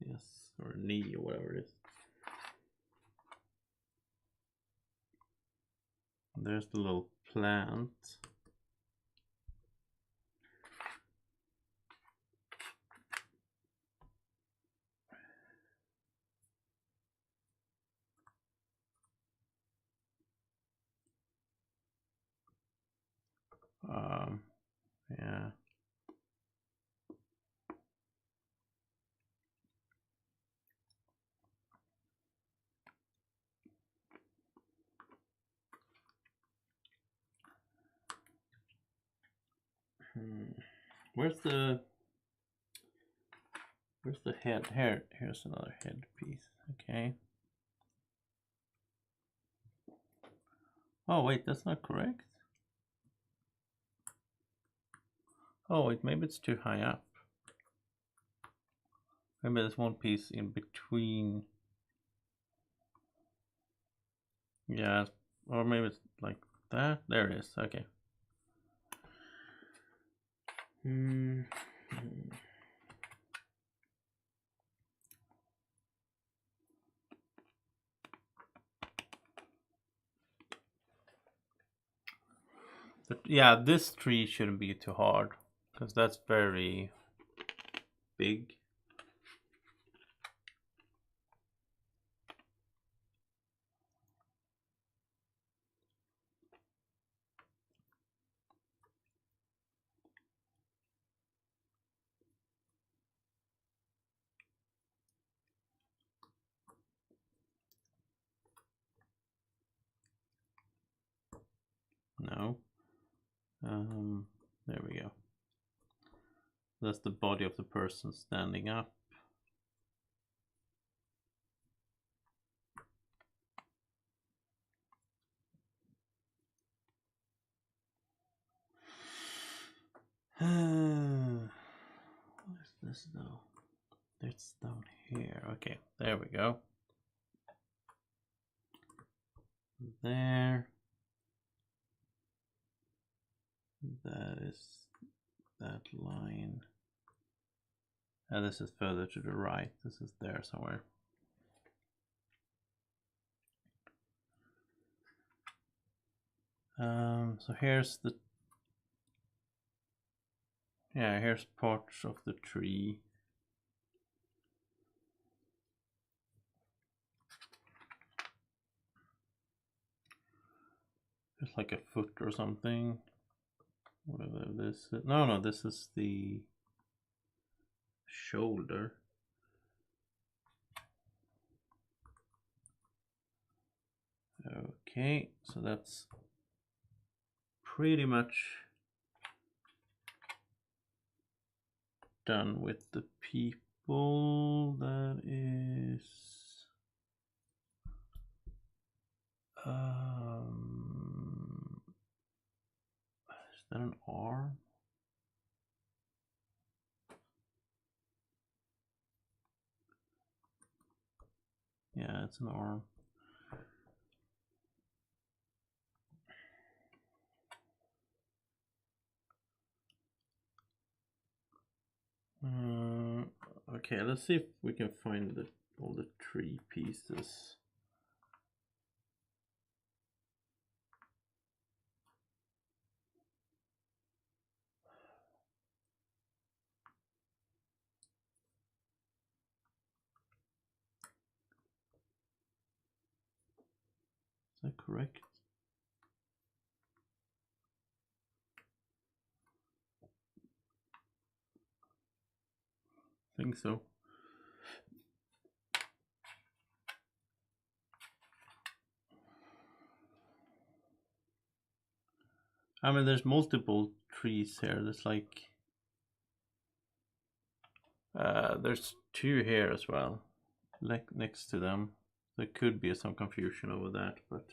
Yes, or a knee or whatever it is. There's the little plant. Yeah. Where's the head? Here's another head piece. Okay. Oh wait, that's not correct. Oh wait, maybe it's too high up. Maybe there's one piece in between. Yeah, or maybe it's like that. There it is. Okay. But yeah, this tree shouldn't be too hard because that's very big. No. There we go. That's the body of the person standing up. What is this though? It's down here. Okay, there we go. There. That is that line. And this is further to the right. This is there somewhere. So here's the here's parts of the tree. Just like a foot or something. Whatever this is. No, this is the shoulder. Okay, so that's pretty much done with the people. That is that an arm? Yeah, it's an arm. Okay, let's see if we can find all the tree pieces. Is that correct? I think so. I mean, there's multiple trees here. There's like there's two here as well, like next to them. There could be some confusion over that, but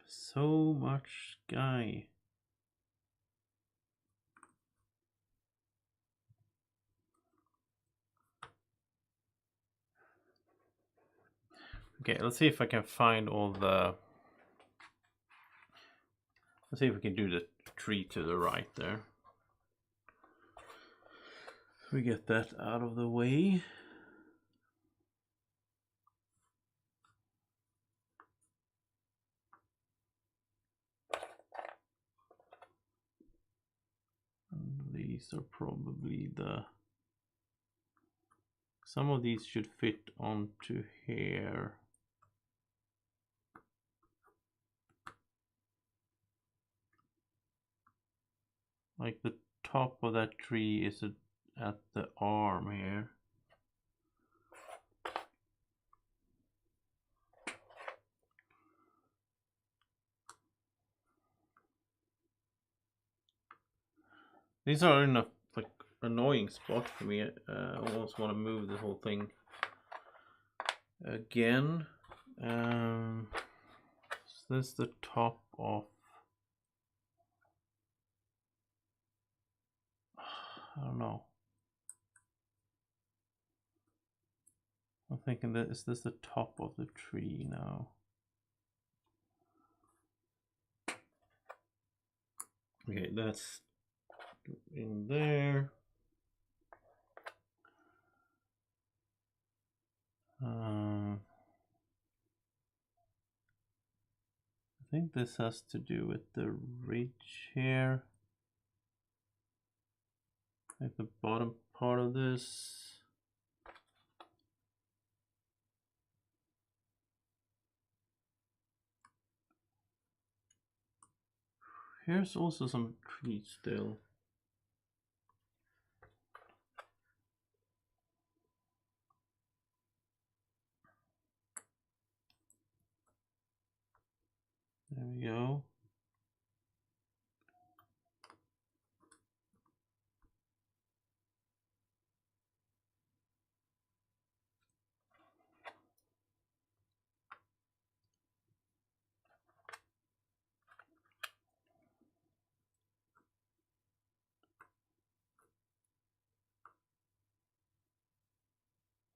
so much sky. Okay, let's see if I can find all the. Let's see if we can do the tree to the right there. We get that out of the way. And these are probably the. Some of these should fit onto here. Like the top of that tree is at the arm here. These are in a like annoying spot for me. I almost want to move the whole thing again. Is this the top of? I don't know. I'm thinking that is this the top of the tree now? Okay, that's in there. I think this has to do with the ridge here. Like the bottom part of this. Here's also some trees still. There we go.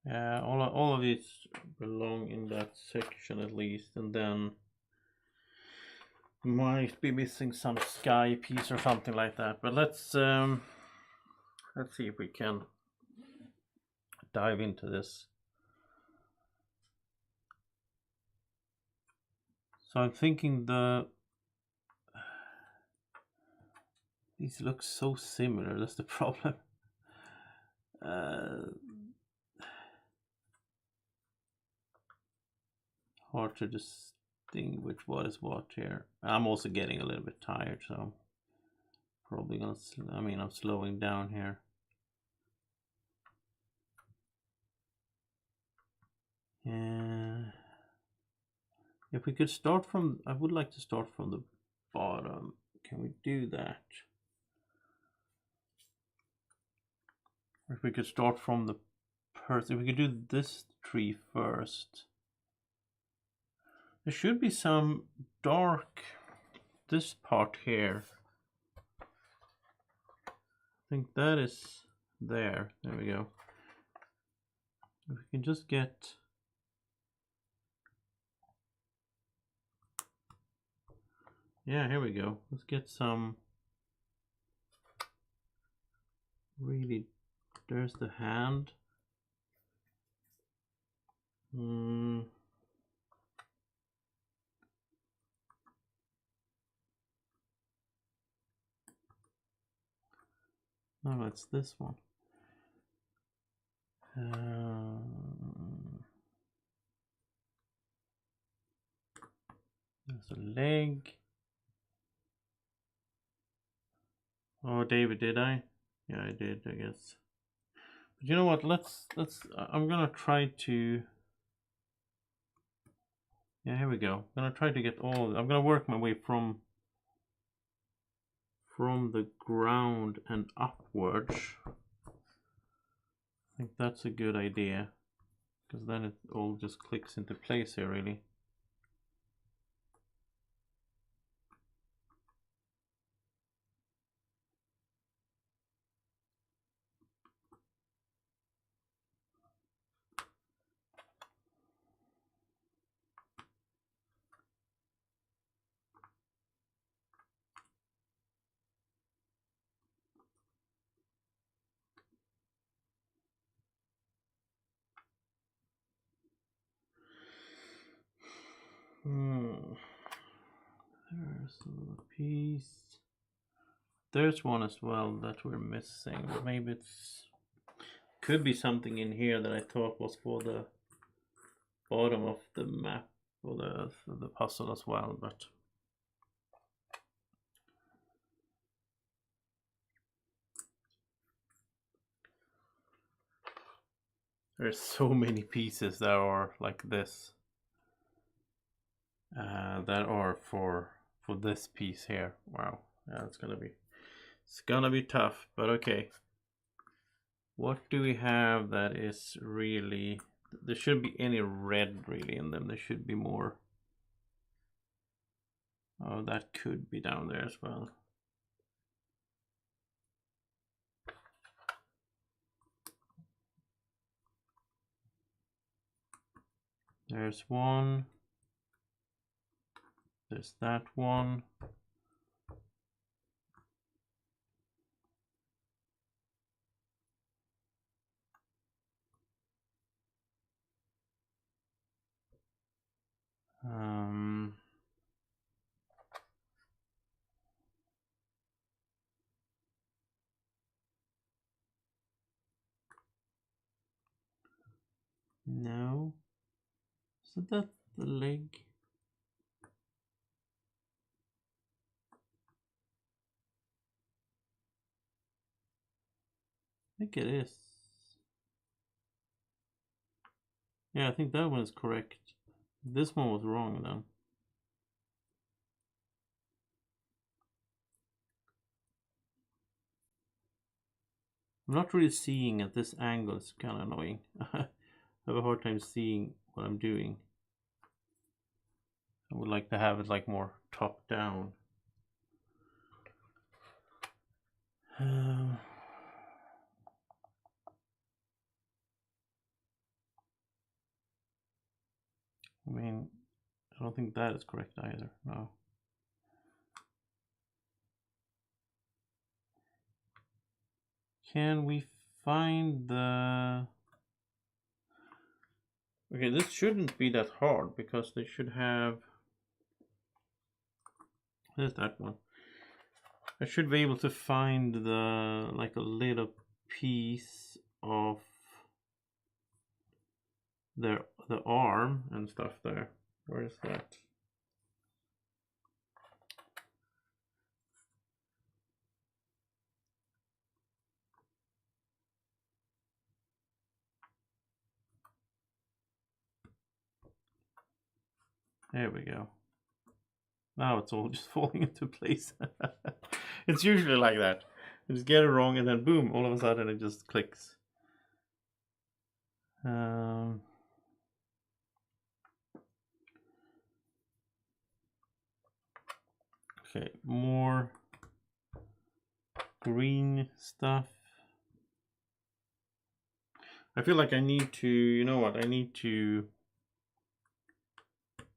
Yeah, all of these belong in that section at least, and then might be missing some sky piece or something like that. But let's see if we can dive into this. So I'm thinking these look so similar. That's the problem. Hard to distinguish what is what here. I'm also getting a little bit tired, so probably gonna. I'm slowing down here. Yeah. If we could start from, I would like to start from the bottom. Can we do that? If we could start from the if we could do this tree first. There should be some dark, this part here. I think that is there. There we go. If we can just get, yeah, here we go. Let's get some really, there's the hand. No, it's this one. There's a leg. Oh, David, did I? Yeah, I did, I guess. But you know what? Let's. I'm gonna try to. Yeah, here we go. I'm gonna try to get all. I'm gonna work my way from the ground and upwards. I think that's a good idea, because then it all just clicks into place here, really. There's a piece. There's one as well that we're missing. Maybe it's could be something in here that I thought was for the bottom of the map or the puzzle as well, but There's so many pieces that are like this. That are for this piece here. Wow, yeah, it's gonna be tough, but okay. What do we have that is really? There shouldn't be any red really in them. There should be more. Oh, that could be down there as well. There's one. There's that one. No. So that's the leg. I think it is. Yeah, I think that one is correct. This one was wrong then. I'm not really seeing at this angle. It's kind of annoying. I have a hard time seeing what I'm doing. I would like to have it like more top down. I mean, I don't think that is correct either. No. Can we find the... Okay, this shouldn't be that hard because they should have... There's that one. I should be able to find the like a little piece of the arm and stuff there. Where is that? There we go. Now it's all just falling into place. It's usually like that. You just get it wrong and then boom, all of a sudden it just clicks. Okay, more green stuff. I feel like I need to, you know what, I need to,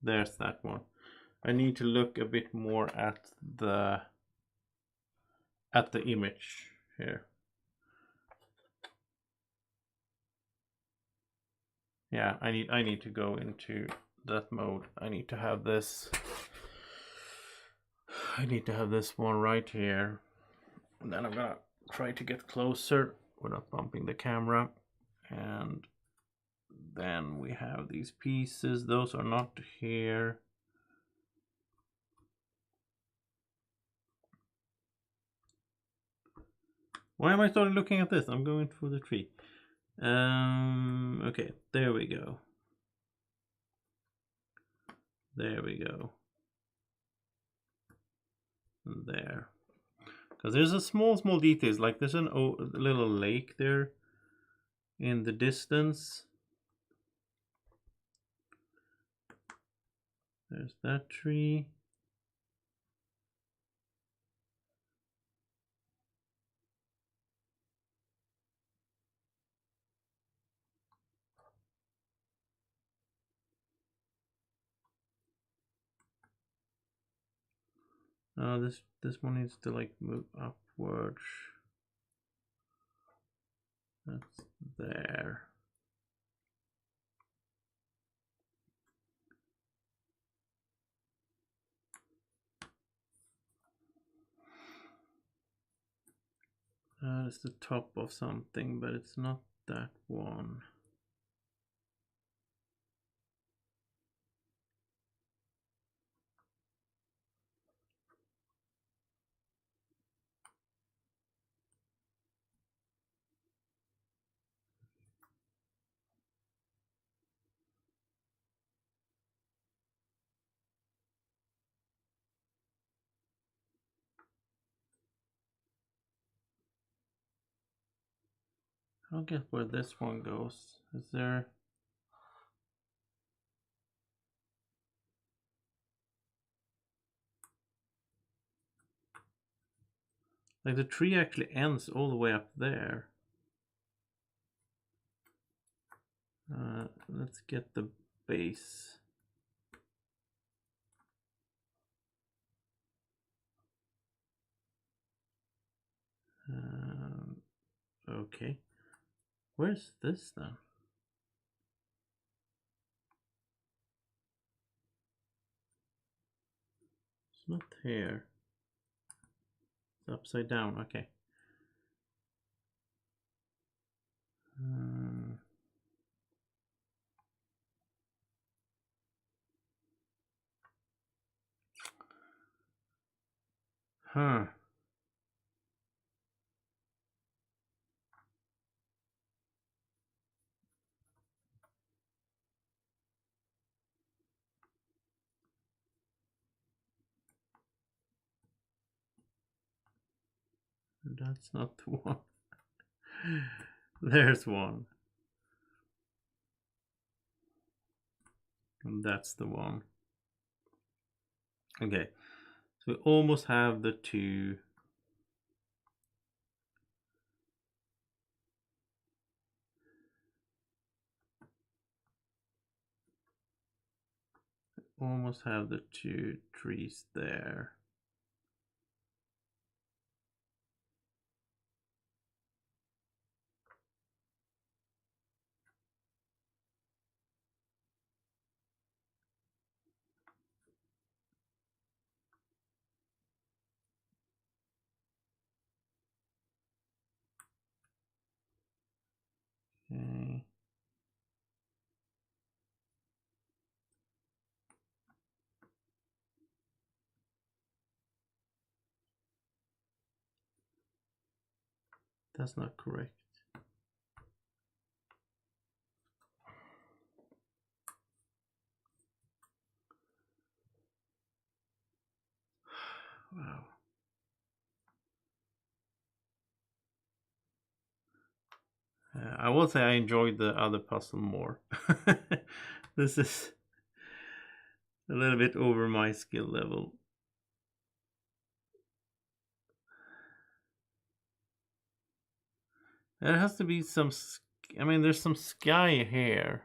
there's that one. I need to look a bit more at the image here. Yeah, I need to go into that mode. I need to have this. I need to have this one right here. And then I'm gonna try to get closer without bumping the camera. And then we have these pieces. Those are not here. Why am I starting looking at this? I'm going for the tree. Okay, there we go. There we go. And there. Because there's a small details, like there's a little lake there in the distance. There's that tree. This one needs to like move upwards. That's there. That is the top of something, but it's not that one. I don't get where this one goes. Is there... Like the tree actually ends all the way up there. Let's get the base. Okay. Where's this then? It's not here. It's upside down. Okay. Huh. That's not the one. There's one. And that's the one. Okay. So we almost have the two. Almost have the two trees there. Okay. That's not correct. Wow. I will say I enjoyed the other puzzle more. This is a little bit over my skill level. There has to be some... I mean, there's some sky here.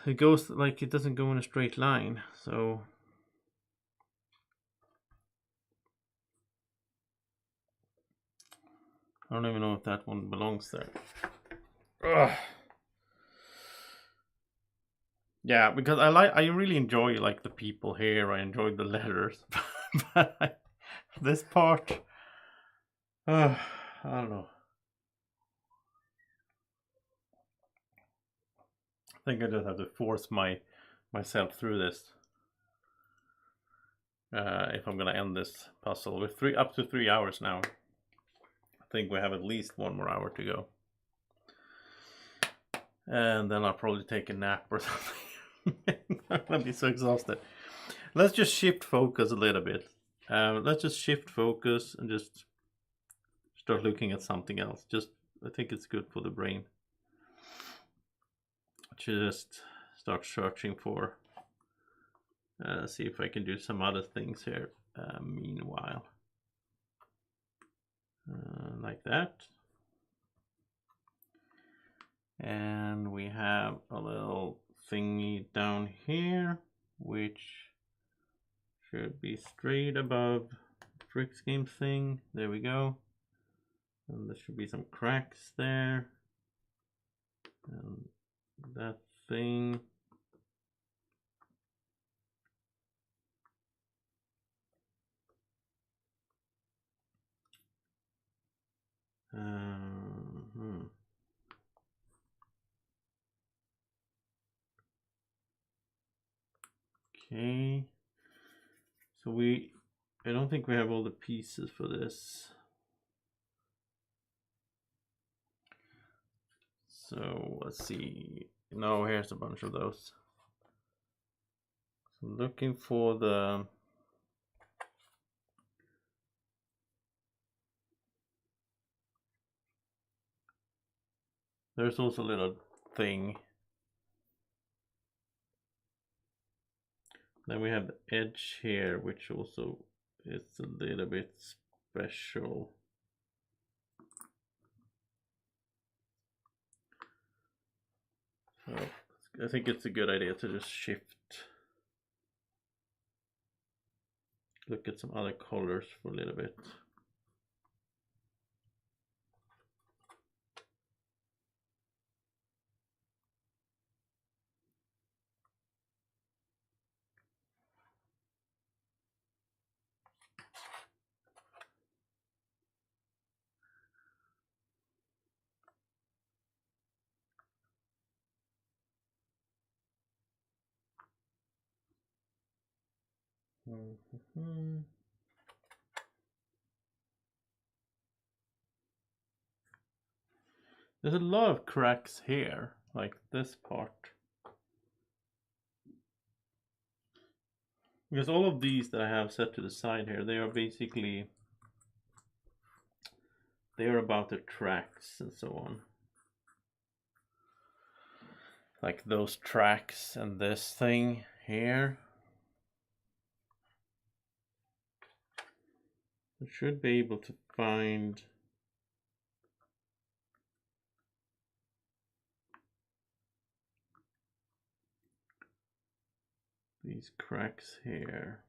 It goes like it doesn't go in a straight line, so... I don't even know if that one belongs there. Ugh. Yeah, because I really enjoy like the people here. I enjoy the letters, but this part, I don't know. I think I just have to force myself through this if I'm gonna end this puzzle. We're up to 3 hours now. I think we have at least 1 more hour to go, and then I'll probably take a nap or something. I'm gonna be so exhausted. Let's just shift focus a little bit. Let's just shift focus and just start looking at something else. I think it's good for the brain. Just start searching for, see if I can do some other things here meanwhile. Like that. And we have a little thingy down here, which should be straight above Fricks game thing. There we go. And there should be some cracks there. And that thing. Okay. So I don't think we have all the pieces for this. So let's see. No, here's a bunch of those. So looking for the There's also a little thing. Then we have the edge here, which also is a little bit special. So I think it's a good idea to just shift. Look at some other colors for a little bit. Mm-hmm. There's a lot of cracks here, like this part. Because all of these that I have set to the side here, they are basically, they are about the tracks and so on. Like those tracks and this thing here. I should be able to find these cracks here.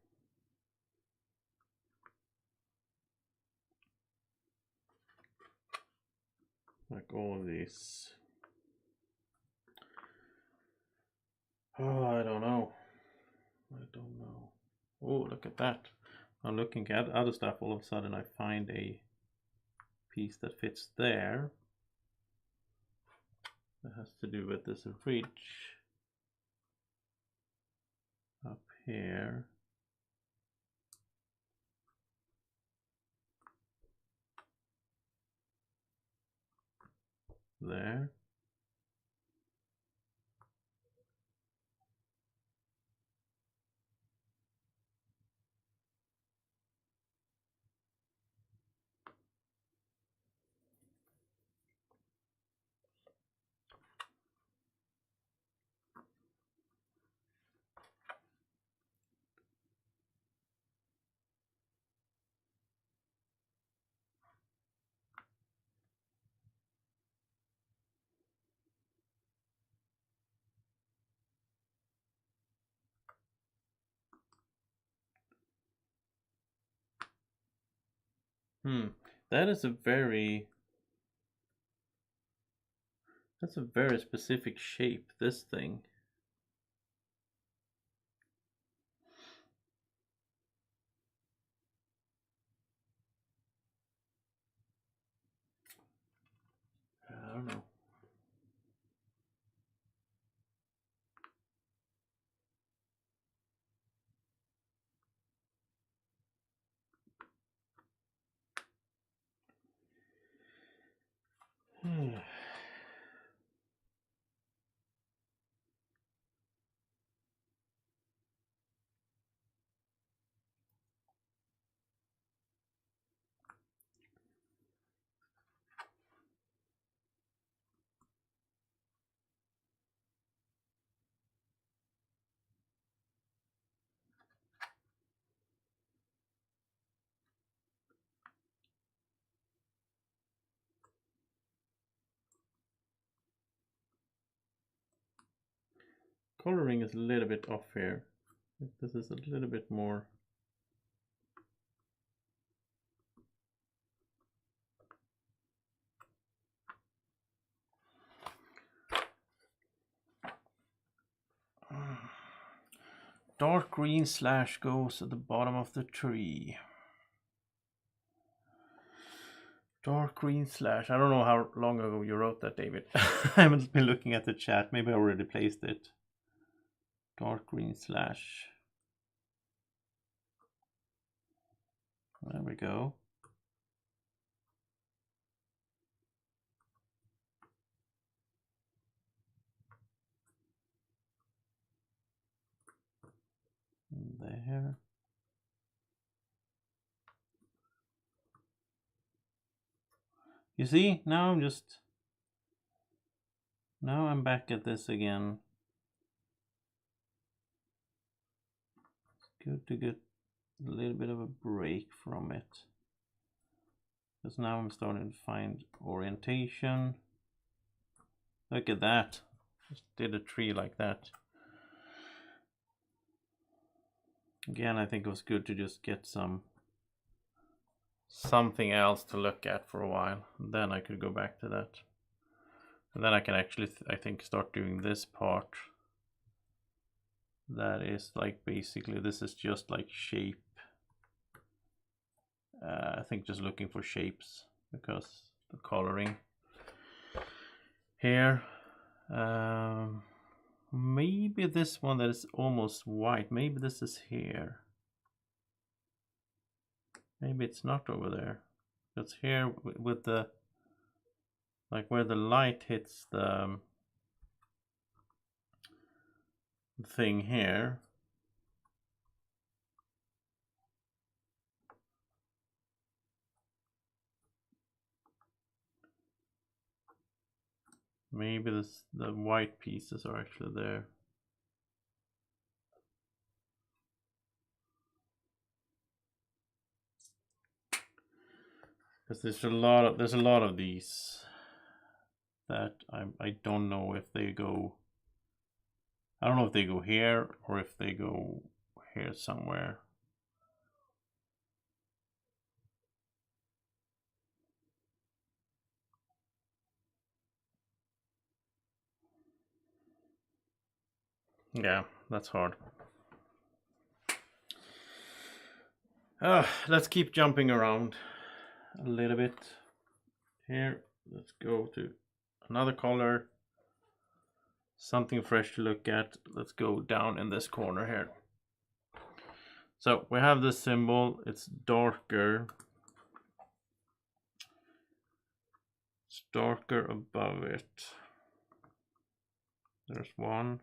Like all of these. Oh, I don't know. Oh, look at that. I'm looking at other stuff, all of a sudden I find a piece that fits there. That has to do with this ridge up here. There. That is that's a very specific shape, this thing. I don't know. Coloring is a little bit off here. This is a little bit more. Dark green slash goes at the bottom of the tree. Dark green slash. I don't know how long ago you wrote that, David. I haven't been looking at the chat. Maybe I already placed it. Dark green slash. There we go. There. You see, now I'm just Now I'm back at this again. It's good to get a little bit of a break from it. Because now I'm starting to find orientation. Look at that. Just did a tree like that. Again, I think it was good to just get something else to look at for a while. Then I could go back to that. And then I can actually, I think, start doing this part. That is like basically, this is just like shape. I think just looking for shapes because the coloring here. Maybe this one that is almost white. Maybe this is here. Maybe it's not over there. It's here with the, like where the light hits the thing here. Maybe the white pieces are actually there. Because there's a lot of these that I don't know if they go. I don't know if they go here or if they go here somewhere. Yeah, that's hard. Let's keep jumping around a little bit here. Let's go to another color, something fresh to look at. Let's go down in this corner here. So we have this symbol, it's darker. It's darker above it. There's one.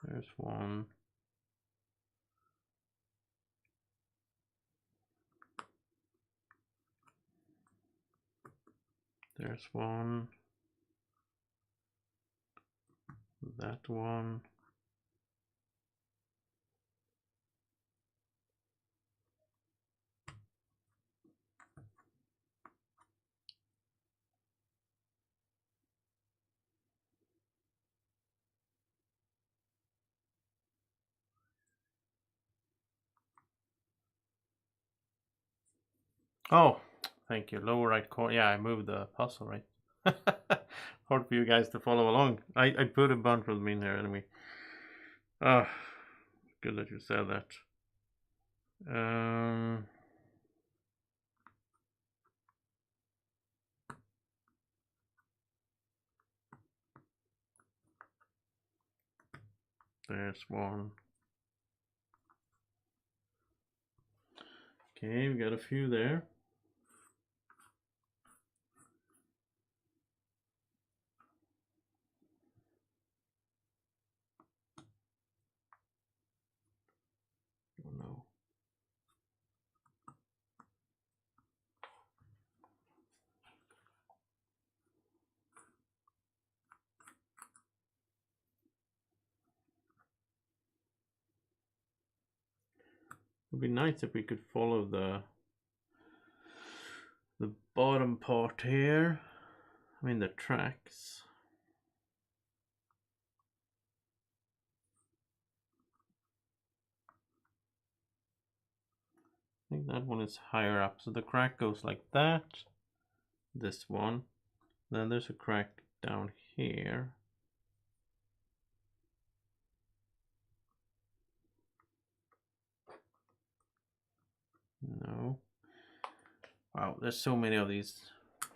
There's one. There's one. That one. Oh, thank you. Lower right corner. Yeah, I moved the puzzle, right? Hard for you guys to follow along. I put a bunch of them in there anyway. Ah, good that you said that. There's one. Okay, we got a few there. Oh no. It'd be nice if we could follow the bottom part here. I mean the tracks. I think that one is higher up. So the crack goes like that. This one. Then there's a crack down here. No. Wow, there's so many of these.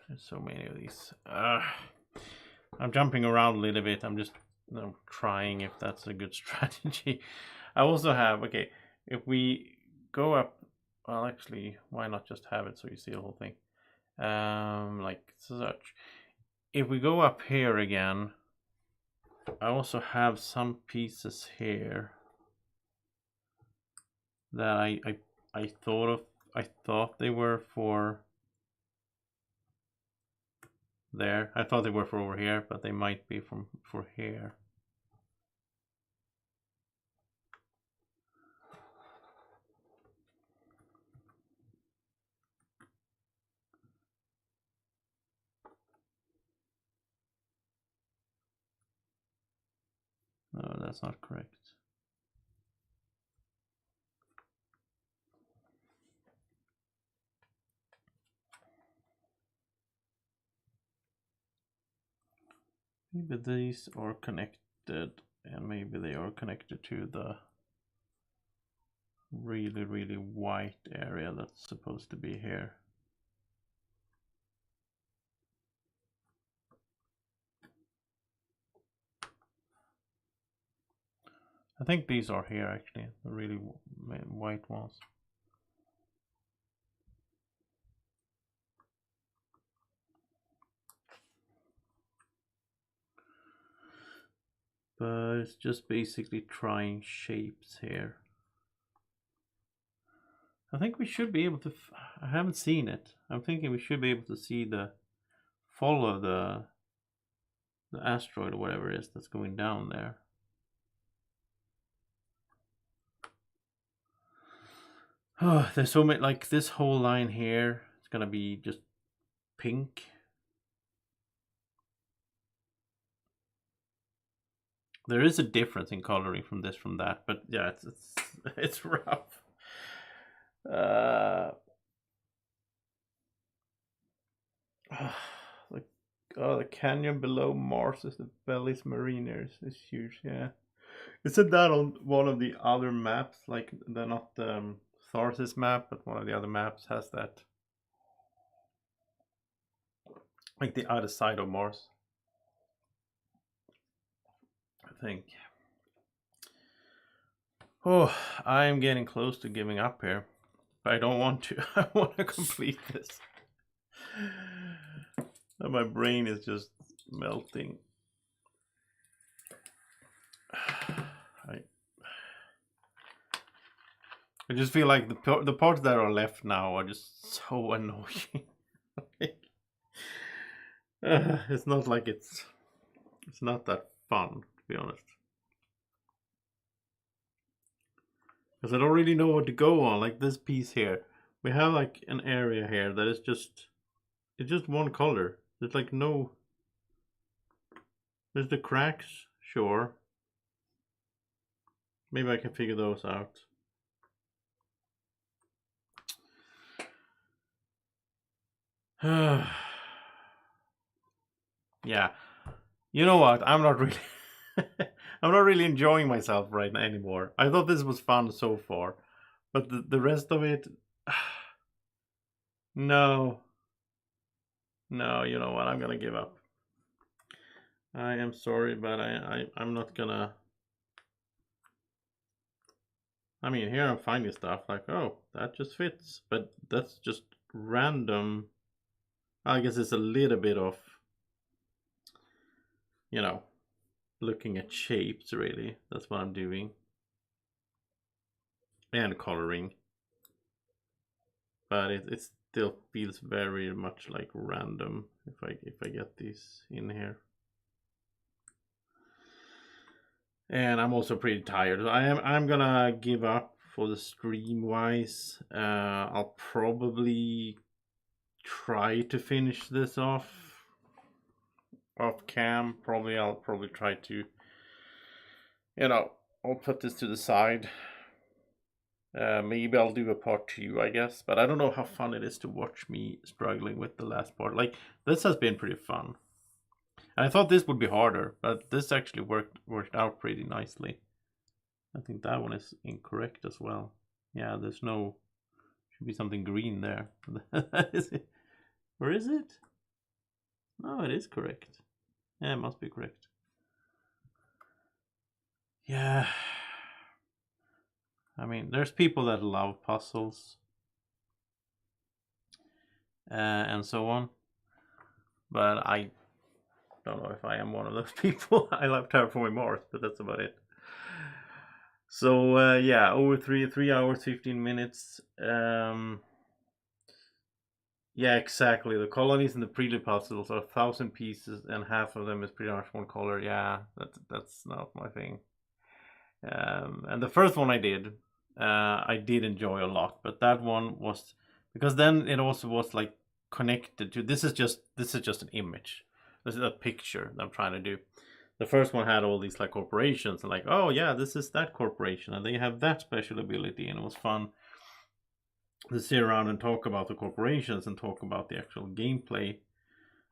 There's so many of these. I'm jumping around a little bit. I'm just trying if that's a good strategy. I also have, okay, if we go up, well, actually, why not just have it so you see the whole thing? Like such. If we go up here again, I also have some pieces here that I I thought they were for there. I thought they were for over here, but they might be for here. No, that's not correct. Maybe these are connected, and maybe they are connected to the really, really white area that's supposed to be here. I think these are here actually, the really white ones. But it's just basically trying shapes here. I think we should be able to, I haven't seen it. I'm thinking we should be able to see follow the asteroid or whatever it is that's going down there. Oh, there's so many, like this whole line here, it's gonna be just pink. There is a difference in coloring from this from that, but yeah, it's rough. The canyon below Mars is the Bellis Mariners. It's huge, yeah. Isn't that on one of the other maps? Like, they're not Tharsis map, but one of the other maps has that. Like the other side of Mars, I think. Oh, I'm getting close to giving up here. But I don't want to. I want to complete this. My brain is just melting. I just feel like the parts that are left now are just so annoying. It's not like it's not that fun, to be honest. Because I don't really know what to go on. Like this piece here, we have like an area here that is it's just one color. There's like no. There's the cracks, sure. Maybe I can figure those out. Yeah, you know what? I'm not really I'm not really enjoying myself right now anymore. I thought this was fun so far, but the rest of it, no, you know what? I'm gonna give up. I am sorry, but I'm not gonna. I mean, here I'm finding stuff like, oh, that just fits, but that's just random. I guess it's a little bit of, you know, looking at shapes, really. That's what I'm doing. And coloring. But it still feels very much like random if I get these in here. And I'm also pretty tired. I'm gonna give up for the stream wise. I'll probably try to finish this off cam. I'll probably try to, you know, I'll put this to the side. Maybe I'll do a part 2, I guess, but I don't know how fun it is to watch me struggling with the last part. Like, this has been pretty fun. And I thought this would be harder, but this actually worked out pretty nicely. I think that one is incorrect as well. Yeah, there's no, should be something green there. Is it? Or is it? No, it is correct. Yeah, it must be correct. Yeah. I mean, there's people that love puzzles. And so on. But I don't know if I am one of those people. I love Terraforming Mars, but that's about it. So yeah, over 3 hours 15 minutes. Yeah, exactly. The colonies and the prelude puzzles are 1,000 pieces, and half of them is pretty much one color. Yeah, that's not my thing. And the first one I did enjoy a lot, but that one was because then it also was like connected to this is just an image. This is a picture that I'm trying to do. The first one had all these like corporations and like, oh yeah, this is that corporation and they have that special ability, and it was fun to sit around and talk about the corporations and talk about the actual gameplay.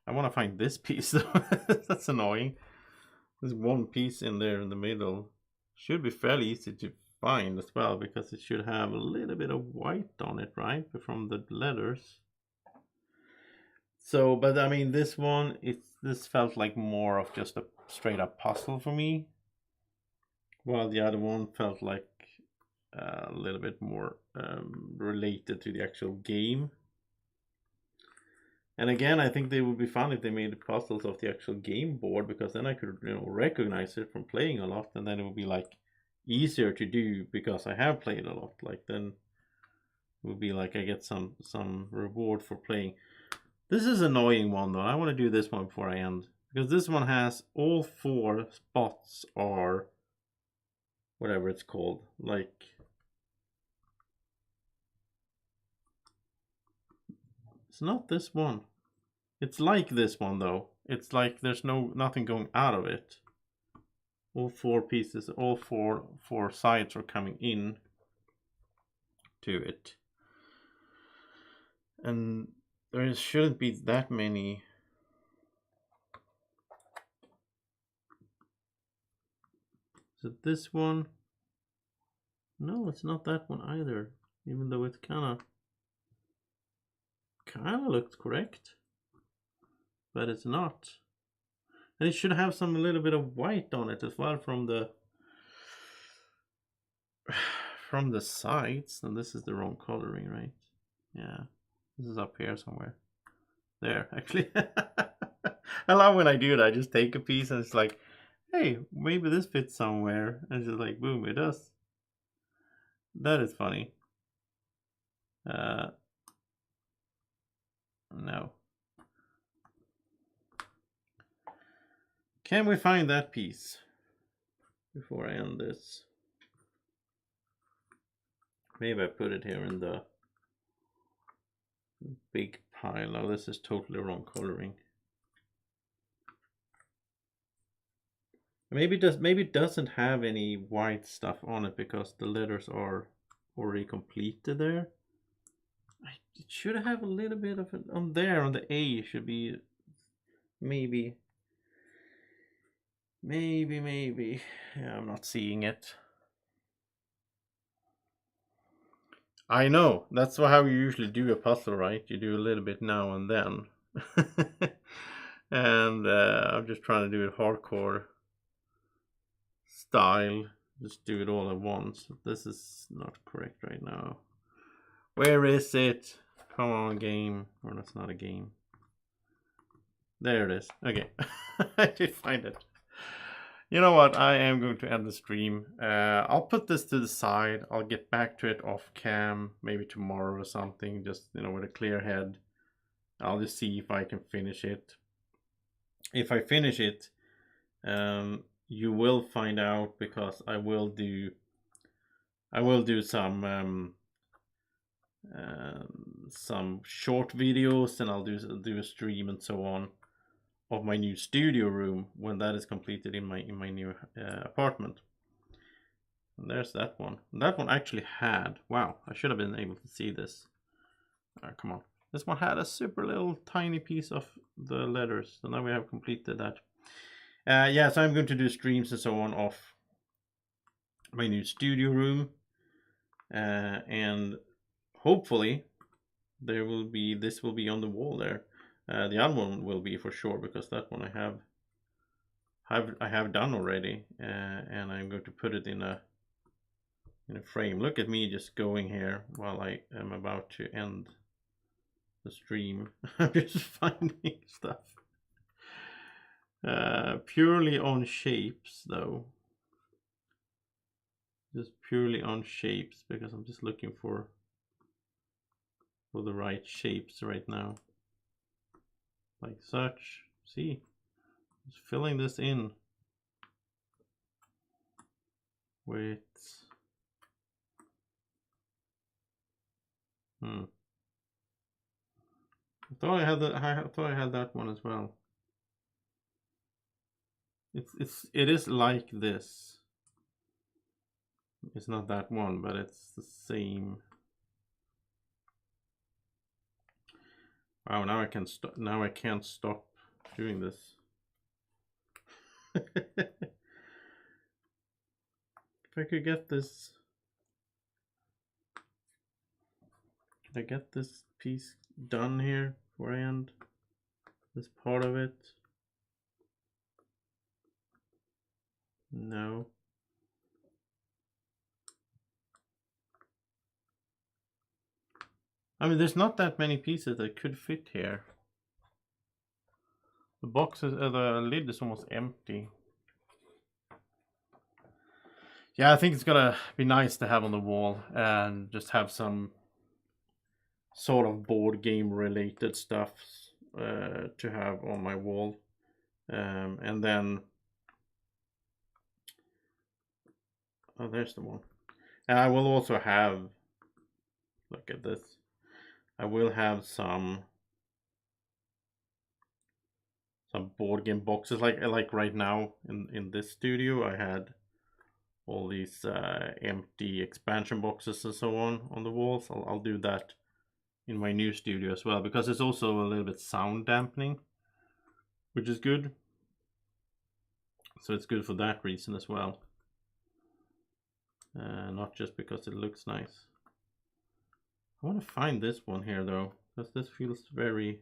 I want to find this piece though. That's annoying. There's one piece in there in the middle. Should be fairly easy to find as well because it should have a little bit of white on it, right? From the letters. So, but I mean, this felt like more of just a straight up puzzle for me, while the other one felt like a little bit more related to the actual game. And again, I think they would be fun if they made puzzles of the actual game board, because then I could, recognize it from playing a lot, and then it would be like easier to do because I have played a lot. Like then it would be like I get some reward for playing. This is an annoying one though. I want to do this one before I end, because this one has all 4 spots are whatever it's called. Like it's not this one. It's like this one though. It's like there's nothing going out of it. All 4 pieces, all four sides are coming in to it. And there shouldn't be that many. Is it this one? No, it's not that one either. Even though it kinda looks correct. But it's not. And it should have some little bit of white on it as well from the sides. And this is the wrong coloring, right? Yeah. This is up here somewhere. There, actually. I love when I do that. I just take a piece and it's like, hey, maybe this fits somewhere. And it's just like, boom, it does. That is funny. No. Can we find that piece before I end this? Maybe I put it here in the big pile. Oh, this is totally wrong coloring. Maybe it doesn't have any white stuff on it because the letters are already completed there. It should have a little bit of it on there. On the A should be maybe. Yeah, I'm not seeing it. I know. That's how you usually do a puzzle, right? You do a little bit now and then. And I'm just trying to do it hardcore style. Just do it all at once. This is not correct right now. Where is it? Come on, game. Or that's not a game. There it is. Okay. I did find it. You know what? I am going to end the stream. I'll put this to the side. I'll get back to it off cam, maybe tomorrow or something, just, with a clear head. I'll just see if I can finish it. If I finish it, you will find out, because I will do some short videos, and I'll do a stream and so on of my new studio room when that is completed in my new apartment. And there's that one. That one actually had, wow, I should have been able to see this. Come on. This one had a super little tiny piece of the letters. So now we have completed that. Yeah, so I'm going to do streams and so on of my new studio room. And hopefully this will be on the wall there. The other one will be for sure, because that one I have done already, and I'm going to put it in a frame. Look at me just going here while I am about to end the stream. I'm just finding stuff. Purely on shapes though. just purely on shapes because I'm just looking for the right shapes right now. Like such. See, just filling this in with I thought I had that one as well. It is like this. It's not that one, but it's the same. Wow, now I can stop. Now I can't stop doing this. If I could get this, can I get this piece done here before I end this part of it? No. I mean, there's not that many pieces that could fit here. The box is, the lid is almost empty. Yeah, I think it's gonna be nice to have on the wall and just have some sort of board game related stuff to have on my wall. And then, oh, there's the one. And I will also have, look at this. I will have some board game boxes like right now in this studio I had all these empty expansion boxes and so on the walls. I'll do that in my new studio as well because it's also a little bit sound dampening, which is good. So it's good for that reason as well. Not just because it looks nice. I want to find this one here though, because this feels very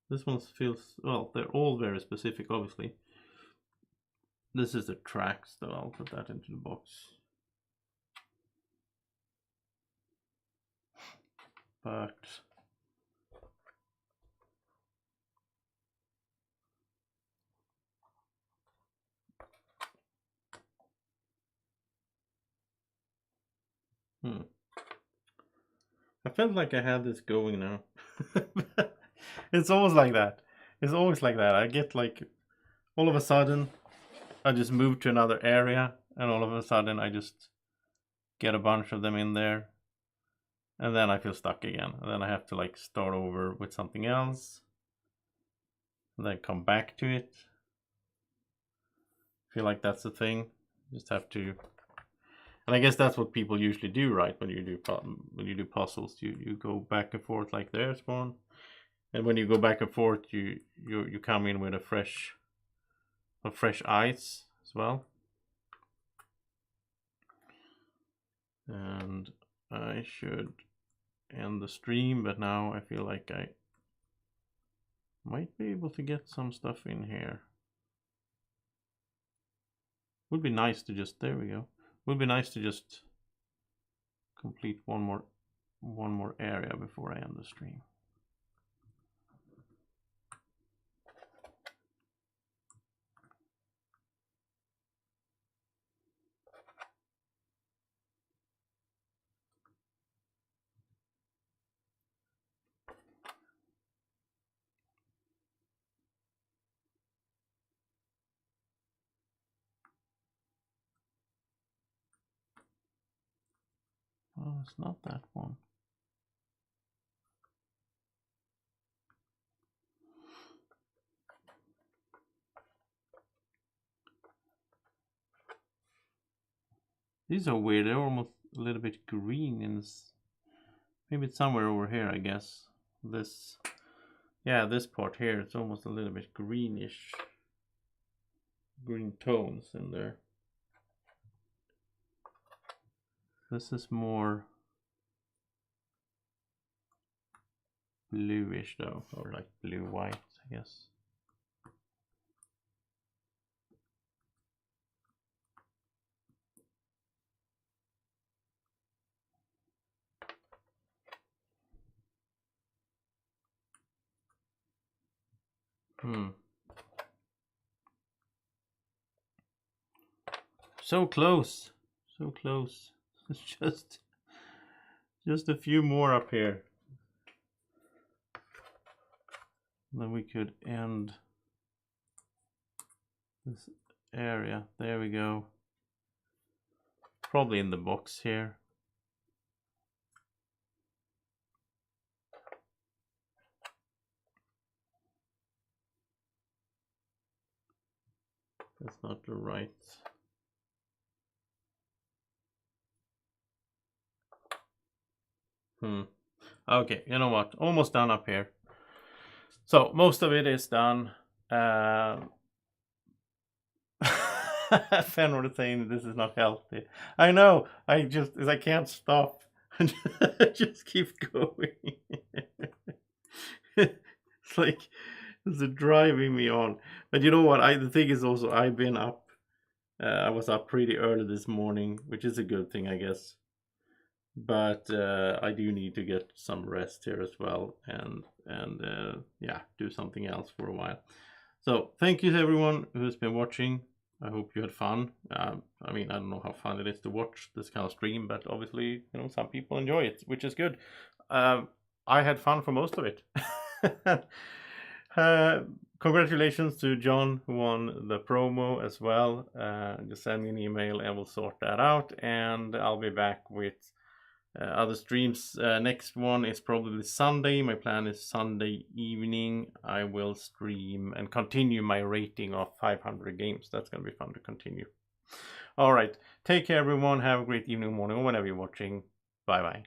This one feels, well, they're all very specific, obviously. This is the tracks, though. I'll put that into the box. But I felt like I had this going now. It's always like that. It's always like that. I get like, all of a sudden, I just move to another area, and all of a sudden, I just get a bunch of them in there, and then I feel stuck again. And then I have to like start over with something else, and then come back to it. I feel like that's the thing. Just have to. And I guess that's what people usually do, right? When you do puzzles, you go back and forth like there's one, and when you go back and forth, you come in with a fresh eyes as well. And I should end the stream, but now I feel like I might be able to get some stuff in here. Would be nice to just, there we go. Would be nice to just complete one more area before I end the stream. Oh, it's not that one. These are weird. They're almost a little bit green in this. Maybe it's somewhere over here, I guess. This, yeah, this part here, it's almost a little bit greenish. Green tones in there. This is more bluish though, or like blue-white, I guess. So close. So close. Just a few more up here. Then we could end this area. There we go. Probably in the box here. That's not the right. Okay, you know what? Almost done up here. So most of it is done. Fenrir saying this is not healthy. I know. I can't stop. Just keep going. It's like it's driving me on. But you know what? The thing is also I've been up. I was up pretty early this morning, which is a good thing, I guess. But I do need to get some rest here as well, and yeah, do something else for a while. So thank you to everyone who's been watching. I hope you had fun. I mean, I don't know how fun it is to watch this kind of stream, but obviously, you know, some people enjoy it, which is good. I had fun for most of it. Congratulations to John who won the promo as well. Just send me an email and we'll sort that out, and I'll be back with other streams. Next one is probably Sunday. My plan is Sunday evening. I will stream and continue my rating of 500 games. That's going to be fun to continue. All right. Take care, everyone. Have a great evening, morning, or whenever you're watching. Bye-bye.